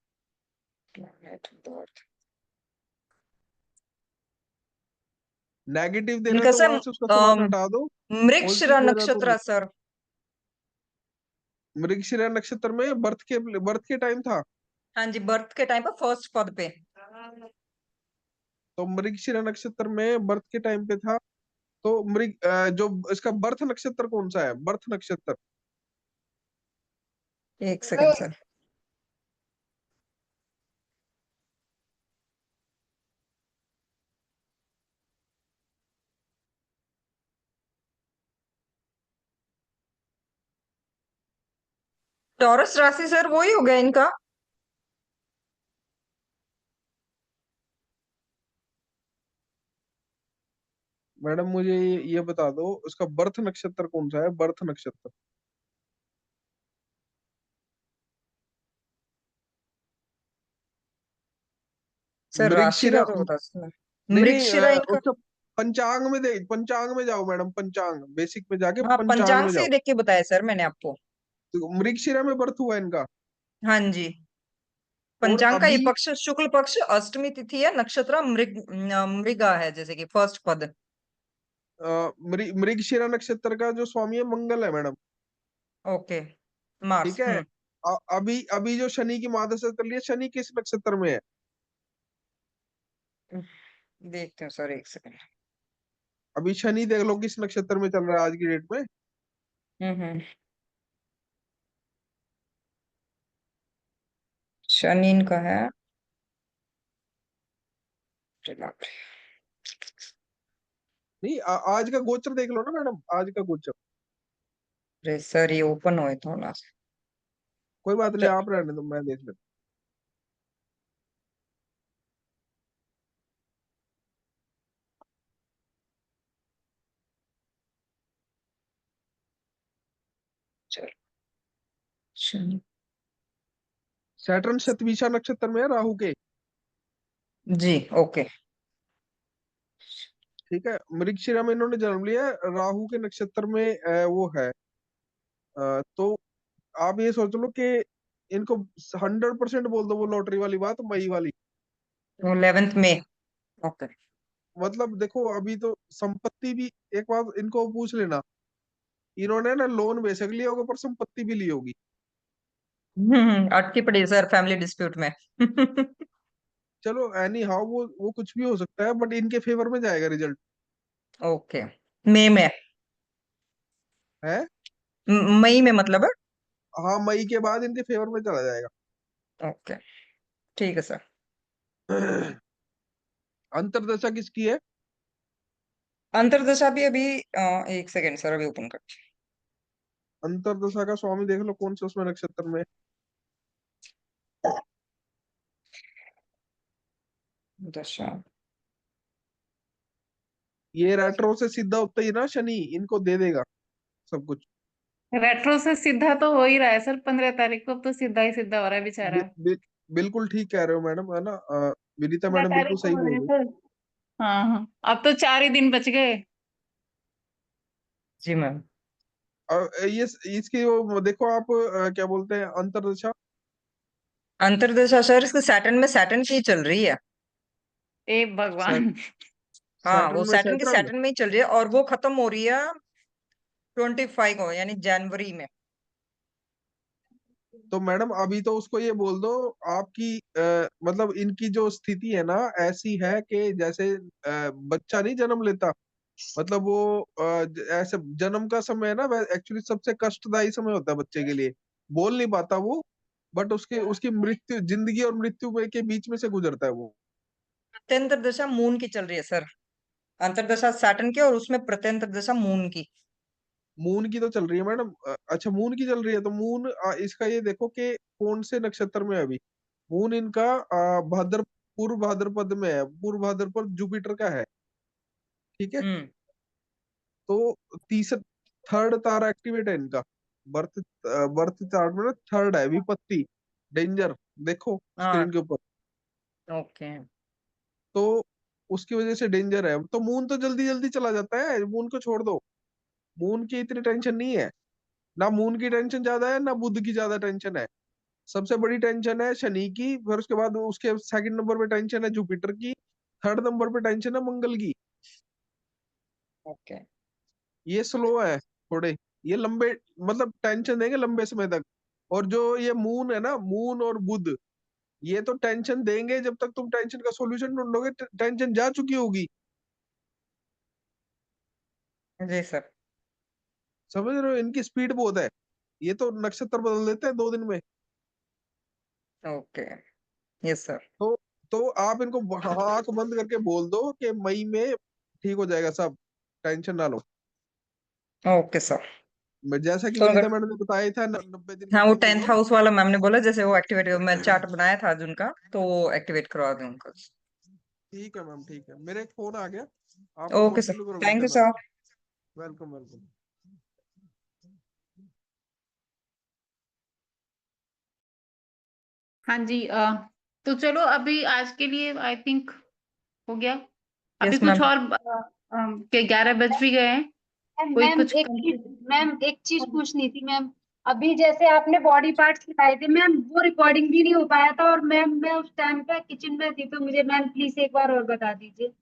planet birth। नेगेटिव दे रहा है इनका तो सर वहां से उसका स्लॉट हटा दो। पॉजिटिव मृगशिरा दे रहा है तो नक्षत्र है सर। मृगशिरा नक्षत्र में बर्थ के टाइम था। हाँ जी, बर्थ के टाइम पर फर्स्ट पद पे। तो मृगशिरा नक्षत्र में बर्थ के टाइम पे था। तो जो इसका बर्थ नक्षत्र कौन सा है, बर्थ नक्षत्र? एक सेकंड सर। टॉरस राशि सर वही हो गया इनका। मैडम मुझे ये बता दो, उसका बर्थ नक्षत्र कौन सा है, बर्थ नक्षत्र? सर राशि मृगशिरा का तो बता सकते हैं। नहीं नहीं मृगशिरा इनका, उसका पंचांग में जाओ मैडम, पंचांग बेसिक में जाके हाँ पंचांग पंचांग में से ही जाओ। देख के बताया सर मैंने आपको। तो मृगशिरा में बर्थ हुआ इनका। हाँ जी, और पंचांग का ये अभी पक्ष शुक्ल पक्ष अष्टमी तिथि है, नक्षत्र मृगा है, जैसे कि फर्स्ट पद। मृगशिरा नक्षत्र का जो स्वामी है मंगल है मैडम। Okay, Mars. ठीक है। अभी अभी जो शनि की महादशा चल रही है, शनि किस नक्षत्र में है? देखते हैं सर, एक सेकंड। अभी शनि देख लो किस नक्षत्र में चल रहा है आज की डेट में। हम्म। शनि इनका है, अरे बाप रे। नहीं आज का गोचर देख लो ना मैडम, आज का गोचर। अरे सर ये ओपन हुए थोड़ा सा। कोई बात नहीं, चल, आप रहने दो, मैं देख लेता चल शनि। हूँ। सैटर्न शतभिषा नक्षत्र में है राहु के। जी ओके। ठीक है, मृगशिरा में इन्होंने जन्म लिया है, राहु के नक्षत्र में वो है। तो आप ये सोच लो कि इनको 100% बोल दो वो लॉटरी वाली बात, मई वाली। 11th में। ओके। मतलब देखो अभी तो संपत्ति भी, एक बात इनको पूछ लेना, इन्होंने ना लोन बेशक लिया होगा पर संपत्ति भी ली होगी। अटकी पड़ी सर फैमिली डिस्प्यूट में। चलो एनी हाउ वो कुछ भी हो सकता है, बट इनके फेवर में जाएगा रिजल्ट। ओके, मई में। है। मई में मतलब है। हाँ मई के बाद इनके फेवर में चला जाएगा। ओके, ठीक है सर। अंतरदशा किसकी है? अंतरदशा भी अभी एक सेकेंड सर, अभी ओपन कर। अंतरदशा का स्वामी देख लो कौन से उसमें नक्षत्र में। दशा। ये रेट्रो से सीधा होता ही ना शनि इनको दे देगा सब कुछ। रेट्रो से सीधा तो हो ही रहा है सर, 15 तारीख को अब तो सीधा ही सीधा हो रहा है बि, बेचारा। बि, बिल्कुल ठीक कह रहे हो मैडम, है ना। विनीता पंद्रह मैडम बिल्कुल तारीख को सही हो रहा बोल है रहे हो। सर। हाँ हाँ, अब तो 4 ही दिन बच गए। जी मैम। ये इसकी वो देखो आप, क्या बोलते हैं अंतरदशा। अंतरदशा सर इसके सैटर्न में, सैटर्न की चल रही है। ए सैट, भगवान। हाँ वो सैटर्न में सैटर्न के सैटर्न। सैटर्न में ही चल रही है, और वो खत्म हो रही है 25 को, यानी जनवरी में। तो मैडम अभी तो उसको ये बोल दो, आपकी मतलब इनकी जो स्थिति है ना ऐसी है कि जैसे बच्चा नहीं जन्म लेता, मतलब वो ऐसे जन्म का समय है ना, एक्चुअली सबसे कष्टदायी समय होता है बच्चे के लिए। बोल नहीं पाता वो, बट उसके उसकी मृत्यु, जिंदगी और मृत्यु के बीच में से गुजरता है वो। प्रत्यंतर दशा मून की चल रही है सर। अंतरदशा सैटर्न की, और उसमें प्रत्यंतर दशा मून की। मून की तो चल रही है मैडम। अच्छा मून की चल रही है तो मून इसका ये देखो कि कौन से नक्षत्र में है अभी। मून इनका भाद्र, पूर्व भाद्रपद में है, पूर्व भाद्रपद जुपिटर का है। ठीक है। हम्म। तो तीसरा, थर्ड तारा एक्टिवेट है इनका। बर्थ बर्थ चार्ट में ना थर्ड है, विपत्ति, डेंजर, देखो हाँ। स्क्रीन के ऊपर। ओके। तो उसकी वजह से डेंजर है, तो मून तो जल्दी जल्दी चला जाता है, मून को छोड़ दो। मून की इतनी टेंशन नहीं है, ना मून की टेंशन ज्यादा है ना बुध की ज्यादा टेंशन है। सबसे बड़ी टेंशन है शनि की, फिर उसके बाद उसके सेकंड नंबर पे टेंशन है जुपिटर की, थर्ड नंबर पे टेंशन है मंगल की। ओके। ये स्लो है थोड़े, ये लंबे, मतलब टेंशन देंगे लंबे समय तक। और जो ये मून है ना, मून और बुध, ये तो टेंशन देंगे जब तक तुम टेंशन का सॉल्यूशन ढूंढोगे, टेंशन जा चुकी होगी। जी सर। समझ रहे हो, इनकी स्पीड बहुत है, ये तो नक्षत्र बदल देते हैं 2 दिन में। ओके। Yes sir. तो तो आप इनको आंख बंद करके बोल दो कि मई में ठीक हो जाएगा सब, टेंशन ना लो। Okay sir. जैसा कि तो विनीता अगर, मैडम ने बताया था 90 दिन में हाँ वो ठीक हो 10th जाओ। हाउस वाला मैम ने बोला, जैसे वो एक्टिवेट, मैं चार्ट बनाया था आज उनका, तो वो एक्टिवेट करवा दूं उनका। ठीक है मैम, ठीक है, मेरे एक फोन आ गया, आप ओके सर, कंटिन्यू करो thank Vinita you madam. Sir. Welcome welcome. हाँ जी, तो चलो अभी आज के लिए आई थिंक हो गया। अभी यस कुछ मैम। और के 11 बज भी गए हैं, कोई मैम कुछ एक चीज पूछनी थी मैम। अभी जैसे आपने बॉडी पार्ट्स बताए थे मैम, वो रिकॉर्डिंग भी नहीं हो पाया था, और मैम मैं उस टाइम पे किचन में थी, तो मुझे मैम प्लीज एक बार और बता दीजिए।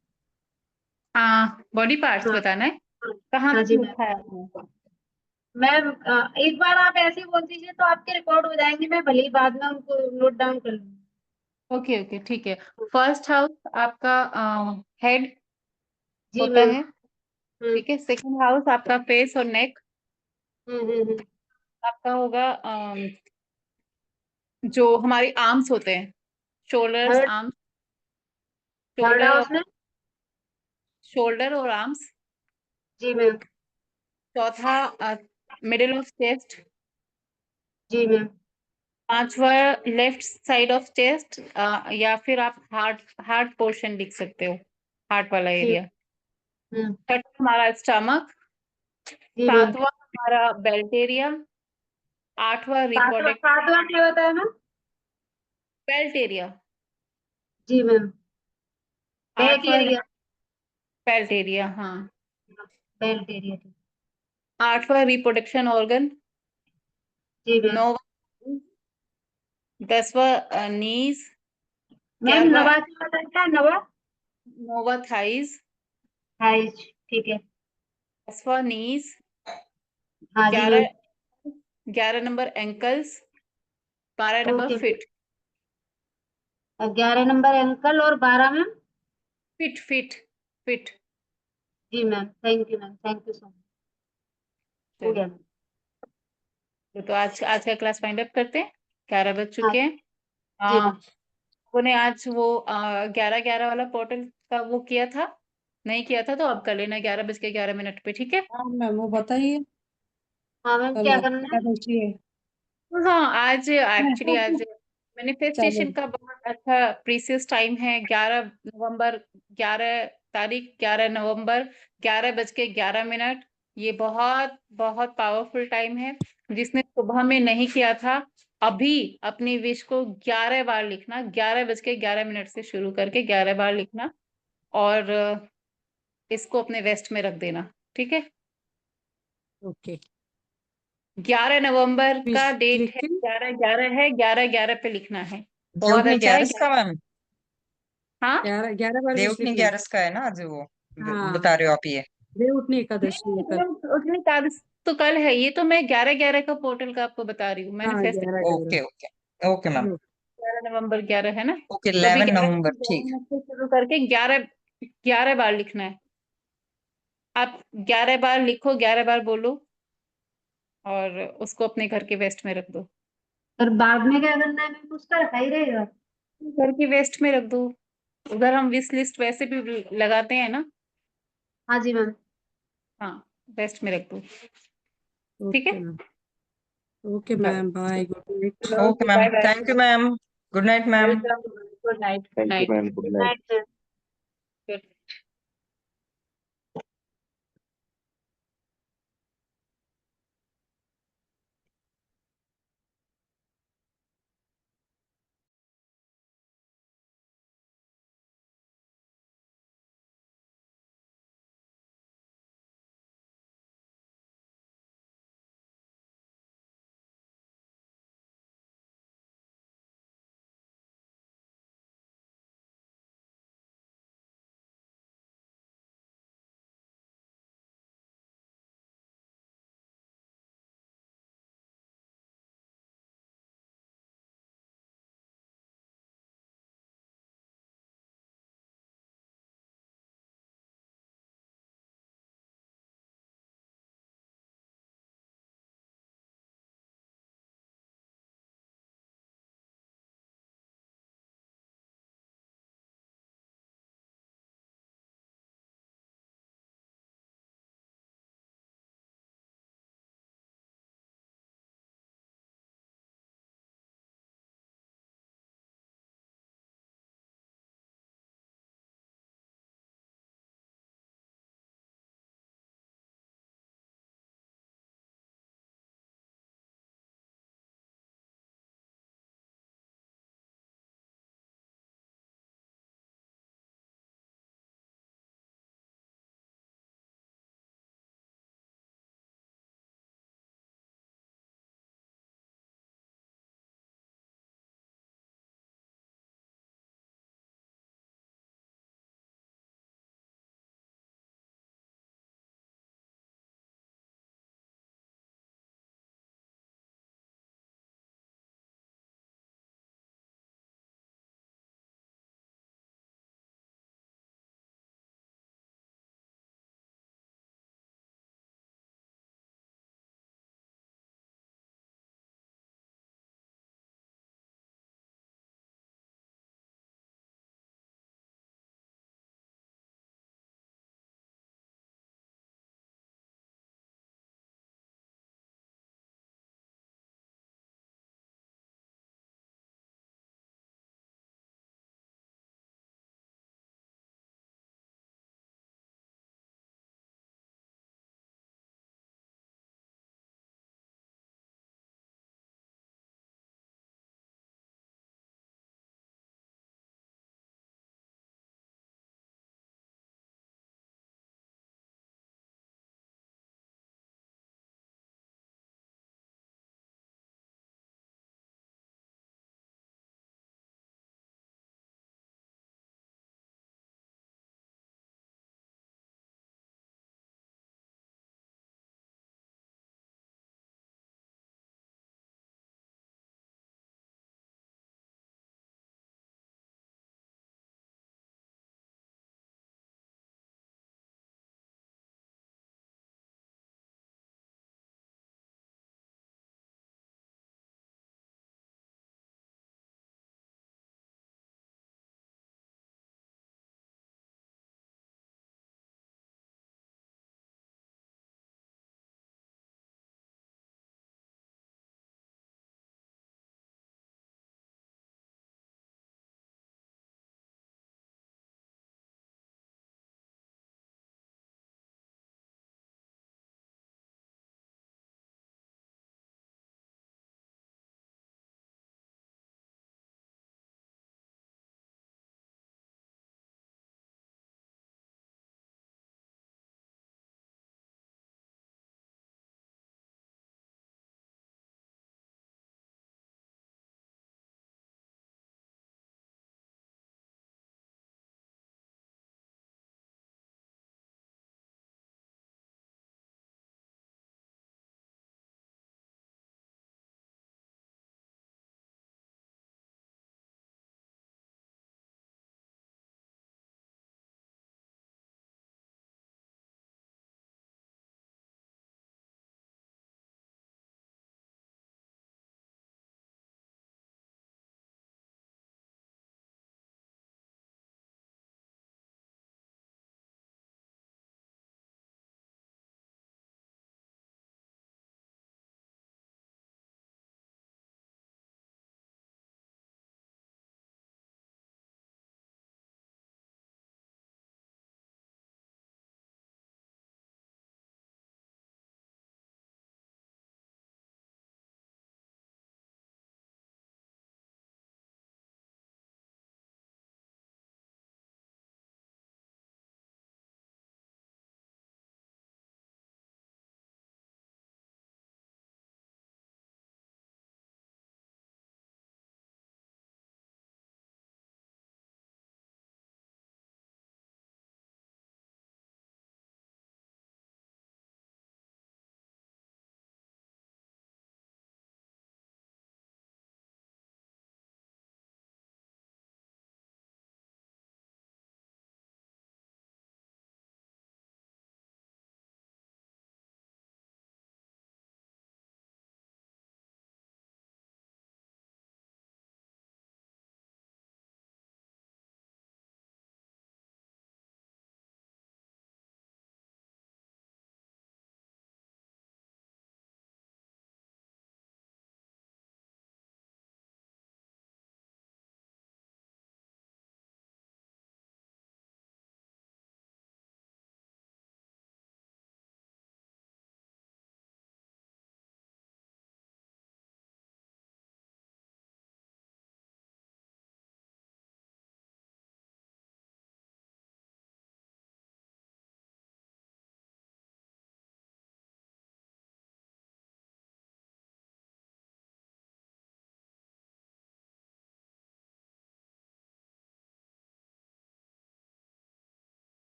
हाँ बॉडी पार्ट्स हाँ बताना है, कहाँ हाँ जी पे मैम। लिखा है आपने? मैम एक बार आप ऐसे ही बोल दीजिए तो आपके रिकॉर्ड हो जाएंगे, मैं भले ही बाद में उनको नोट डाउन कर लूंगी। ओके ओके ठीक है। फर्स्ट हाउस आपका हेड जी होता मैम। है, ठीक है। सेकंड हाउस आपका फेस और नेक, हम्म। आपका होगा जो हमारी आर्म्स होते हैं, shoulders third arms, third shoulder और हाउस में। शोल्डर और आर्म्स। जी मैम। चौथा मिडिल ऑफ चेस्ट। जी मैम। पांचवा लेफ्ट साइड ऑफ चेस्ट, या फिर आप हार्ट हार्ट पोर्शन लिख सकते हो, हार्ट वाला जी एरिया। मैम। छठा हमारा स्टमक। जी मैम। सातवां हमारा बेल्ट एरिया। आठवां सातवां रिप्रोडक्टिव सातवां क्या बताया मैम? Belt area. जी मैम। बैक आठवां एरिया। बेल्ट एरिया, हाँ। Belt area. आठवां रिप्रोडक्शन ऑर्गन। जी मैम। नौवां, 10वां नीज। मैम 11वां, नवा क्या बताया? नवा 9वां थाइज। हाइज, ठीक है। 10वां नीज। हाँ जी ma'am. 11 number ankles. 12 number okay. Feet. 11 number ankle और 12 मैम। Feet feet feet. जी ma'am, thank you ma'am, thank you so much. हो चलो, गया मैम। तो आज का क्लास फाइंड अप करते हैं, 11 बज हाँ चुके हैं। जी मैम। लोगों ने आज वो 11-11 वाला पोर्टल का वो किया था, नहीं किया था तो अब कर लेना 11 बज के 11 मिनट पे, ठीक है। हाँ मैम, वो बताइए। हाँ मैम, कल क्या करना है? एकादशी है। हाँ आज एक्चुअली आज चलो। मैनिफेस्टेशन का बहुत अच्छा प्रीसियस टाइम है। 11 नवंबर, 11 तारीख, 11 नवंबर, 11 बज के 11 मिनट। ये बहुत बहुत पावरफुल टाइम है। जिसने सुबह में नहीं किया था, अभी अपनी विश को 11 बार लिखना, 11 बज के 11 मिनट से शुरू करके 11 बार लिखना, और इसको अपने वेस्ट में रख देना, ठीक है। ओके। 11 नवंबर विश का डेट लिख है, के 11-11 है, 11-11 पे लिखना है। बहुत देवउठनी अच्छा है। 11 का मैम। हाँ 11 बार विश देवउठनी लिखना है। 11 का है ना आज वो हाँ, बता रहे हो आप ये? देवउठनी एकादशी है कल। उतनी तारीख तो कल है, ये तो मैं 11-11 का पोर्टल का आपको बता रही हूँ। हाँ, manifest 11 okay okay okay ma'am. 11 नवंबर 11 है ना, ओके तो अभी 11 11 नवंबर ठीक। मिनट से शुरू करके 11 बार लिखना है। आप 11 बार लिखो, 11 बार बोलो, और उसको अपने घर के वेस्ट में रख दो। और बाद में क्या करना है मैम? उसका रखा ही रहेगा। घर के वेस्ट में रख दो। उधर हम विश लिस्ट वैसे भी लगाते हैं ना। हाँ जी मैम। हाँ, वेस्ट में रख दो, ठीक ओके है। मैम। ओके चलो, ma'am, bye, good night. Okay bye ma'am, bye. Thank you ma'am. Good night ma'am. Welcome, good night, thank you night. Ma'am, good good night. Night ma'am. Good.